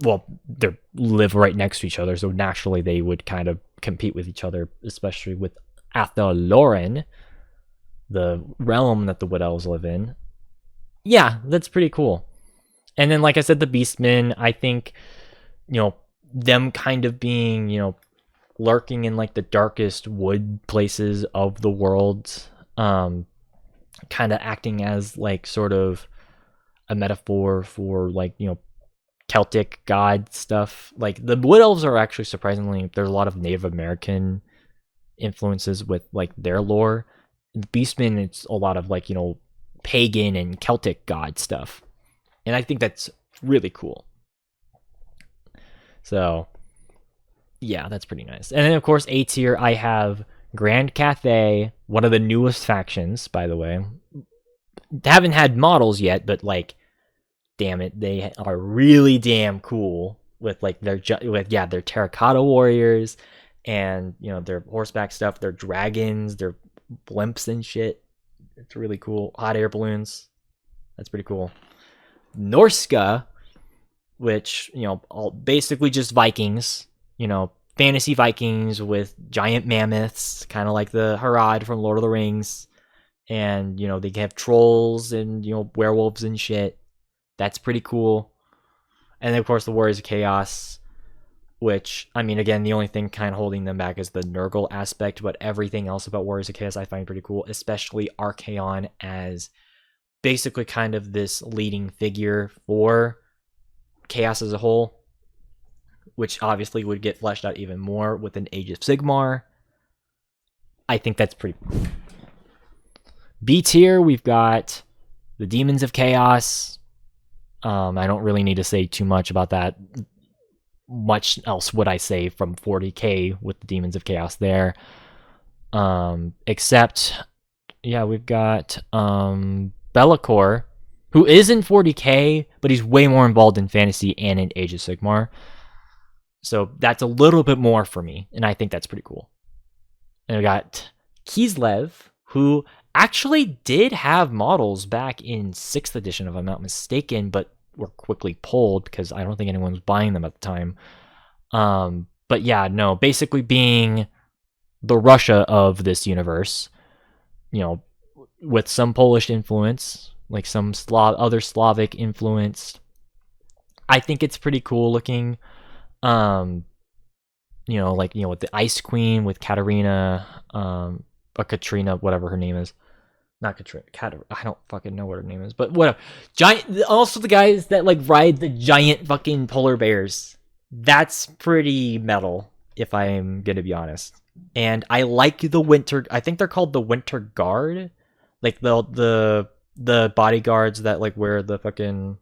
well, they live right next to each other, so naturally they would kind of compete with each other, especially with Athaloren, the realm that the Wood Elves live in. Yeah, that's pretty cool. And then, like I said, the Beastmen, I think, them kind of being, lurking in like the darkest wood places of the world, kind of acting as like sort of a metaphor for like, Celtic god stuff. Like the Wood Elves are actually surprisingly, there's a lot of Native American influences with like their lore. The Beastmen, it's a lot of like, pagan and Celtic god stuff. And I think that's really cool. So, yeah, that's pretty nice. And then, of course, A tier, I have Grand Cathay, one of the newest factions, by the way. Haven't had models yet, but, like, damn it, they are really damn cool with, like, their terracotta warriors and, their horseback stuff, their dragons, their blimps and shit. It's really cool. Hot air balloons. That's pretty cool. Norska, which, basically just Vikings, fantasy Vikings with giant mammoths, kind of like the Harad from Lord of the Rings. And, they have trolls and, werewolves and shit. That's pretty cool. And then, of course, the Warriors of Chaos, which, I mean, again, the only thing kind of holding them back is the Nurgle aspect, but everything else about Warriors of Chaos I find pretty cool, especially Archaon as basically kind of this leading figure for Chaos as a whole, which obviously would get fleshed out even more with an Age of Sigmar. I think that's pretty cool. B tier, we've got the Demons of Chaos. I don't really need to say too much about that. Much else would I say from 40k with the Demons of Chaos there. Except yeah, we've got Be'lakor, who is in 40k, but he's way more involved in fantasy and in Age of Sigmar. So that's a little bit more for me, and I think that's pretty cool. And we got Kislev, who actually did have models back in 6th edition, if I'm not mistaken, but were quickly pulled because I don't think anyone was buying them at the time. But yeah, no, basically being the Russia of this universe, you know, with some Polish influence, like some other Slavic influence. I think it's pretty cool looking. With the Ice Queen, with Katarina, or Katrina, whatever her name is. Not Katrina, I don't fucking know what her name is, but whatever. Giant, also the guys that like ride the giant fucking polar bears. That's pretty metal, if I'm gonna be honest. And I like the winter. I think they're called the Winter Guard, like the bodyguards that like wear the fucking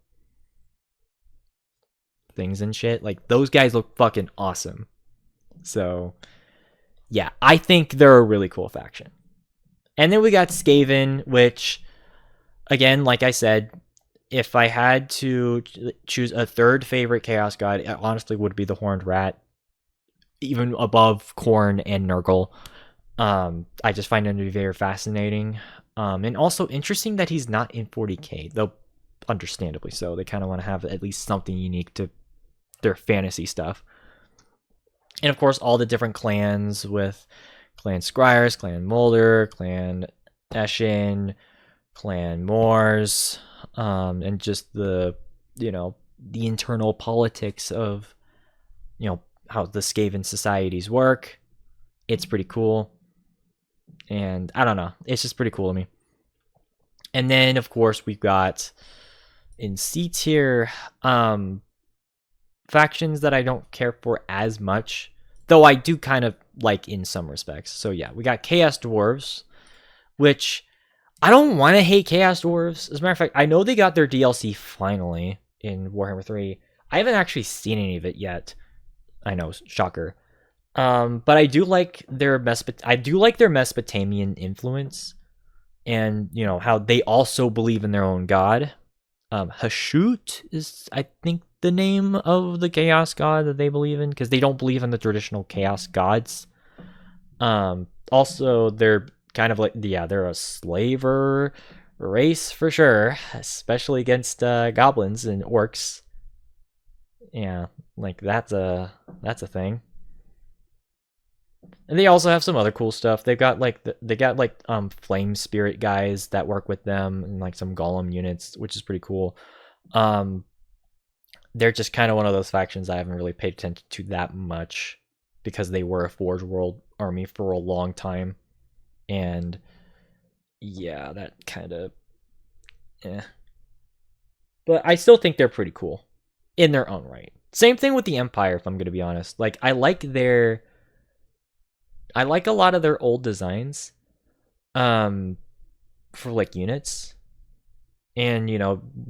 things and shit. Like those guys look fucking awesome. So yeah, I think they're a really cool faction. And then we got Skaven, which again, like I said, if I had to choose a third favorite Chaos God, it honestly would be the Horned Rat, even above Khorne and Nurgle. I just find him to be very fascinating. And also interesting that he's not in 40k, though understandably so. They kind of want to have at least something unique to their fantasy stuff. And of course, all the different clans with Clan Scryers, Clan Mulder, Clan Eshin, Clan Moors, and just the internal politics of, how the Skaven societies work. It's pretty cool. And I don't know, it's just pretty cool to me. And then, of course, we've got in C tier, factions that I don't care for as much, though I do kind of like in some respects. So yeah, we got Chaos Dwarves, which I don't want to hate Chaos Dwarves. As a matter of fact, I know they got their DLC finally in Warhammer 3. I haven't actually seen any of it yet. I know, shocker. But I do like their Mesopotamian influence, and how they also believe in their own god. Hashut is, I think, the name of the chaos god that they believe in, because they don't believe in the traditional chaos gods. Also, they're kind of like, they're a slaver race for sure, especially against goblins and orcs. Yeah, like that's a thing. And they also have some other cool stuff. They've got flame spirit guys that work with them, and like some golem units, which is pretty cool. They're just kind of one of those factions I haven't really paid attention to that much, because they were a Forge World army for a long time. And yeah, that kind of but I still think they're pretty cool in their own right. Same thing with the Empire, if I'm gonna be honest. Like I like a lot of their old designs for like units, and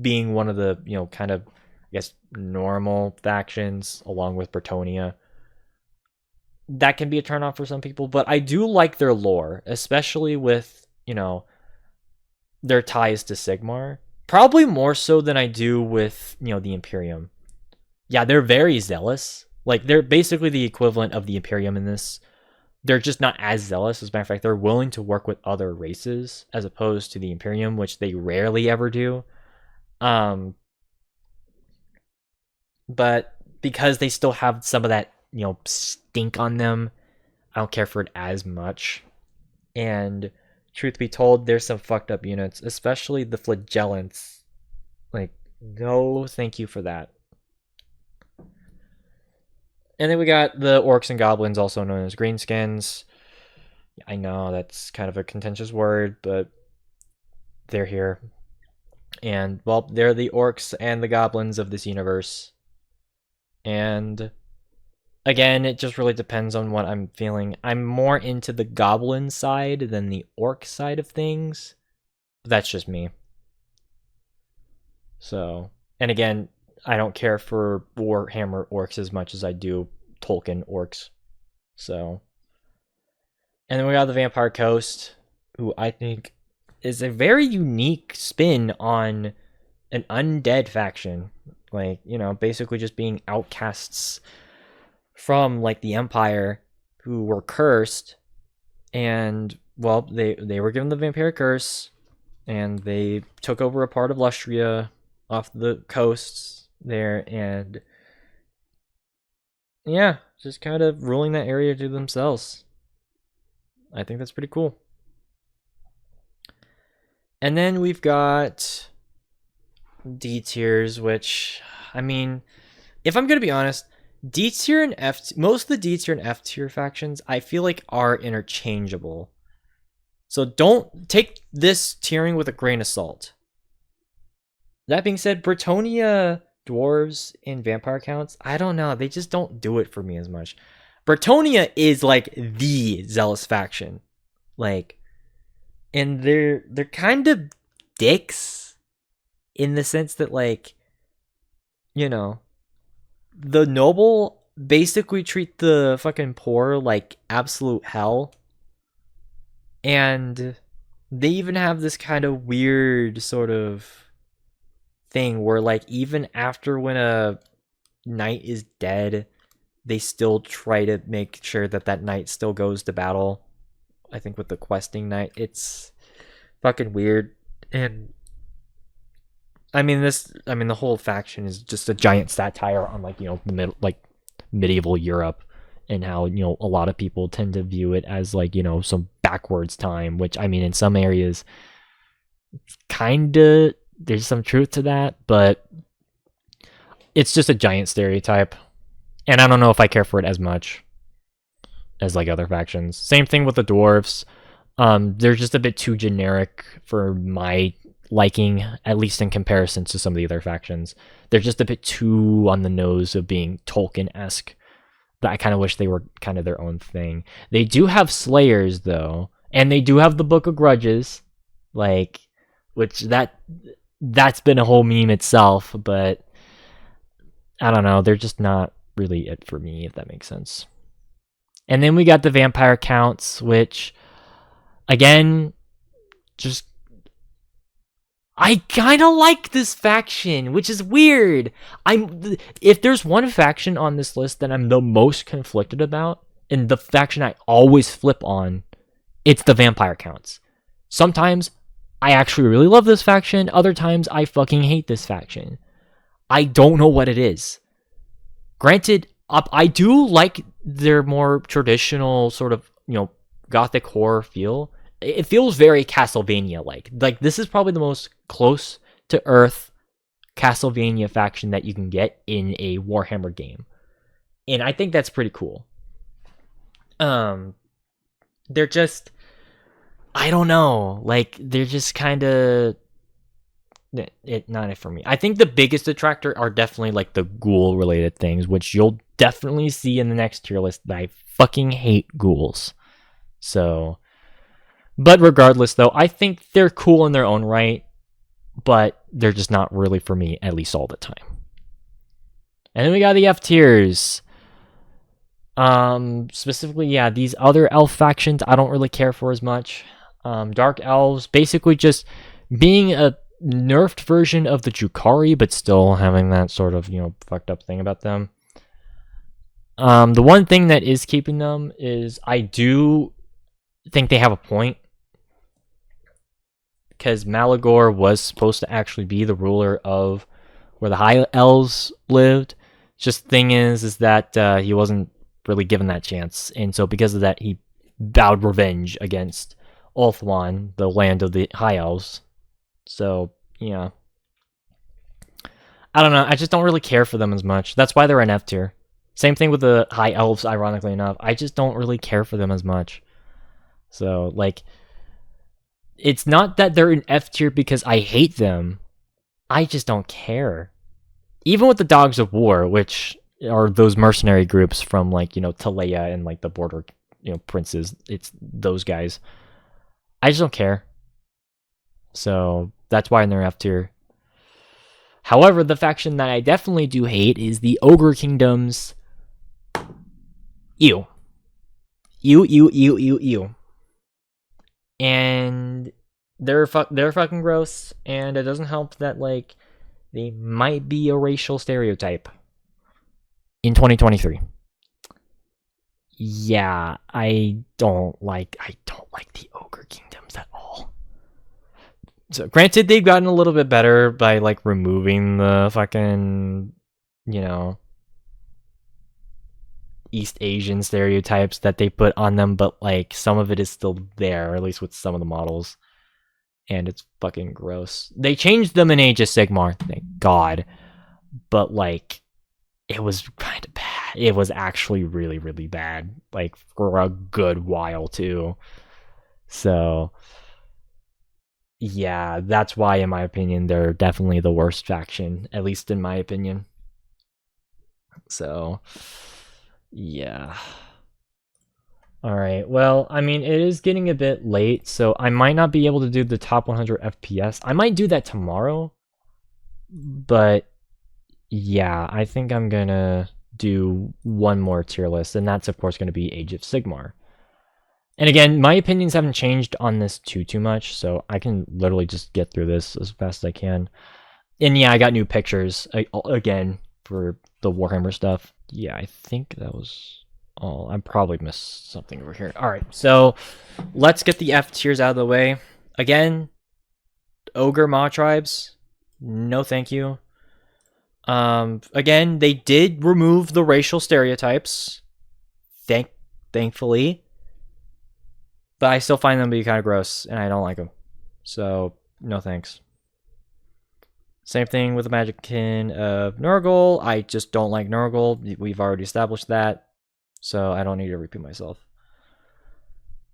being one of the kind of, I guess, normal factions along with Bretonia, that can be a turnoff for some people. But I do like their lore, especially with their ties to Sigmar, probably more so than I do with the Imperium. Yeah, they're very zealous. Like they're basically the equivalent of the Imperium in this. They're just not as zealous. As a matter of fact, they're willing to work with other races as opposed to the Imperium, which they rarely ever do. But because they still have some of that, stink on them, I don't care for it as much. And truth be told, there's some fucked up units, especially the Flagellants. Like, no thank you for that. And then we got the Orcs and Goblins, also known as Greenskins. I know that's kind of a contentious word, but they're here. And, well, they're the Orcs and the Goblins of this universe. And, again, it just really depends on what I'm feeling. I'm more into the Goblin side than the Orc side of things. But that's just me. So, and again, I don't care for Warhammer Orcs as much as I do Tolkien Orcs. So, and then we got the Vampire Coast, who I think is a very unique spin on an undead faction. Like, you know, basically just being outcasts from like the Empire who were cursed, and well, they were given the vampire curse, and they took over a part of Lustria off the coasts there, and yeah, just kind of ruling that area to themselves. I think that's pretty cool. And then we've got D tiers, which, I mean, if I'm gonna be honest, D tier and F, most of the D tier and F tier factions, I feel like are interchangeable. So don't take this tiering with a grain of salt. That being said, Bretonia dwarves and vampire counts, I don't know, they just don't do it for me as much. Bretonia is like the zealous faction, like, and they're kind of dicks in the sense that, like, you know, the noble basically treat the fucking poor like absolute hell, and they even have this kind of weird sort of thing where, like, even after when a knight is dead, they still try to make sure that that knight still goes to battle. I think with the questing knight, it's fucking weird. And I mean, the whole faction is just a giant satire on, like, you know, medieval Europe, and how, you know, a lot of people tend to view it as, like, you know, some backwards time, which, I mean, in some areas, kinda, there's some truth to that, but it's just a giant stereotype, and I don't know if I care for it as much as, like, other factions. Same thing with the dwarves. They're just a bit too generic for my liking, at least in comparison to some of the other factions. They're just a bit too on the nose of being Tolkien-esque, that I kind of wish they were kind of their own thing. They do have Slayers, though, and they do have the Book of Grudges, like, which that's been a whole meme itself, but I don't know, they're just not really it for me, if that makes sense. And then we got the vampire counts, which, again, just, I kind of like this faction, which is weird. If there's one faction on this list that I'm the most conflicted about, and the faction I always flip on, it's the vampire counts. Sometimes I actually really love this faction, other times I fucking hate this faction. I don't know what it is. Granted, I do like their more traditional sort of, you know, gothic horror feel. It feels very Castlevania-like. Like, this is probably the most close to Earth Castlevania faction that you can get in a Warhammer game, and I think that's pretty cool. They're just, I don't know, like, they're just kind of not it for me. I think the biggest detractor are definitely, like, the ghoul-related things, which you'll definitely see in the next tier list. I fucking hate ghouls. So, but regardless, though, I think they're cool in their own right, but they're just not really for me, at least all the time. And then we got the F tiers. Specifically, yeah, these other elf factions I don't really care for as much. Dark elves, basically just being a nerfed version of the Drukhari, but still having that sort of, you know, fucked up thing about them. The one thing that is keeping them is, I do think they have a point, because Malagor was supposed to actually be the ruler of where the High Elves lived. Just the thing is that he wasn't really given that chance, and so because of that, he vowed revenge against Ulthuan, the land of the High Elves. So, yeah. I don't know, I just don't really care for them as much. That's why they're an F tier. Same thing with the High Elves, ironically enough. I just don't really care for them as much. So, like, it's not that they're an F tier because I hate them. I just don't care. Even with the Dogs of War, which are those mercenary groups from, like, you know, Talea and, like, the border, you know, princes. It's those guys. I just don't care. So that's why they're F tier. However, the faction that I definitely do hate is the Ogre Kingdoms. Ew. And they're fucking gross, and it doesn't help that like they might be a racial stereotype in 2023. Yeah, I don't like the ogre kingdoms at all. So granted, they've gotten a little bit better by like removing the fucking, you know, East Asian stereotypes that they put on them, but like some of it is still there, at least with some of the models. And it's fucking gross. They changed them in Age of Sigmar, thank God. But like, it was kind of bad. It was actually really, really bad. Like, for a good while, too. So, yeah, that's why, in my opinion, they're definitely the worst faction. At least in my opinion. So, yeah. Alright, well, I mean, it is getting a bit late, so I might not be able to do the top 100 FPS. I might do that tomorrow, but yeah, I think I'm gonna do one more tier list, and that's, of course, gonna be Age of Sigmar. And again, my opinions haven't changed on this too much, so I can literally just get through this as fast as I can. And yeah, I got new pictures, again, for the Warhammer stuff. Yeah, I think that was... Oh, I probably missed something over here. All right, so let's get the F tiers out of the way. Again, Ogre Maw Tribes, no thank you. Again, they did remove the racial stereotypes, thankfully, but I still find them to be kind of gross, and I don't like them. So, no thanks. Same thing with the Magickin of Nurgle. I just don't like Nurgle. We've already established that. So I don't need to repeat myself.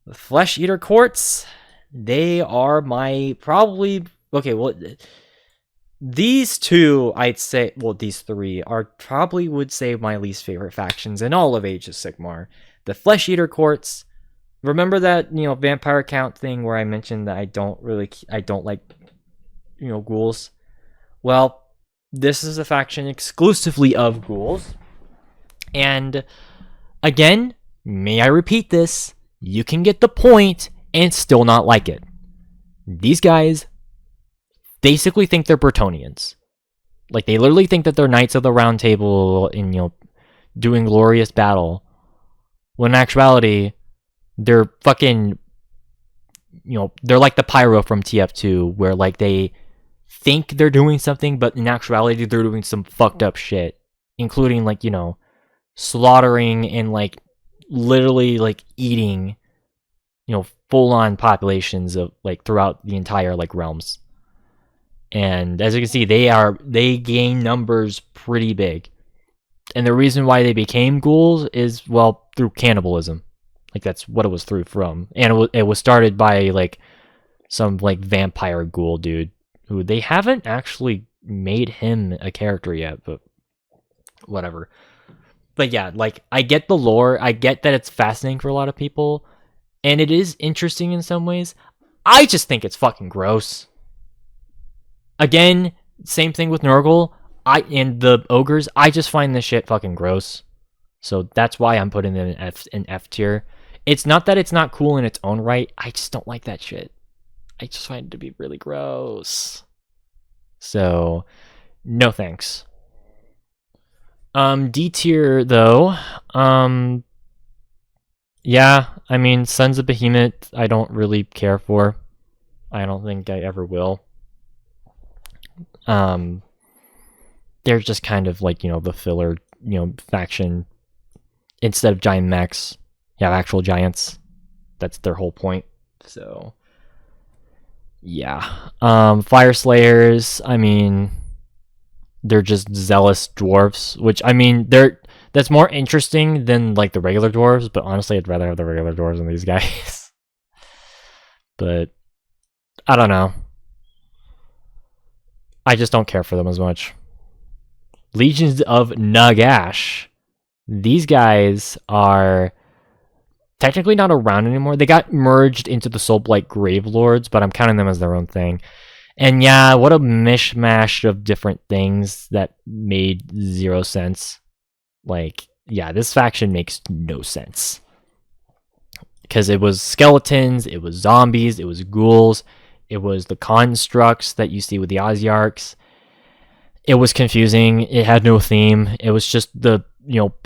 The Flesh Eater Courts, they are my probably... Okay, well, these two, I'd say... Well, these three are probably would say my least favorite factions in all of Age of Sigmar. The Flesh Eater Courts, remember that, you know, vampire count thing where I mentioned that I don't like, you know, ghouls? Well, this is a faction exclusively of ghouls. And... Again, may I repeat this, you can get the point and still not like it. These guys basically think they're Bretonnians. Like, they literally think that they're Knights of the Round Table and, you know, doing glorious battle. When in actuality, they're fucking, you know, they're like the Pyro from TF2, where, like, they think they're doing something, but in actuality, they're doing some fucked up shit. Including, like, you know, slaughtering and like literally like eating, you know, full-on populations of like throughout the entire like realms. And as you can see, they gain numbers pretty big. And the reason why they became ghouls is, well, through cannibalism. Like, that's what it was from. And it was started by like some like vampire ghoul dude who they haven't actually made him a character yet, but whatever. But yeah, like, I get the lore. I get that it's fascinating for a lot of people. And it is interesting in some ways. I just think it's fucking gross. Again, same thing with Nurgle. And the ogres, I just find this shit fucking gross. So that's why I'm putting them in F tier. It's not that it's not cool in its own right. I just don't like that shit. I just find it to be really gross. So, no thanks. D tier though, yeah, I mean, Sons of Behemoth, I don't really care for. I don't think I ever will. They're just kind of like, you know, the filler, you know, faction. Instead of giant mechs, you have actual giants. That's their whole point. So, yeah. Fire Slayers, I mean, they're just zealous dwarves, which, I mean, that's more interesting than like the regular dwarves, but honestly I'd rather have the regular dwarves than these guys. But I don't know, I just don't care for them as much. Legions of Nagash, these guys are technically not around anymore. They got merged into the Soulblight Gravelords, but I'm counting them as their own thing. And yeah, what a mishmash of different things that made zero sense. Like, yeah, this faction makes no sense. Because it was skeletons, it was zombies, it was ghouls, It was the constructs that you see with the Osiarchs. It was confusing. It had no theme. It was just the,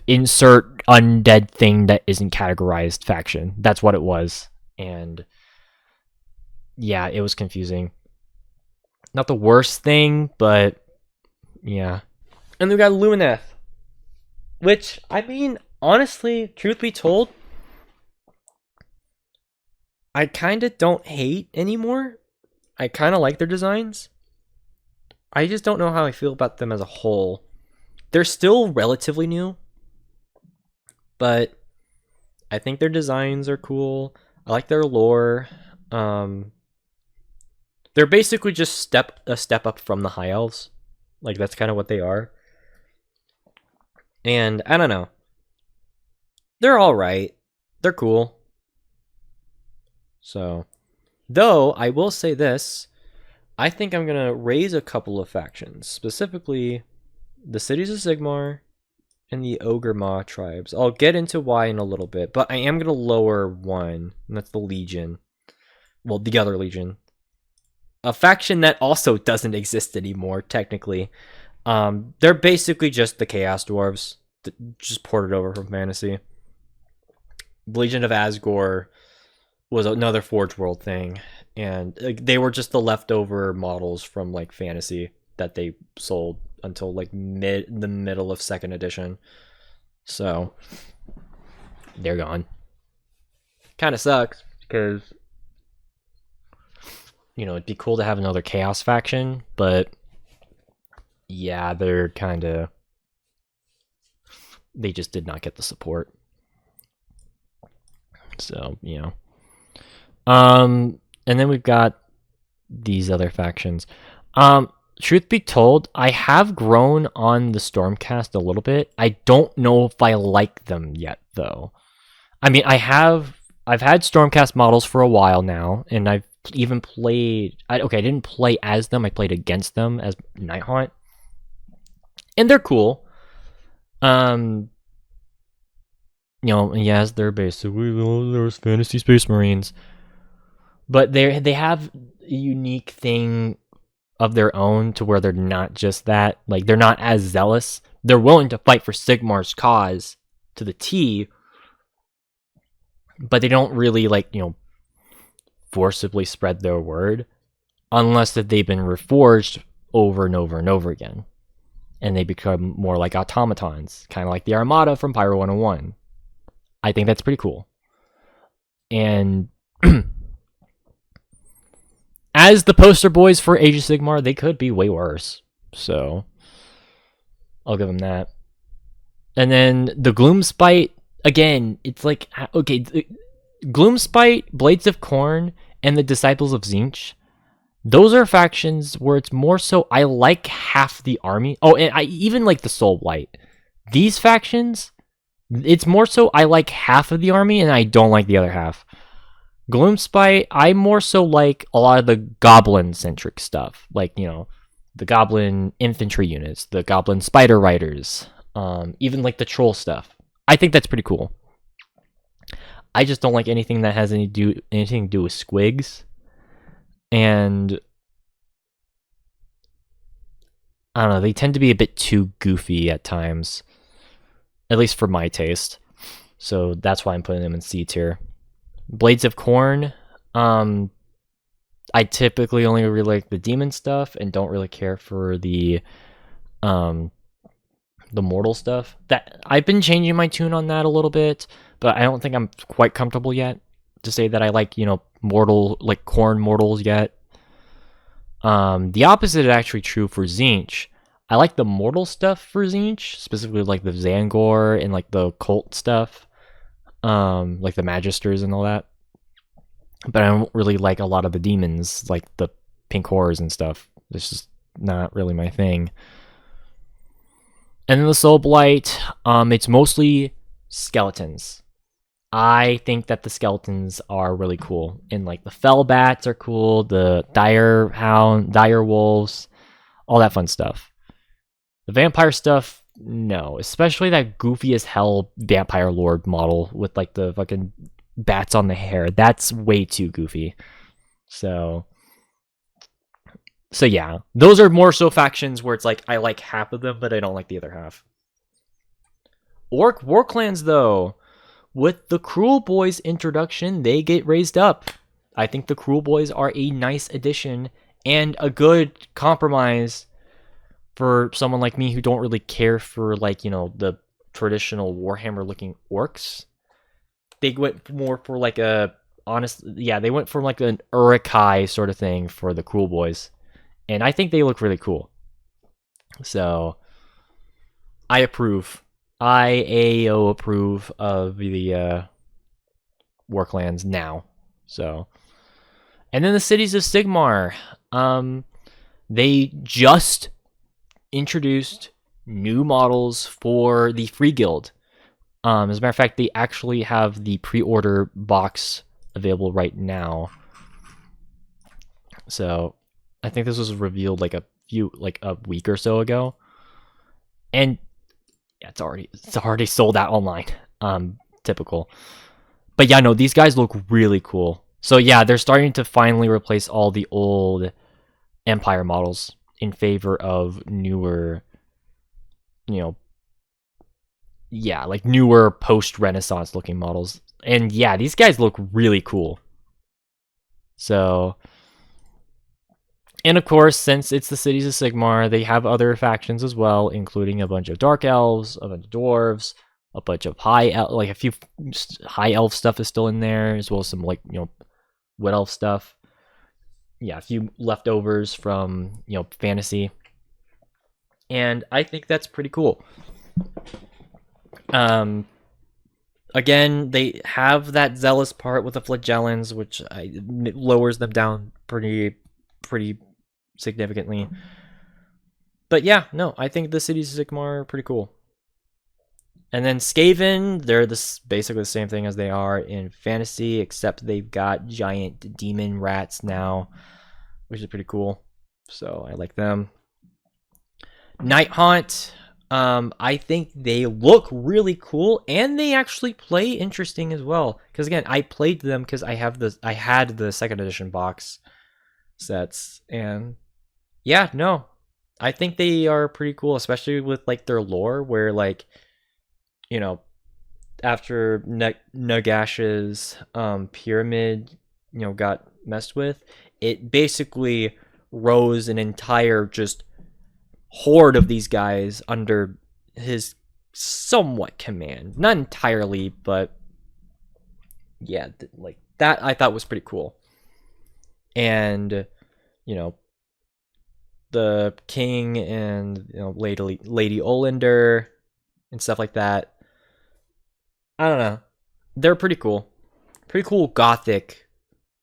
insert undead thing that isn't categorized faction. That's what it was. And yeah, it was confusing. Not the worst thing, but yeah. And we got Lumineth. Which, I mean, honestly, truth be told, I kind of don't hate anymore. I kind of like their designs. I just don't know how I feel about them as a whole. They're still relatively new, but I think their designs are cool. I like their lore. They're basically just a step up from the High Elves. Like, that's kind of what they are. And I don't know. They're alright. They're cool. So, though, I will say this. I think I'm going to raise a couple of factions. Specifically, the Cities of Sigmar and the Ogre Maw tribes. I'll get into why in a little bit, but I am going to lower one, and that's the Legion. Well, the other Legion. A faction that also doesn't exist anymore, technically. They're basically just the Chaos Dwarves, just ported over from Fantasy. The Legion of Asgore was another Forge World thing, and they were just the leftover models from like Fantasy that they sold until like the middle of 2nd edition. So they're gone. Kind of sucks because it'd be cool to have another Chaos faction, but yeah, they're kind of, they just did not get the support. So, and then we've got these other factions. Truth be told, I have grown on the Stormcast a little bit. I don't know if I like them yet, though. I mean, I've had Stormcast models for a while now, and I've even played... I didn't play as them. I played against them as Nighthaunt. And they're cool. Yes, they're basically those Fantasy Space Marines. But they have a unique thing of their own to where they're not just that. Like, they're not as zealous. They're willing to fight for Sigmar's cause to the T, but they don't really, forcibly spread their word unless that they've been reforged over and over and over again. And they become more like automatons, kind of like the Armada from Pyro 101. I think that's pretty cool. And as the poster boys for Age of Sigmar, they could be way worse. So I'll give them that. And then the Gloomspite, again, it's like, okay, Gloomspite, Blades of Khorne, and the Disciples of Tzeentch, those are factions where it's more so I like half the army. Oh, and I even like the Soul Blight. These factions, it's more so I like half of the army and I don't like the other half. Gloomspite, I more so like a lot of the goblin-centric stuff. Like, the goblin infantry units, the goblin spider riders, even like the troll stuff. I think that's pretty cool. I just don't like anything that has anything to do with squigs. And I don't know, they tend to be a bit too goofy at times. At least for my taste. So that's why I'm putting them in C tier. Blades of Khorne, I typically only really like the demon stuff and don't really care for the mortal stuff. That I've been changing my tune on that a little bit, but I don't think I'm quite comfortable yet to say that I like, mortal, like Khorne mortals yet. The opposite is actually true for Tzeentch. I like the mortal stuff for Tzeentch, specifically like the Zangor and like the cult stuff, like the Magisters and all that. But I don't really like a lot of the demons, like the pink horrors and stuff. It's just not really my thing. And then the Soul Blight, it's mostly skeletons. I think that the skeletons are really cool. And like the Fell Bats are cool, the Dire Wolves, all that fun stuff. The vampire stuff, no. Especially that goofy as hell Vampire Lord model with like the fucking bats on the hair. That's way too goofy. So So yeah, those are more so factions where it's like I like half of them, but I don't like the other half. Orc War Clans, though, with the Cruel Boys introduction, they get raised up. I think the Cruel Boys are a nice addition and a good compromise for someone like me who don't really care for, like, you know, the traditional Warhammer looking orcs. They went more for like a they went for like an Urukai sort of thing for the Cruel Boys. And I think they look really cool. So I approve. I approve of the War Clans now. So, and then the Cities of Sigmar. They just introduced new models for the Free Guild. As a matter of fact, they actually have the pre-order box available right now. So, I think this was revealed like a week or so ago, and yeah, it's already sold out online. Typical. But yeah, no, these guys look really cool. So yeah, they're starting to finally replace all the old Empire models in favor of newer, you know, yeah, like newer post-Renaissance looking models. And yeah, these guys look really cool. So, and of course, since it's the Cities of Sigmar, they have other factions as well, including a bunch of Dark Elves, a bunch of Dwarves, a bunch of a few High Elf stuff is still in there, as well as some, like, you know, Wood Elf stuff. Yeah, a few leftovers from, you know, fantasy. And I think that's pretty cool. Again, they have that zealous part with the flagellants, which lowers them down pretty significantly. But yeah, no, I think the Cities of Sigmar are pretty cool. And then Skaven, they're basically the same thing as they are in fantasy, except they've got giant demon rats now, which is pretty cool. So I like them. Night Haunt, I think they look really cool, and they actually play interesting as well. Because again, I played them because I had the second edition box sets, and yeah, no, I think they are pretty cool, especially with like their lore, where, like, you know, after Nagash's pyramid, you know, got messed with, it basically rose an entire just horde of these guys under his somewhat command. Not entirely, but yeah, like that I thought was pretty cool. And, you know, the king and, you know, Lady Olander and stuff like that. I don't know. They're pretty cool. Pretty cool gothic,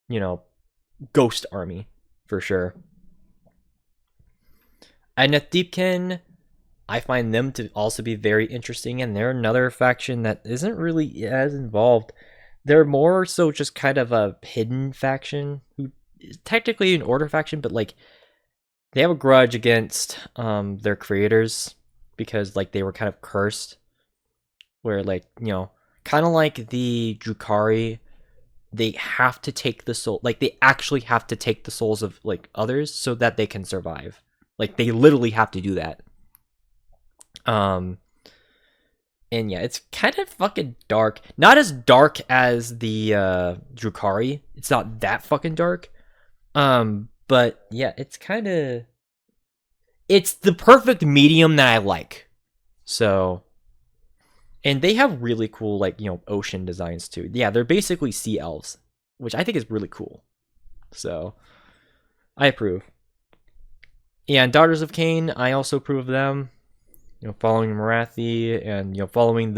you know, ghost army for sure. And Deepkin, I find them to also be very interesting, and they're another faction that isn't really as involved. They're more so just kind of a hidden faction, who is technically an order faction, but like they have a grudge against their creators because, like, they were kind of cursed, where, like, you know, kind of like the Drukhari, they have to take the soul, like they actually have to take the souls of like others so that they can survive. Like they literally have to do that. And yeah, it's kind of fucking dark. Not as dark as the Drukhari. It's not that fucking dark. But yeah, it's the perfect medium that I like. So, and they have really cool, like, you know, ocean designs too. Yeah, they're basically sea elves, which I think is really cool. So, I approve. Yeah, and Daughters of Cain, I also approve of them. You know, following Marathi and, you know, following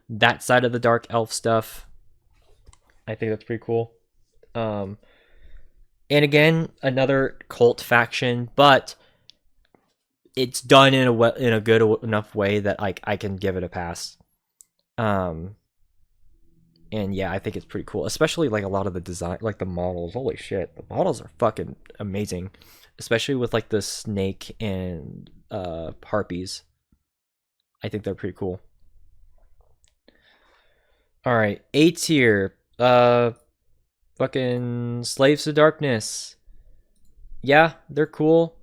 that side of the dark elf stuff. I think that's pretty cool. And again, another cult faction, but it's done in a good enough way that I can give it a pass. And yeah, I think it's pretty cool, especially like a lot of the design, like the models. Holy shit, the models are fucking amazing, especially with like the snake and harpies. I think they're pretty cool. All right, A tier, fucking Slaves to Darkness. Yeah, they're cool.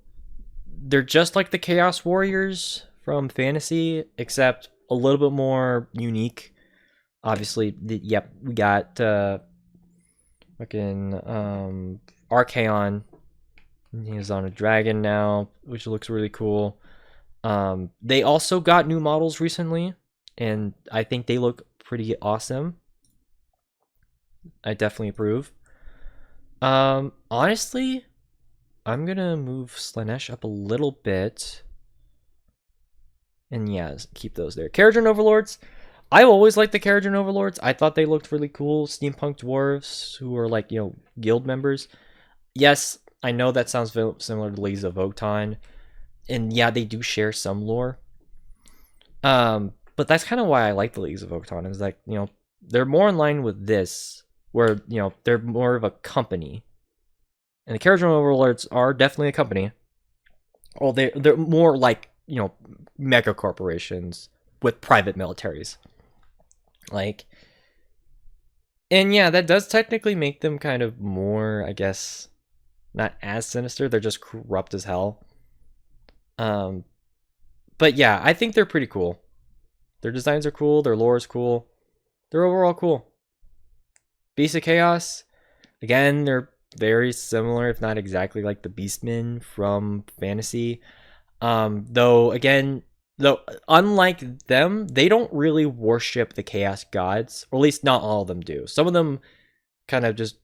They're just like the Chaos Warriors from Fantasy, except a little bit more unique. Obviously, yep, we got fucking Archaon. He's on a dragon now, which looks really cool. They also got new models recently, and I think they look pretty awesome. I definitely approve. Honestly, I'm gonna move Slanesh up a little bit. And yeah, keep those there. Kharadron Overlords. I always liked the Kharadron Overlords. I thought they looked really cool. Steampunk dwarves who are like, guild members. Yes, I know that sounds similar to Ladies of Votan. And yeah, they do share some lore. But that's kind of why I like the Ladies of Votan, is like, they're more in line with this, where, they're more of a company. And the Kharadron Overlords are definitely a company. Well, they're more like, mega corporations with private militaries. Like, and yeah, that does technically make them kind of more, I guess, not as sinister. They're just corrupt as hell. But yeah, I think they're pretty cool. Their designs are cool. Their lore is cool. They're overall cool. Beasts of Chaos, again, they're very similar, if not exactly like the Beastmen from Fantasy. Though unlike them, they don't really worship the Chaos gods, or at least not all of them do. Some of them kind of just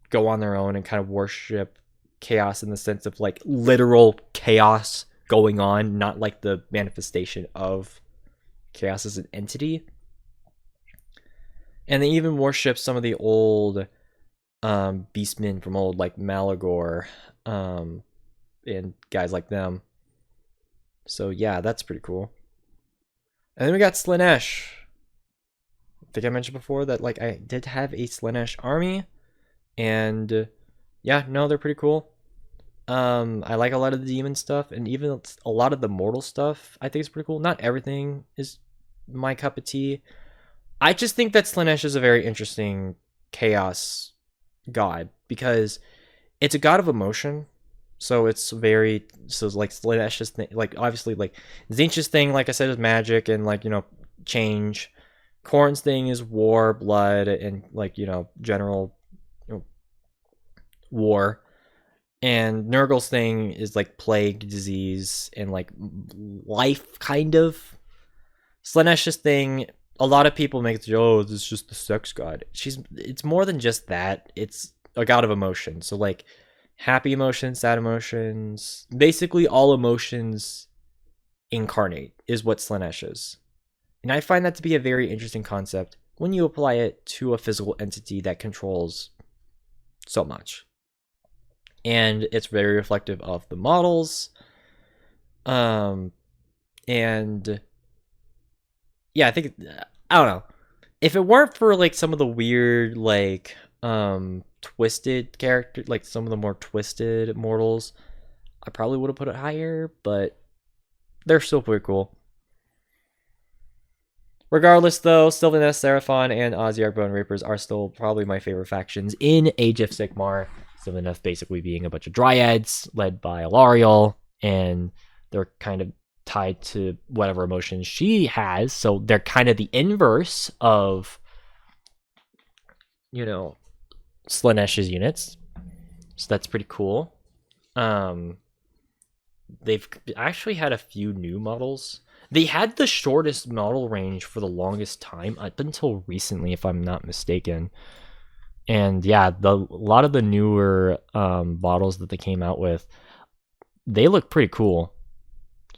go on their own and kind of worship chaos in the sense of like literal chaos going on, not like the manifestation of chaos as an entity. And they even worship some of the old beastmen from old, like Malagor, and guys like them. So yeah, that's pretty cool. And then we got Slanesh. I think I mentioned before that like I did have a Slanesh army, and yeah, no, they're pretty cool. I like a lot of the demon stuff, and even a lot of the mortal stuff I think is pretty cool. Not everything is my cup of tea. I just think that Slanesh is a very interesting chaos god, because it's a god of emotion. So it's very, so like Slanesh's thing, like obviously like Tzeentch's thing, like I said, is magic and like, change. Khorne's thing is war, blood, and like, general war. And Nurgle's thing is like plague, disease, and like life, kind of. Slanesh's thing, a lot of people make it, oh, this is just the sex god. It's more than just that. It's a god of emotion. So like happy emotions, sad emotions, basically all emotions incarnate is what Slanesh is. And I find that to be a very interesting concept when you apply it to a physical entity that controls so much. And it's very reflective of the models. And yeah, I think, I don't know. If it weren't for like some of the weird like twisted character, like some of the more twisted mortals, I probably would have put it higher, but they're still pretty cool. Regardless, though, Sylvaneth, Seraphon, and Ozzy Bone Reapers are still probably my favorite factions in Age of Sigmar. Sylvaneth basically being a bunch of dryads led by Alariel, and they're kind of tied to whatever emotions she has, so they're kind of the inverse of, Slanesh's units. So that's pretty cool. They've actually had a few new models. They had the shortest model range for the longest time, up until recently, if I'm not mistaken. And yeah, a lot of the newer models that they came out with, they look pretty cool.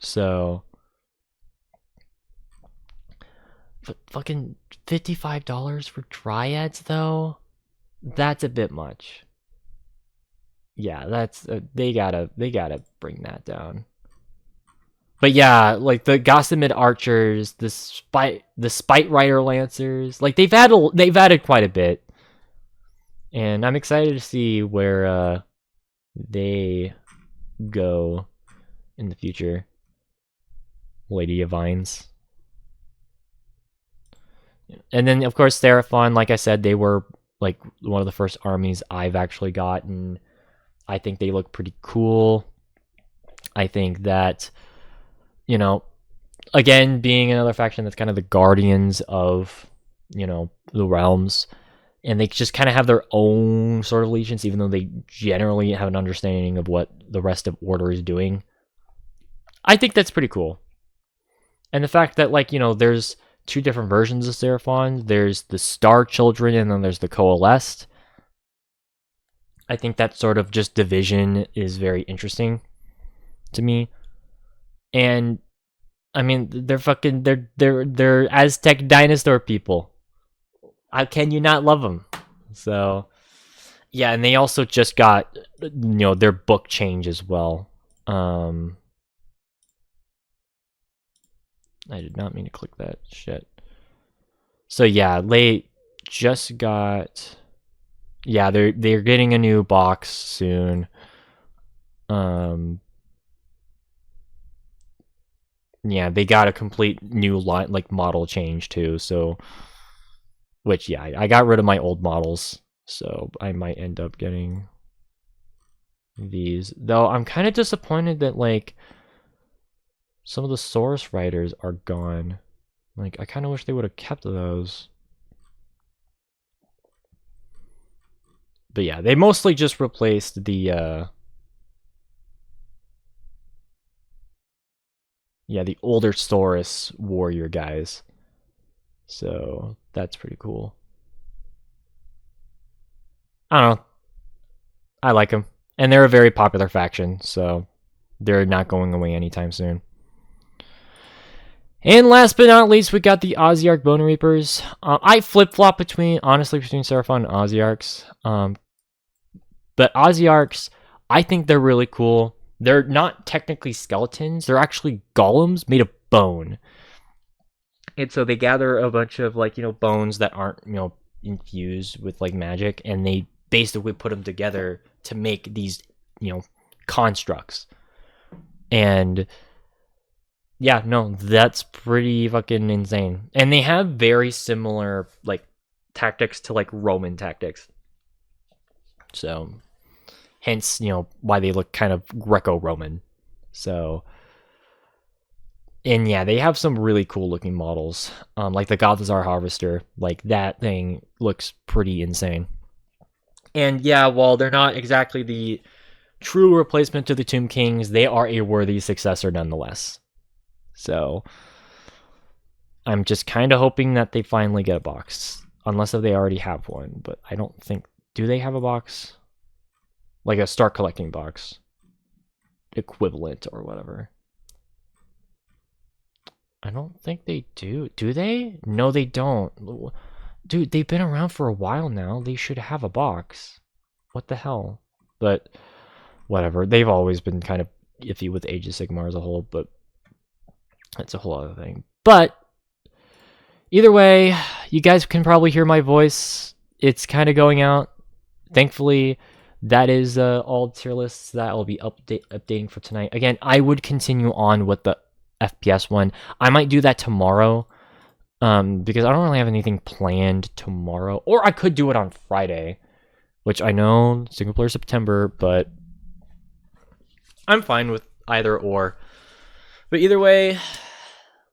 So, but fucking $55 for dryads, though, that's a bit much. Yeah, that's they gotta bring that down. But yeah, like the Gossamed archers, the Spite Rider lancers, like they've added quite a bit, and I'm excited to see where they go in the future. Lady of Vines. And then of course Seraphon, like I said, they were like one of the first armies I've actually gotten. I think they look pretty cool. I think that, you know, again, being another faction that's kind of the guardians of, you know, the realms, and they just kind of have their own sort of allegiance, even though they generally have an understanding of what the rest of Order is doing. I think that's pretty cool. And the fact that, like, you know, there's 2 different versions of Seraphon. There's the Star Children, and then there's the Coalesced. I think that sort of just division is very interesting to me. And I mean, they're Aztec dinosaur people. How can you not love them? So yeah, and they also just got, you know, their book change as well. I did not mean to click that shit. So yeah, they just got, yeah, they're getting a new box soon. Yeah, they got a complete new line, like model change too. So, which yeah, I got rid of my old models, so I might end up getting these. Though I'm kind of disappointed that like some of the source writers are gone. Like I kind of wish they would have kept those. But yeah, they mostly just replaced the yeah, the older Saurus warrior guys. So that's pretty cool. I don't know. I like them. And they're a very popular faction, so they're not going away anytime soon. And last but not least, we got the Ossiarch Bone Reapers. I flip-flop between Seraphon and Ossiarchs. But Ossiarchs, I think they're really cool. They're not technically skeletons. They're actually golems made of bone. And so they gather a bunch of, like, you know, bones that aren't, you know, infused with, like, magic. And they basically put them together to make these, you know, constructs. And yeah, no, that's pretty fucking insane. And they have very similar, like, tactics to, like, Roman tactics. So hence, you know, why they look kind of Greco-Roman. So, and yeah, they have some really cool looking models. Like the Gothazar Harvester, like that thing looks pretty insane. And yeah, while they're not exactly the true replacement to the Tomb Kings, they are a worthy successor nonetheless. So I'm just kind of hoping that they finally get a box. Unless if they already have one, but I don't think... Do they have a box? Like a start collecting box. Equivalent or whatever. I don't think they do. Do they? No, they don't. Dude, they've been around for a while now. They should have a box. What the hell? But whatever. They've always been kind of iffy with Age of Sigmar as a whole, but that's a whole other thing. But either way, you guys can probably hear my voice. It's kind of going out. Thankfully, that is all tier lists that I'll be updating for tonight. Again, I would continue on with the FPS one. I might do that tomorrow because I don't really have anything planned tomorrow. Or I could do it on Friday, which I know single player September, but I'm fine with either or. But either way,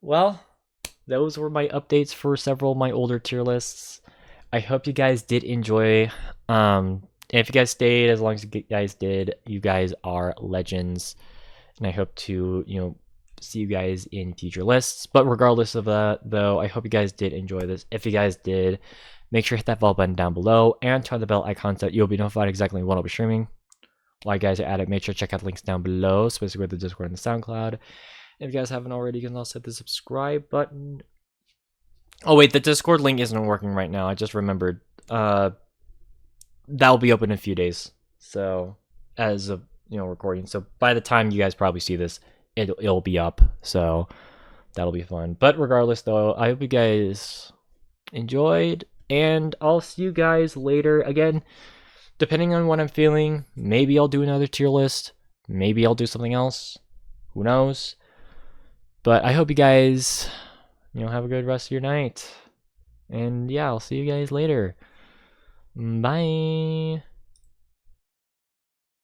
well, those were my updates for several of my older tier lists. I hope you guys did enjoy. And if you guys stayed as long as you guys did, you guys are legends. And I hope to, you know, see you guys in future lists. But regardless of that, though, I hope you guys did enjoy this. If you guys did, make sure to hit that follow button down below and turn the bell icon so you'll be notified exactly when I'll be streaming. While you guys are at it, make sure to check out the links down below, specifically the Discord and the SoundCloud. If you guys haven't already, you can also hit the subscribe button. Oh wait, the Discord link isn't working right now. I just remembered. That'll be open in a few days. So as of, you know, recording. So by the time you guys probably see this, it'll be up. So that'll be fun. But regardless, though, I hope you guys enjoyed, and I'll see you guys later. Again, depending on what I'm feeling, maybe I'll do another tier list. Maybe I'll do something else. Who knows? But I hope you guys, you know, have a good rest of your night. And yeah, I'll see you guys later. Bye.